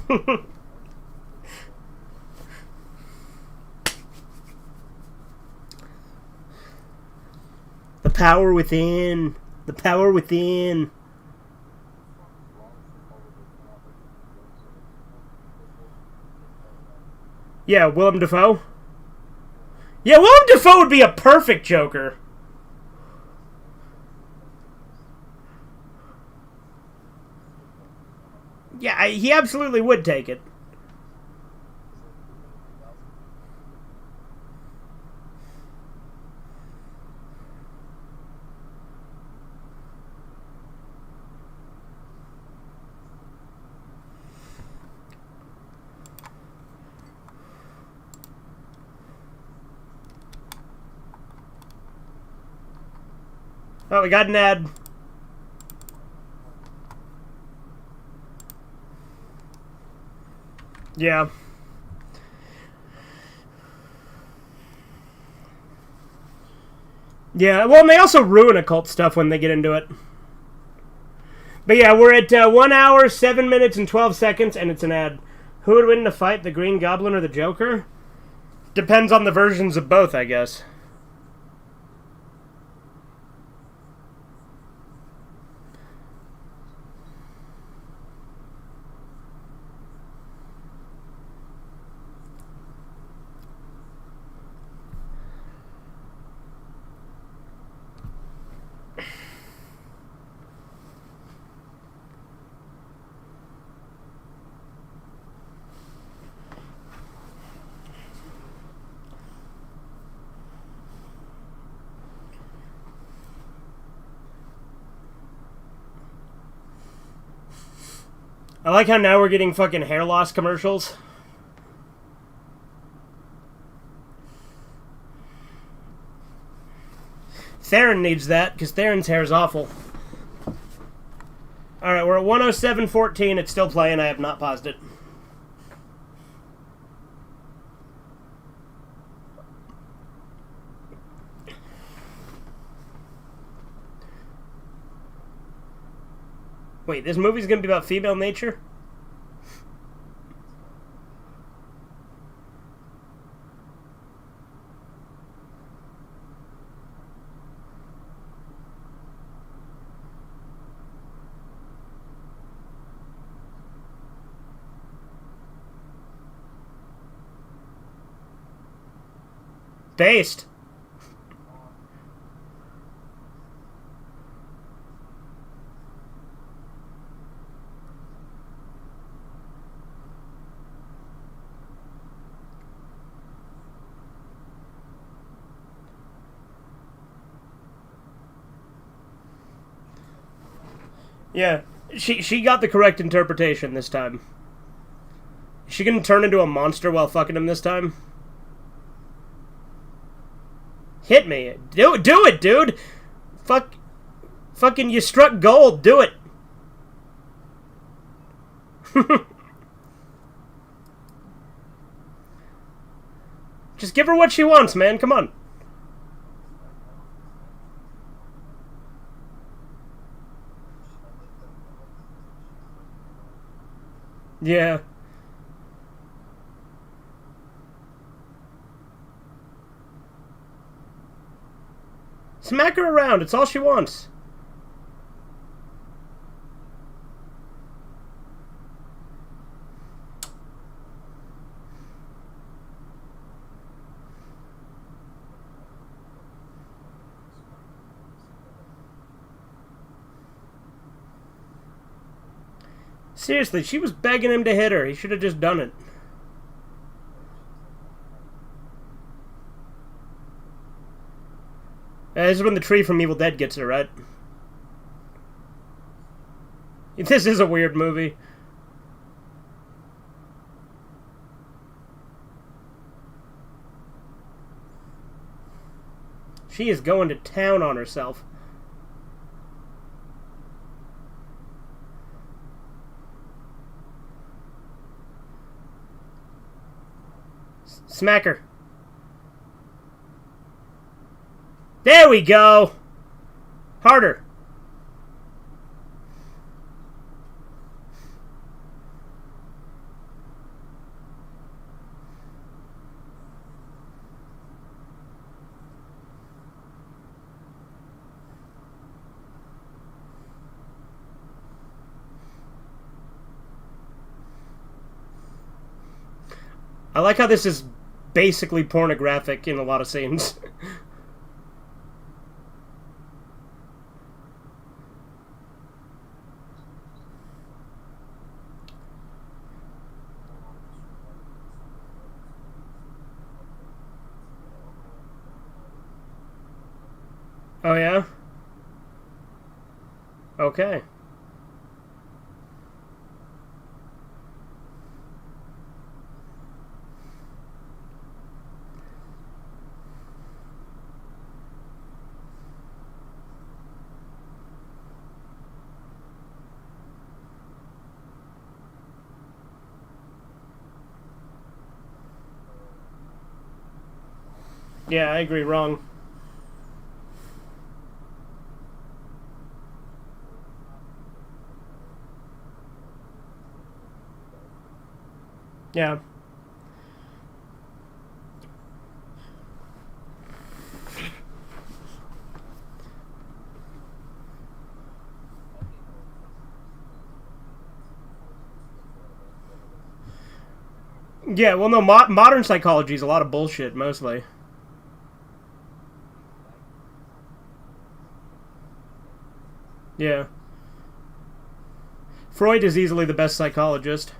The power within. The power within. Yeah, Willem Dafoe. Yeah, Willem Dafoe would be a perfect Joker. Yeah, he absolutely would take it. Oh, we got an ad. Yeah. Yeah, well, and they also ruin occult stuff when they get into it. But yeah, we're at 1 hour, 7 minutes, and 12 seconds, and it's an ad. Who would win in a fight, the Green Goblin or the Joker? Depends on the versions of both, I guess. I like how now we're getting fucking hair loss commercials. Theron needs that, because Theron's hair is awful. Alright, we're at 107.14. It's still playing. I have not paused it. Wait, this movie's gonna be about female nature? Based. Yeah, she got the correct interpretation this time. Is she gonna turn into a monster while fucking him this time? Hit me. Do it, dude! Fucking you struck gold. Do it. Just give her what she wants, man. Come on. Yeah. Smack her around. It's all she wants. Seriously, she was begging him to hit her. He should have just done it. This is when the tree from Evil Dead gets her, right? This is a weird movie. She is going to town on herself. Smack her. There we go. Harder. I like how this is basically pornographic in a lot of scenes. Oh, yeah? Okay. Yeah, I agree. Wrong. Yeah. Yeah, well, no, modern psychology is a lot of bullshit, mostly. Yeah. Freud is easily the best psychologist.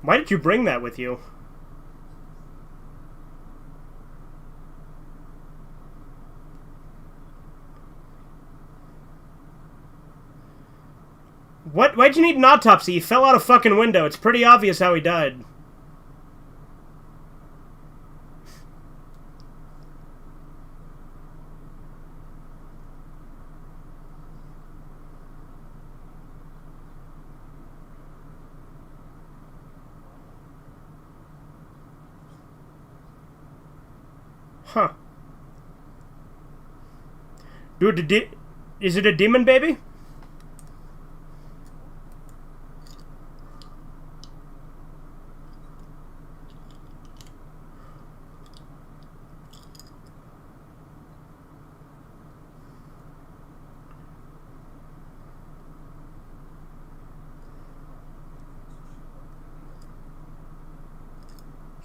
Why did you bring that with you? What? Why'd you need an autopsy? He fell out a fucking window. It's pretty obvious how he died. Huh. Dude, is it a demon baby?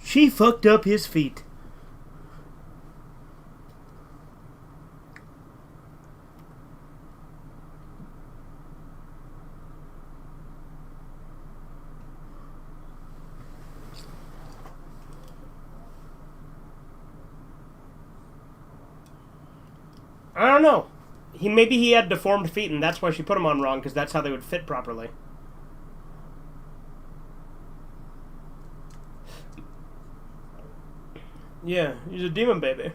She fucked up his feet. I don't know. Maybe he had deformed feet, and that's why she put him on wrong, because that's how they would fit properly. Yeah, he's a demon baby.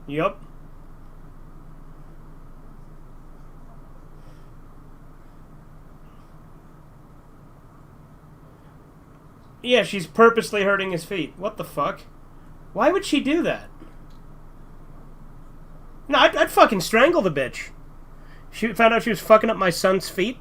Yup. Yeah, she's purposely hurting his feet. What the fuck? Why would she do that? No, I'd fucking strangle the bitch. She found out she was fucking up my son's feet.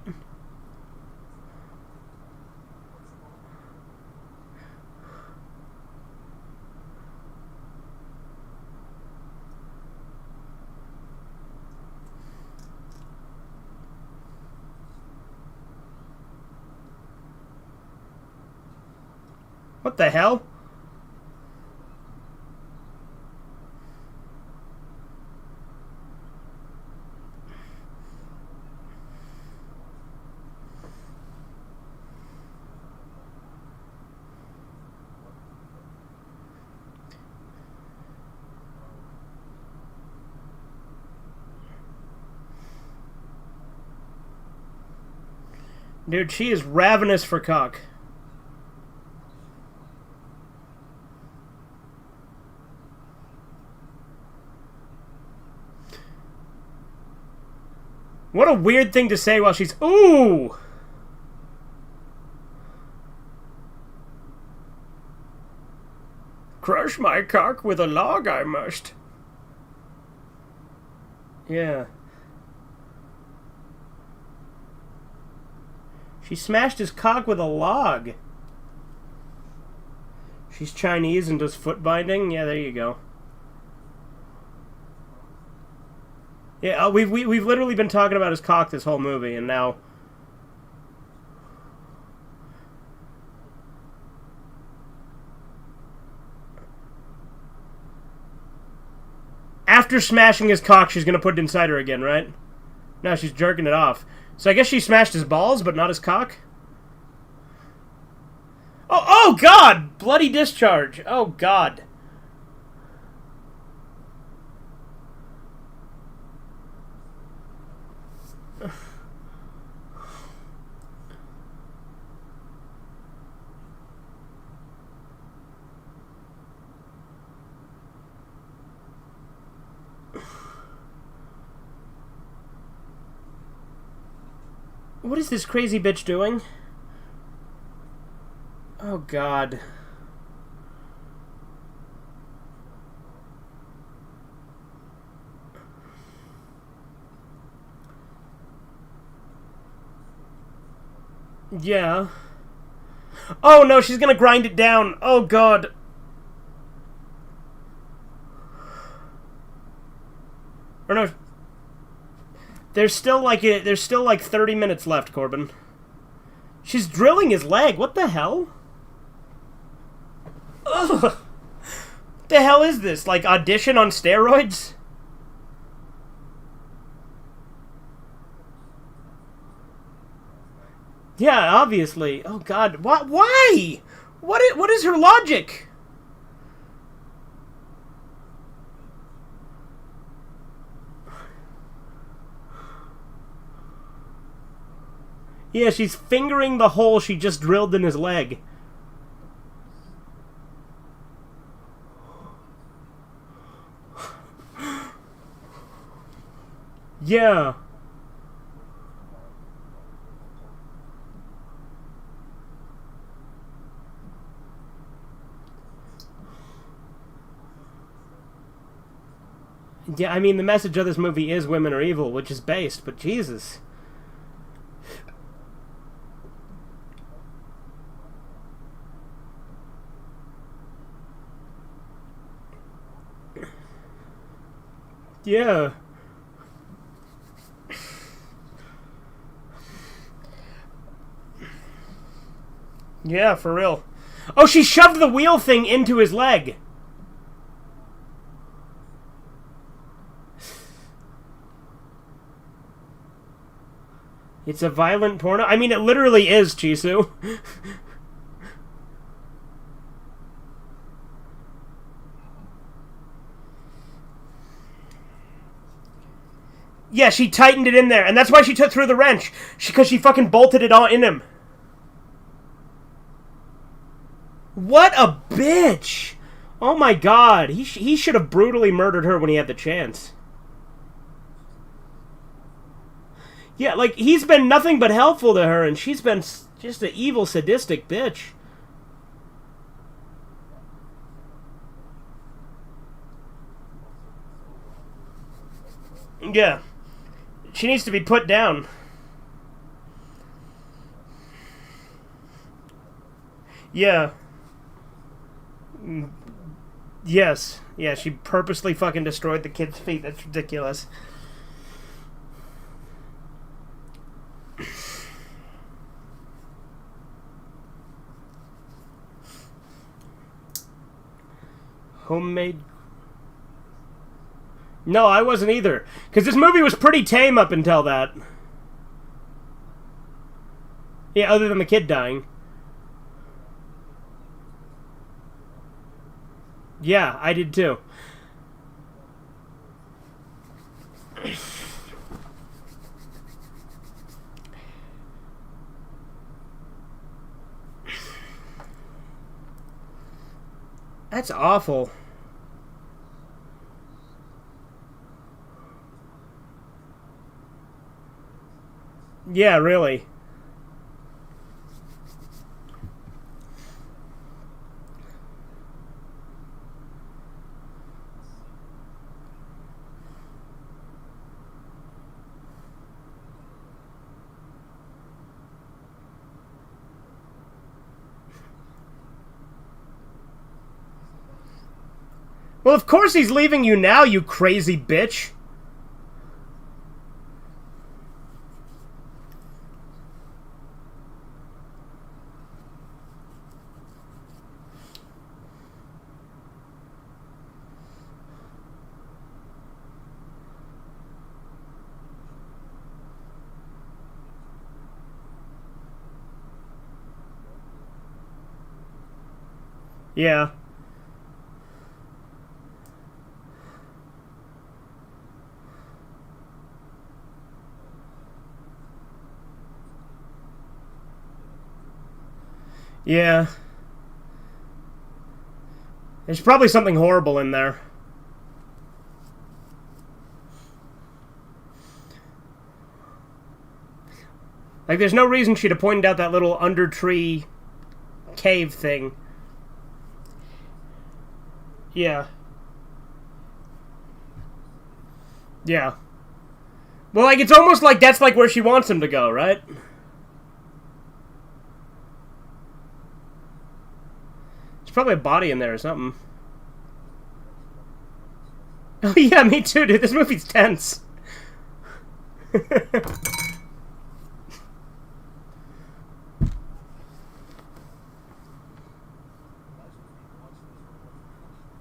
What the hell? Dude, she is ravenous for cock. What a weird thing to say while she's... Ooh! Crush my cock with a log, I must. Yeah. She smashed his cock with a log. She's Chinese and does foot binding? Yeah, there you go. Yeah, we've literally been talking about his cock this whole movie, and now... After smashing his cock, she's gonna put it inside her again, right? No, she's jerking it off. So I guess she smashed his balls, but not his cock? Oh God! Bloody discharge. Oh God. What is this crazy bitch doing? Oh God. Yeah. Oh no, she's gonna grind it down. Oh God. Or no. There's still like 30 minutes left, Corbin. She's drilling his leg. What the hell? Ugh. What the hell is this? Like audition on steroids? Yeah, obviously. Oh God. What? Why? What is her logic? Yeah, she's fingering the hole she just drilled in his leg. Yeah. Yeah, I mean, the message of this movie is women are evil, which is based, but Jesus. Yeah. Yeah, for real. Oh, she shoved the wheel thing into his leg. It's a violent porno? I mean, it literally is, Chisu. Yeah, she tightened it in there, and that's why she threw the wrench. Because she fucking bolted it all in him. What a bitch! Oh my God, he should have brutally murdered her when he had the chance. Yeah, like, he's been nothing but helpful to her, and she's been just an evil, sadistic bitch. Yeah. She needs to be put down. Yeah. Yes. Yeah, she purposely fucking destroyed the kid's feet. That's ridiculous. Homemade. No, I wasn't either. Because this movie was pretty tame up until that. Yeah, other than the kid dying. Yeah, I did too. That's awful. Yeah, really. Well, of course he's leaving you now, you crazy bitch. Yeah. Yeah. There's probably something horrible in there. Like, there's no reason she'd have pointed out that little under tree cave thing. Yeah. Yeah. Well, like, it's almost like that's, like, where she wants him to go, right? There's probably a body in there or something. Oh, yeah, me too, dude. This movie's tense.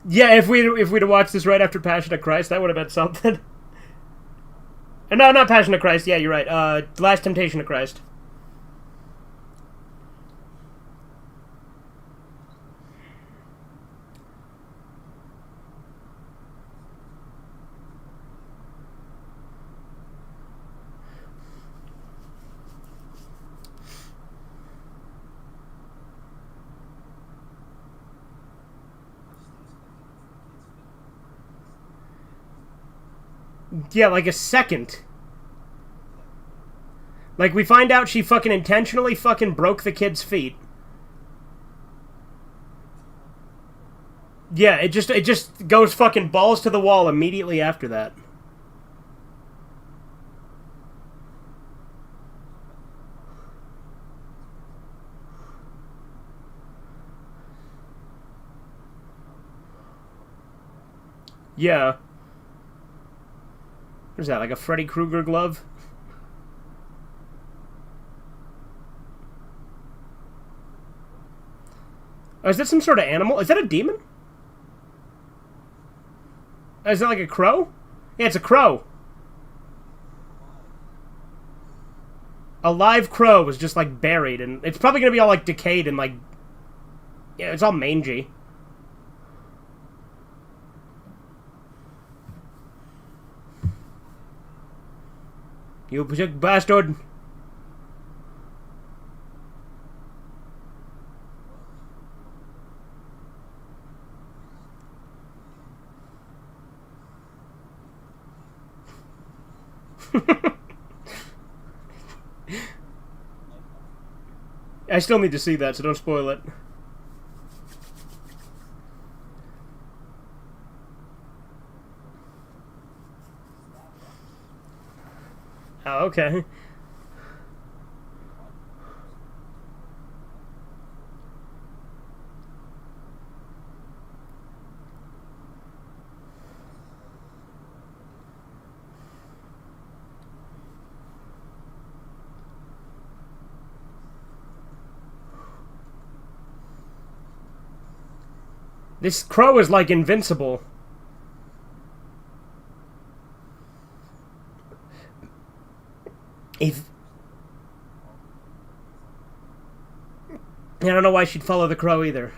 Yeah, if we'd have watched this right after Passion of Christ, that would have been something. No, not Passion of Christ. Yeah, you're right. Last Temptation of Christ. Yeah, like a second. Like, we find out she fucking intentionally fucking broke the kid's feet. Yeah, it just goes fucking balls to the wall immediately after that. Yeah. What is that, like a Freddy Krueger glove? Oh, is that some sort of animal? Is that a demon? Is that like a crow? Yeah, it's a crow. A live crow was just like buried, and it's probably gonna be all like decayed and like, yeah, it's all mangy. You sick bastard! I still need to see that, so don't spoil it. Oh, okay. This crow is like invincible. If I don't know why she'd follow the crow either.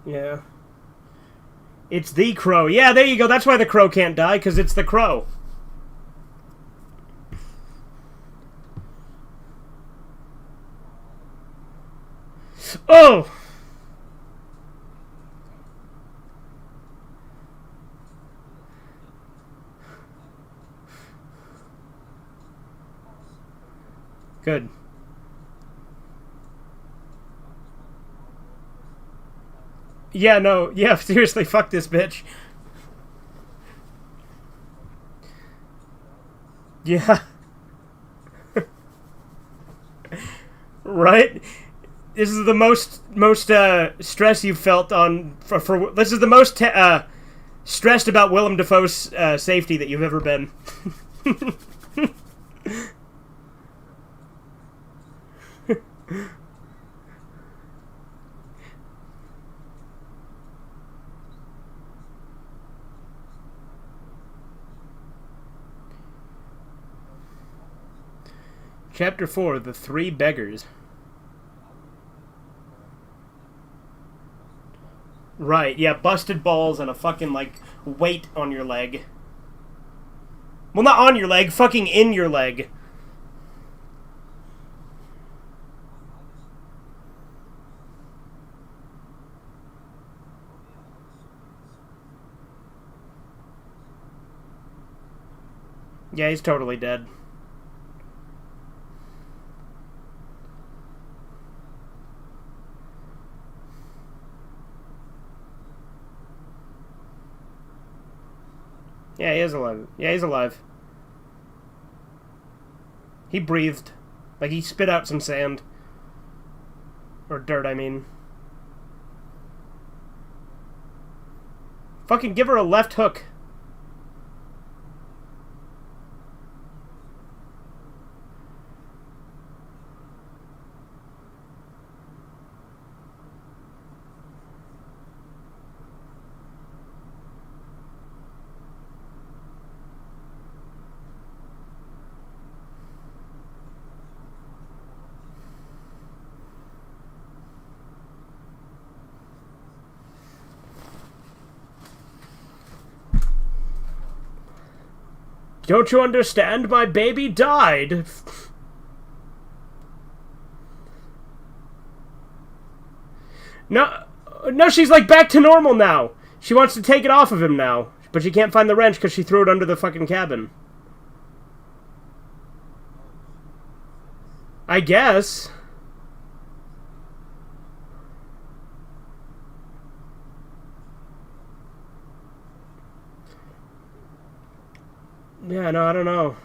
Yeah. It's the crow. Yeah, there you go. That's why the crow can't die, because it's the crow. Oh! Good. Yeah, no. Yeah, seriously, fuck this bitch. Yeah. Right? This is the most stress you've felt on for this is the most stressed about Willem Dafoe's safety that you've ever been. Chapter 4, The Three Beggars. Right, yeah, busted balls and a fucking, like, weight on your leg. Well, not on your leg, fucking in your leg. Yeah, he's totally dead. Yeah, he is alive. Yeah, he's alive. He breathed. Like, he spit out some sand. Or dirt, I mean. Fucking give her a left hook. Don't you understand? My baby died. No, she's like back to normal now. She wants to take it off of him now, but she can't find the wrench because she threw it under the fucking cabin. I guess. Yeah, no, I don't know.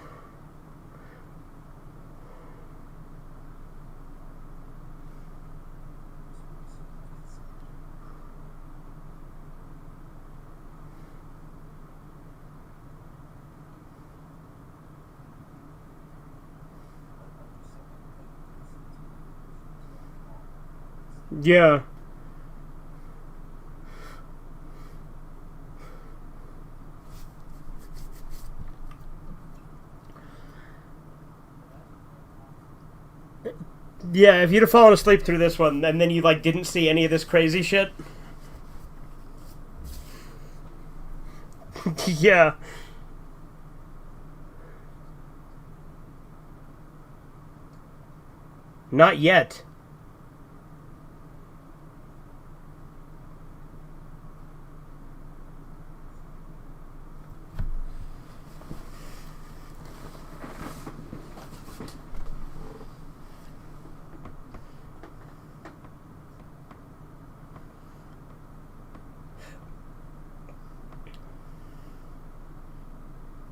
Yeah. Yeah, if you'd have fallen asleep through this one, and then you, like, didn't see any of this crazy shit. Yeah. Not yet.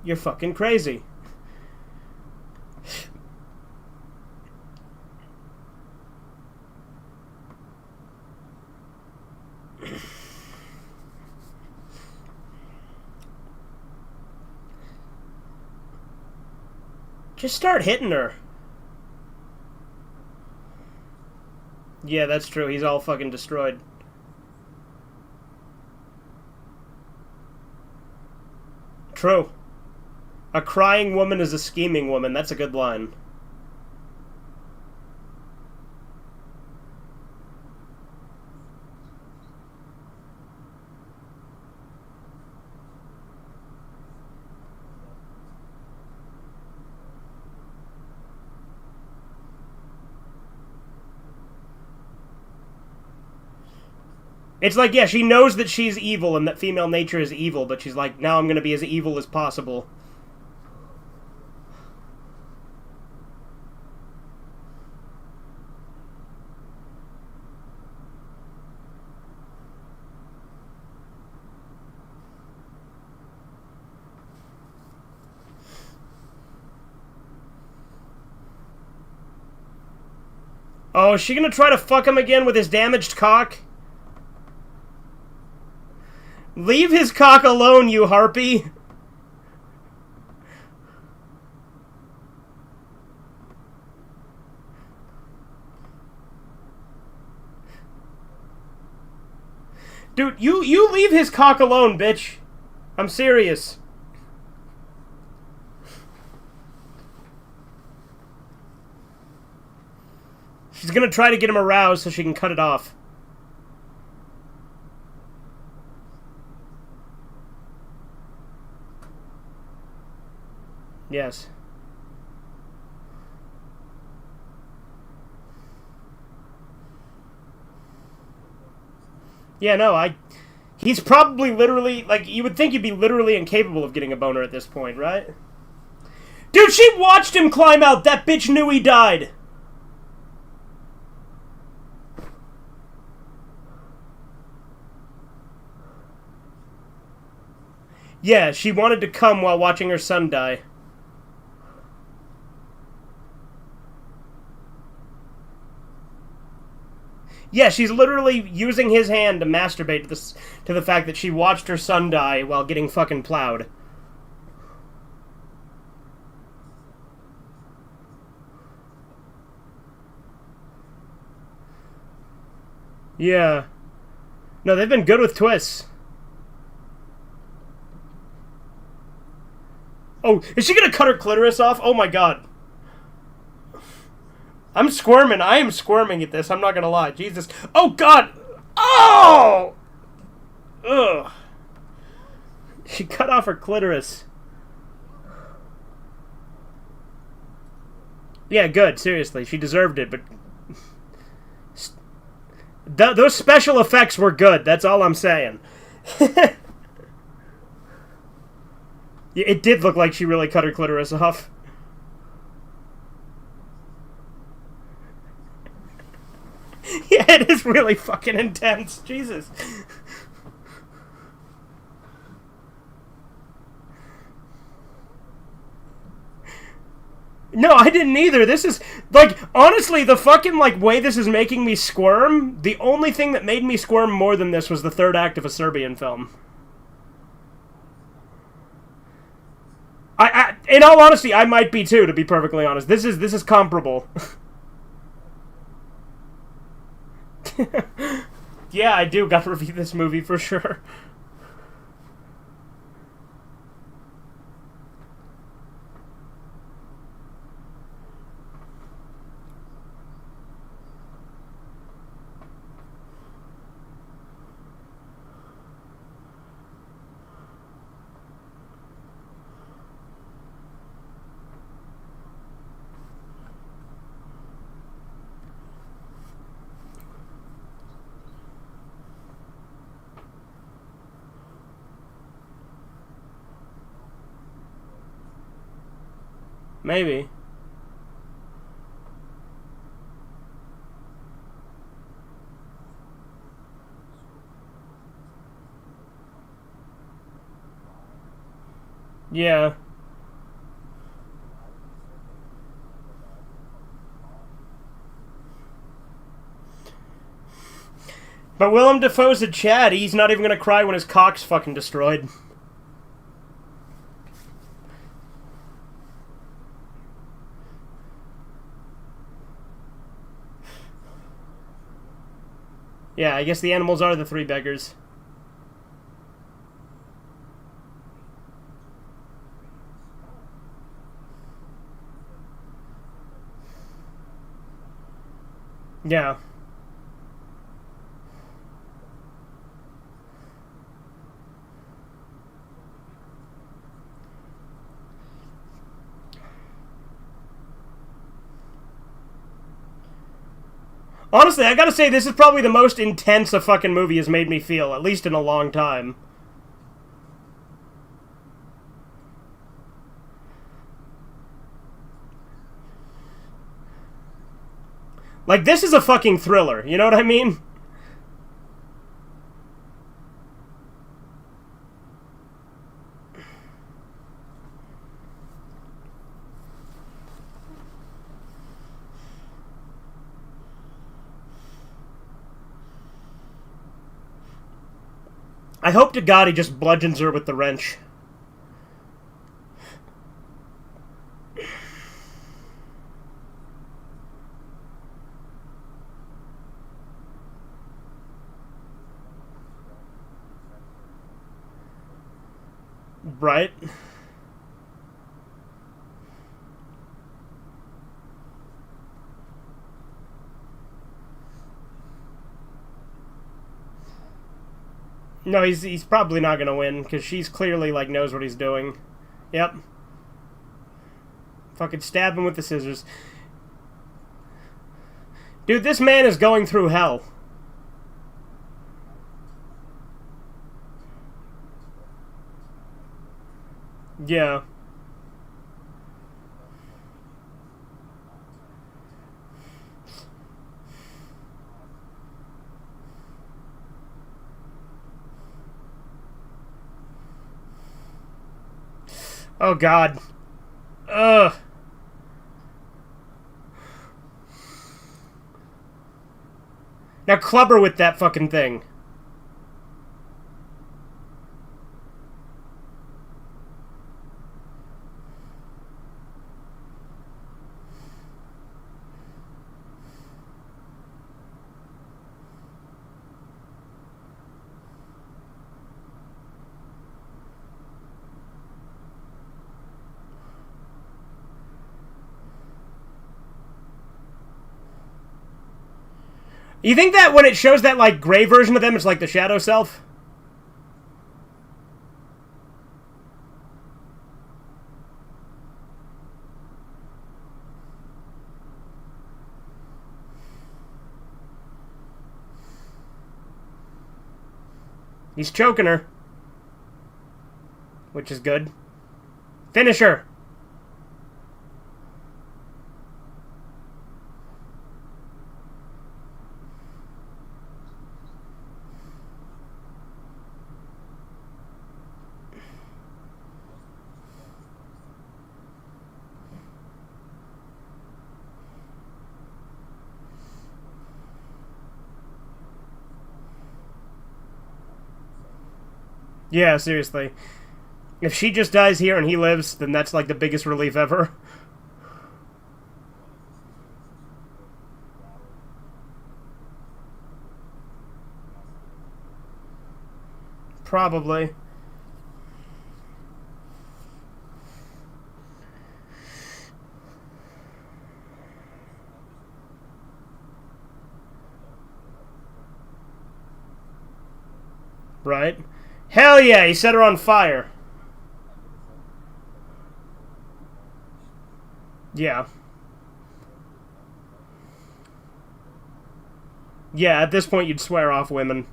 You're fucking crazy. Just start hitting her. Yeah, that's true. He's all fucking destroyed. True. A crying woman is a scheming woman. That's a good line. It's like, yeah, she knows that she's evil and that female nature is evil, but she's like, now I'm gonna be as evil as possible. Oh, is she gonna try to fuck him again with his damaged cock? Leave his cock alone, you harpy! Dude, you leave his cock alone, bitch. I'm serious. She's gonna try to get him aroused so she can cut it off. Yes. Yeah, no, he's probably literally, like, you would think you'd be literally incapable of getting a boner at this point, right? Dude, she watched him climb out! That bitch knew he died! Yeah, she wanted to come while watching her son die. Yeah, she's literally using his hand to masturbate to the fact that she watched her son die while getting fucking plowed. Yeah. No, they've been good with twists. Oh, is she gonna cut her clitoris off? Oh my god. I'm squirming. I am squirming at this. I'm not gonna lie. Jesus. Oh god! Oh! Ugh. She cut off her clitoris. Yeah, good. Seriously. She deserved it, but... those special effects were good. That's all I'm saying. It did look like she really cut her clitoris off. Yeah, it is really fucking intense. Jesus. No, I didn't either. This is, like, honestly, the fucking, like, way this is making me squirm, the only thing that made me squirm more than this was the third act of a Serbian film. In all honesty, I might be too, to be perfectly honest. This is comparable. Yeah, I do gotta review this movie for sure. Maybe. Yeah. But Willem Dafoe's a Chad. He's not even gonna cry when his cock's fucking destroyed. Yeah, I guess the animals are the three beggars. Yeah. Honestly, I gotta say, this is probably the most intense a fucking movie has made me feel, at least in a long time. Like, this is a fucking thriller, you know what I mean? I hope to God he just bludgeons her with the wrench. Right? No, he's probably not gonna win, because she's clearly, like, knows what he's doing. Yep. Fucking stab him with the scissors. Dude, this man is going through hell. Yeah. Oh, God. Ugh. Now club her with that fucking thing. You think that when it shows that, like, gray version of them, it's like the shadow self? He's choking her. Which is good. Finish her! Yeah, seriously. If she just dies here and he lives, then that's like the biggest relief ever. Probably. Right? Hell yeah, he set her on fire. Yeah. Yeah, at this point you'd swear off women.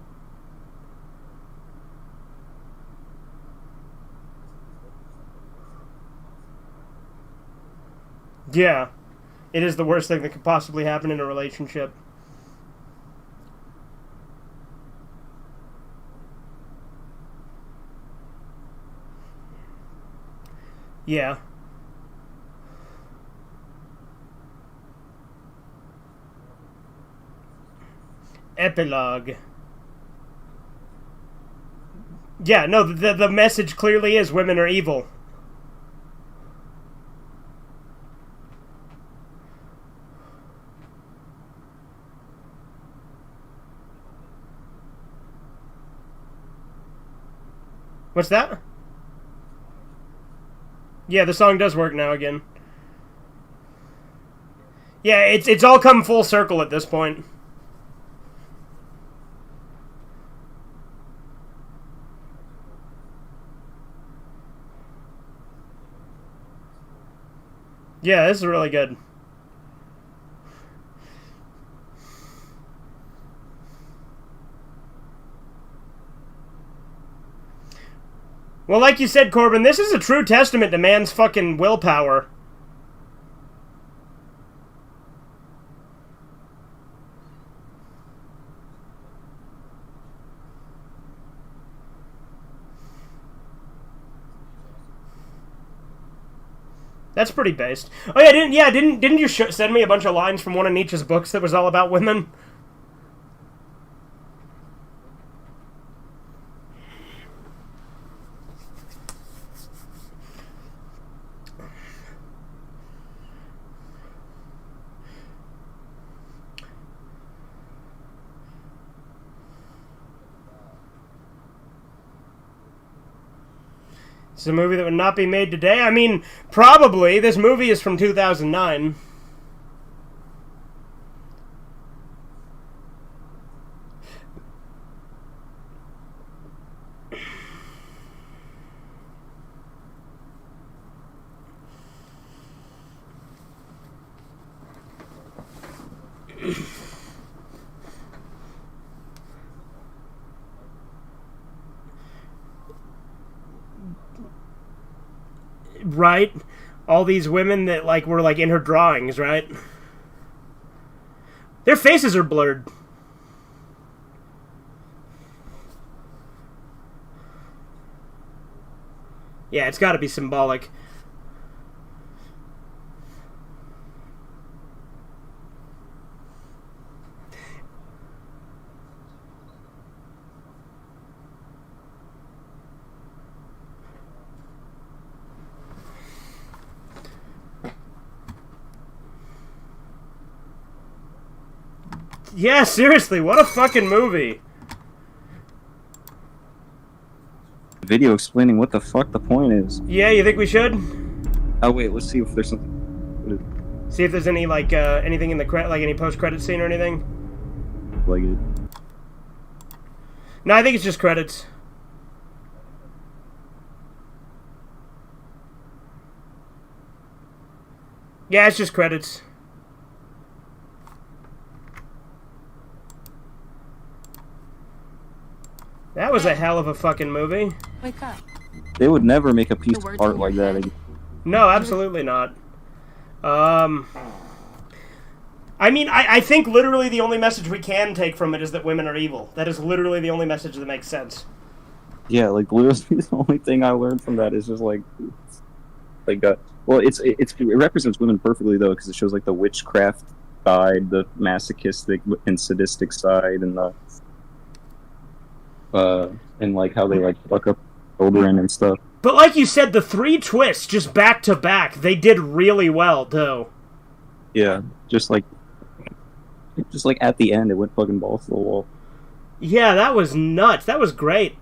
Yeah. It is the worst thing that could possibly happen in a relationship. Yeah. Epilogue. Yeah, no, the message clearly is women are evil. What's that? Yeah, the song does work now again. Yeah, it's all come full circle at this point. Yeah, this is really good. Well, like you said, Corbin, this is a true testament to man's fucking willpower. That's pretty based. Oh yeah, didn't you send me a bunch of lines from one of Nietzsche's books that was all about women? It's a movie that would not be made today. I mean, probably. This movie is from 2009. Right? All these women that like were like in her drawings, right? Their faces are blurred. Yeah, it's got to be symbolic. Yeah, seriously, what a fucking movie. Video explaining what the fuck the point is. Yeah, you think we should? Oh wait, let's see if there's something. See if there's any like anything in the like any post-credit scene or anything. Like it. No, I think it's just credits. Yeah, it's just credits. That was a hell of a fucking movie. Wake up. They would never make a piece of art like that again. No, absolutely not. I mean, I think literally the only message we can take from it is that women are evil. That is literally the only message that makes sense. Yeah, like literally the only thing I learned from that is just like well, it represents women perfectly though, because it shows like the witchcraft side, the masochistic and sadistic side, and the and like how they like fuck up children and stuff. But like you said, the three twists just back to back, they did really well too. Yeah, just like at the end, it went fucking balls to the wall. Yeah, that was nuts. That was great.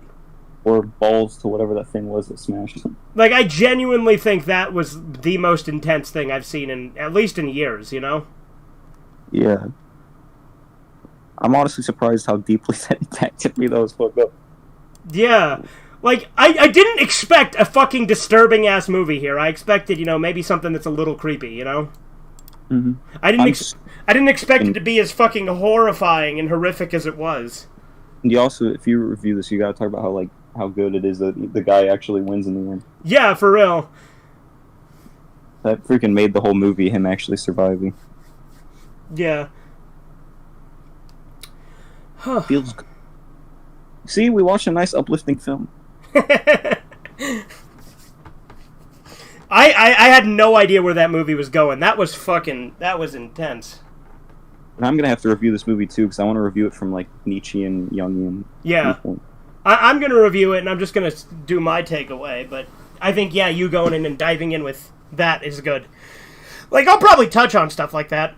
Or balls to whatever that thing was that smashed him. Like, I genuinely think that was the most intense thing I've seen in, at least in years, you know? Yeah. I'm honestly surprised how deeply that impacted me. That was fucked up. Yeah. Like, I didn't expect a fucking disturbing-ass movie here. I expected, you know, maybe something that's a little creepy, you know? Mm-hmm. I didn't expect it to be as fucking horrifying and horrific as it was. And you also, if you review this, you gotta talk about how good it is that the guy actually wins in the end. Yeah, for real. That freaking made the whole movie him actually surviving. Yeah. Huh. Feels good. See, we watched a nice uplifting film. I had no idea where that movie was going. That was intense. And I'm gonna have to review this movie too, because I want to review it from like Nietzschean, Jungian. Yeah. viewpoint. I'm gonna review it, and I'm just gonna do my takeaway. But I think, yeah, you going in and diving in with that is good. Like, I'll probably touch on stuff like that.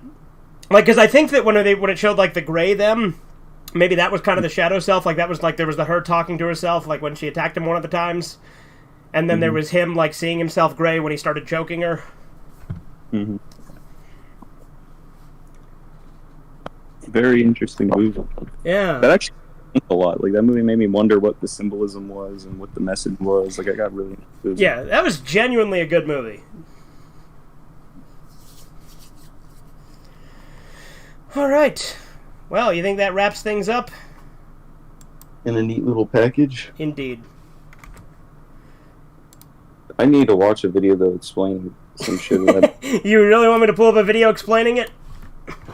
Like, because I think that when it showed like the gray them, maybe that was kind of the shadow self. Like, that was like there was her talking to herself, like when she attacked him one of the times, and then there was him like seeing himself gray when he started choking her. Mm-hmm. Very interesting movie. Yeah. That actually a lot. Like, that movie made me wonder what the symbolism was and what the message was. Like, I got really confused. Yeah, that was genuinely a good movie. All right. Well, you think that wraps things up? In a neat little package. Indeed. I need to watch a video though explaining some shit. You really want me to pull up a video explaining it?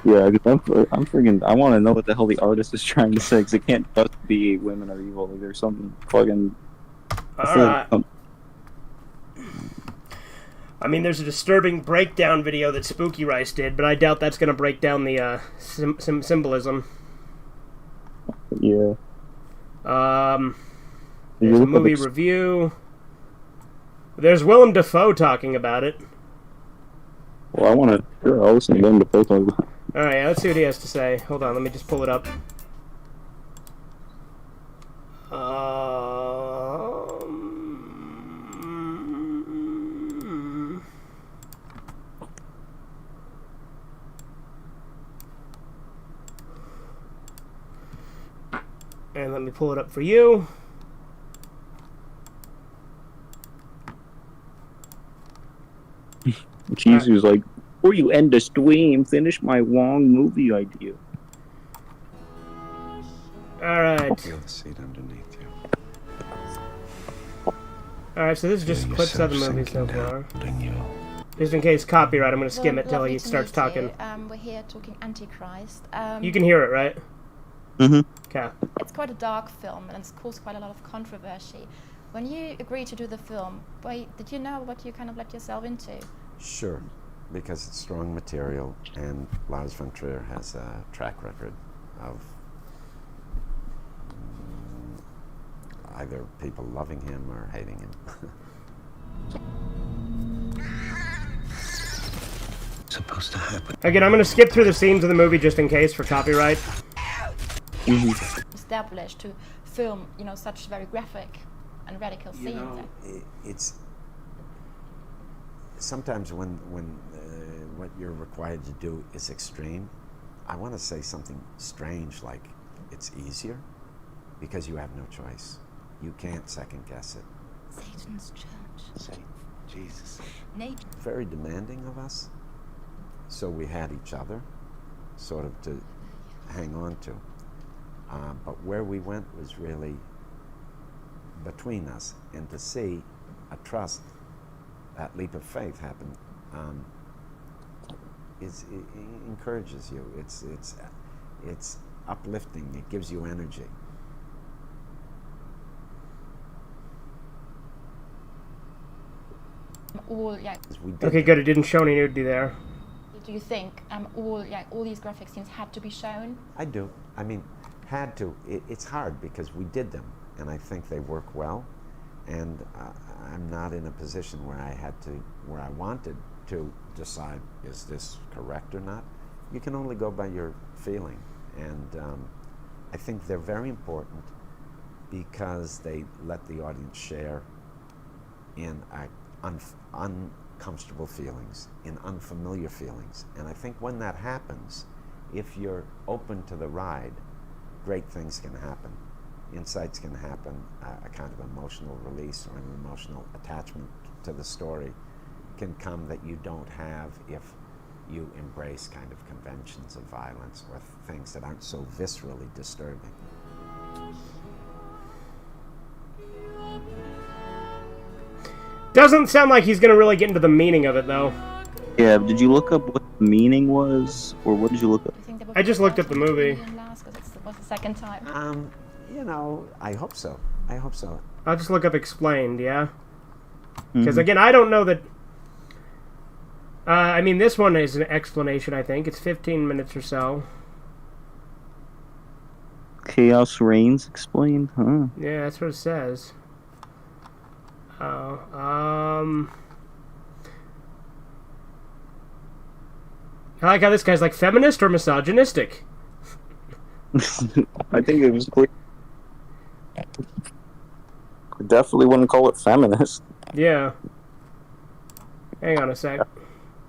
Yeah, I'm freaking. I want to know what the hell the artist is trying to say, because it can't just be women are evil. Like, there's something fucking. Alright. I mean, there's a disturbing breakdown video that Spooky Rice did, but I doubt that's going to break down the symbolism. Yeah. There's a movie review. There's Willem Dafoe talking about it. Well, I want to. Sure, I'll listen to Willem Dafoe talk about it. Alright, yeah, let's see what he has to say. Hold on, let me just pull it up. And let me pull it up for you. Jesus, like, before you end the stream, finish my long movie idea. Alright. Feel the seat underneath you. Alright, so this is just Feel clips of the yourself movie so sinking far. down, letting you. Just in case copyright, I'm going to skim Well, it till lovely he to starts meet talking. you. We're here talking Antichrist. You can hear it, right? Mm-hmm. Okay. It's quite a dark film, and it's caused quite a lot of controversy. When you agreed to do the film, did you know what you kind of let yourself into? Sure, because it's strong material, and Lars von Trier has a track record of either people loving him or hating him. Supposed to happen. Again, I'm going to skip through the scenes of the movie just in case for copyright. Established to film, such very graphic and radical scenes. It's sometimes when what you're required to do is extreme. I want to say something strange, like it's easier because you have no choice. You can't second guess it. Satan's church. Satan, Jesus. Nature. Very demanding of us. So we had each other, sort of to hang on to. But where we went was really between us, and to see a trust, that leap of faith happen, it encourages you. It's uplifting. It gives you energy. Okay, good. It didn't show any nudity there. Do you think all these graphic scenes had to be shown? I do. I mean, had to. It's hard because we did them, and I think they work well. And I'm not in a position where I wanted to decide, is this correct or not? You can only go by your feeling. And I think they're very important because they let the audience share in uncomfortable feelings, in unfamiliar feelings. And I think when that happens, if you're open to the ride, great things can happen. Insights can happen, a kind of emotional release or an emotional attachment to the story can come that you don't have if you embrace kind of conventions of violence or things that aren't so viscerally disturbing. Doesn't sound like he's going to really get into the meaning of it, though. Yeah, did you look up what the meaning was, or what did you look up? I just looked up the movie. It was the second time. I hope so. I hope so. I'll just look up explained, yeah? Because, again, I don't know that... I mean, this one is an explanation, I think. It's 15 minutes or so. Chaos Reigns explained, huh? Yeah, that's what it says. Oh, I like how this guy's like feminist or misogynistic. I think it was clear. Definitely wouldn't call it feminist. Yeah. Hang on a sec.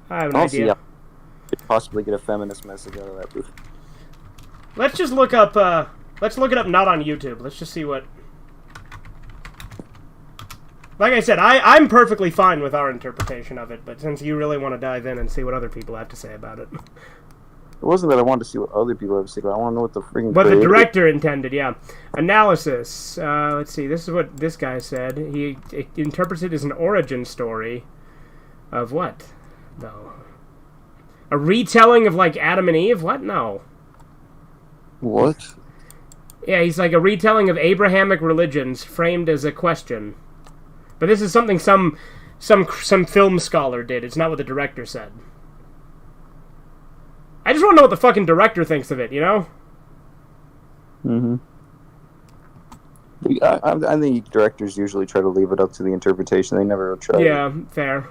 I have an I'll see idea. how you could possibly get a feminist message out of that movie. Let's just look up, let's look it up not on YouTube. Let's just see what... Like I said, I'm perfectly fine with our interpretation of it, but since you really want to dive in and see what other people have to say about it. It wasn't that I wanted to see what other people have to say, but I want to know what the freaking But the director intended, yeah. Analysis. Let's see, this is what this guy said. He interprets it as an origin story of what? No. A retelling of, like, Adam and Eve? What? No. What? Yeah, he's like a retelling of Abrahamic religions framed as a question. But this is something some film scholar did. It's not what the director said. I just want to know what the fucking director thinks of it, you know? Mm-hmm. I think directors usually try to leave it up to the interpretation. They never try. Yeah, fair.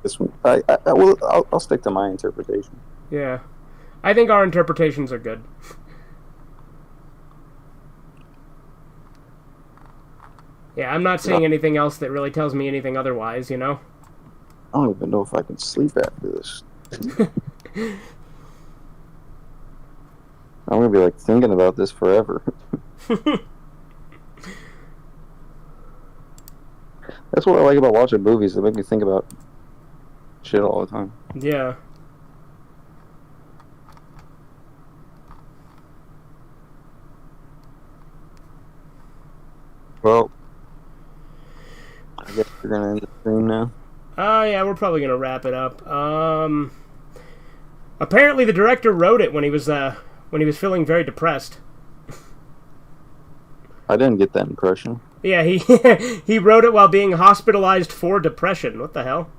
This one, I'll stick to my interpretation. Yeah. I think our interpretations are good. Yeah, I'm not seeing anything else that really tells me anything otherwise, you know? I don't even know if I can sleep after this. I'm gonna be like thinking about this forever. That's what I like about watching movies. They make me think about shit all the time. Yeah. Well, I guess we're gonna end the stream now. Yeah, we're probably gonna wrap it up. Apparently the director wrote it when he was feeling very depressed. I didn't get that impression. Yeah, he he wrote it while being hospitalized for depression. What the hell?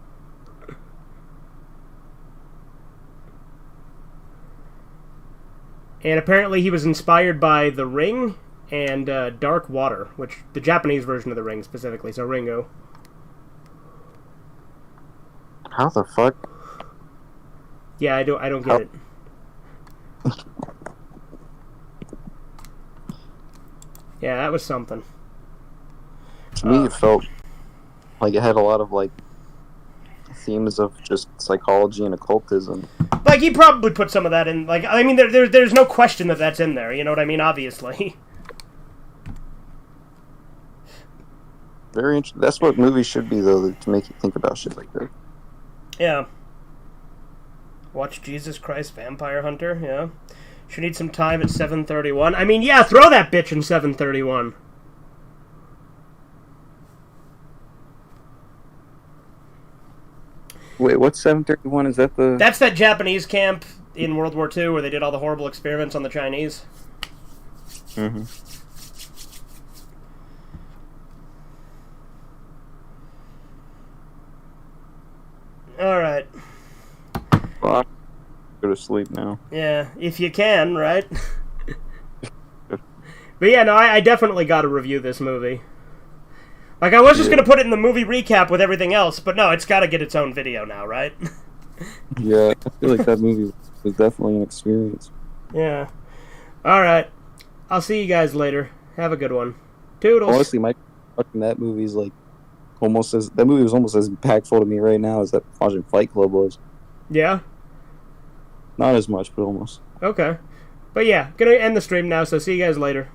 And apparently he was inspired by The Ring and Dark Water, which the Japanese version of The Ring specifically, so Ringo. How the fuck? Yeah, I don't get it. Yeah, that was something. To me, it felt like it had a lot of like themes of just psychology and occultism. Like he probably put some of that in. Like I mean, there's no question that that's in there. You know what I mean? Obviously. Very interesting. That's what movies should be, though, to make you think about shit like that. Yeah. Watch Jesus Christ Vampire Hunter. Yeah. Should need some time at 7:31. I mean, yeah, throw that bitch in 7:31. Wait, what's 7:31? Is that the... That's that Japanese camp in World War II where they did all the horrible experiments on the Chinese. Mm-hmm. Alright. Well, I'm go to sleep now. Yeah, if you can, right? But yeah, no, I definitely got to review this movie. Like, I was just going to put it in the movie recap with everything else, but no, it's got to get its own video now, right? Yeah, I feel like that movie was definitely an experience. Yeah. Alright. I'll see you guys later. Have a good one. Toodles. Honestly, watching that movie is like that movie was almost as impactful to me right now as that watching Fight Club was. Yeah? Not as much, but almost. Okay. But yeah, gonna end the stream now, so see you guys later.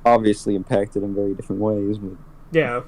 Obviously impacted in very different ways, but... Yeah.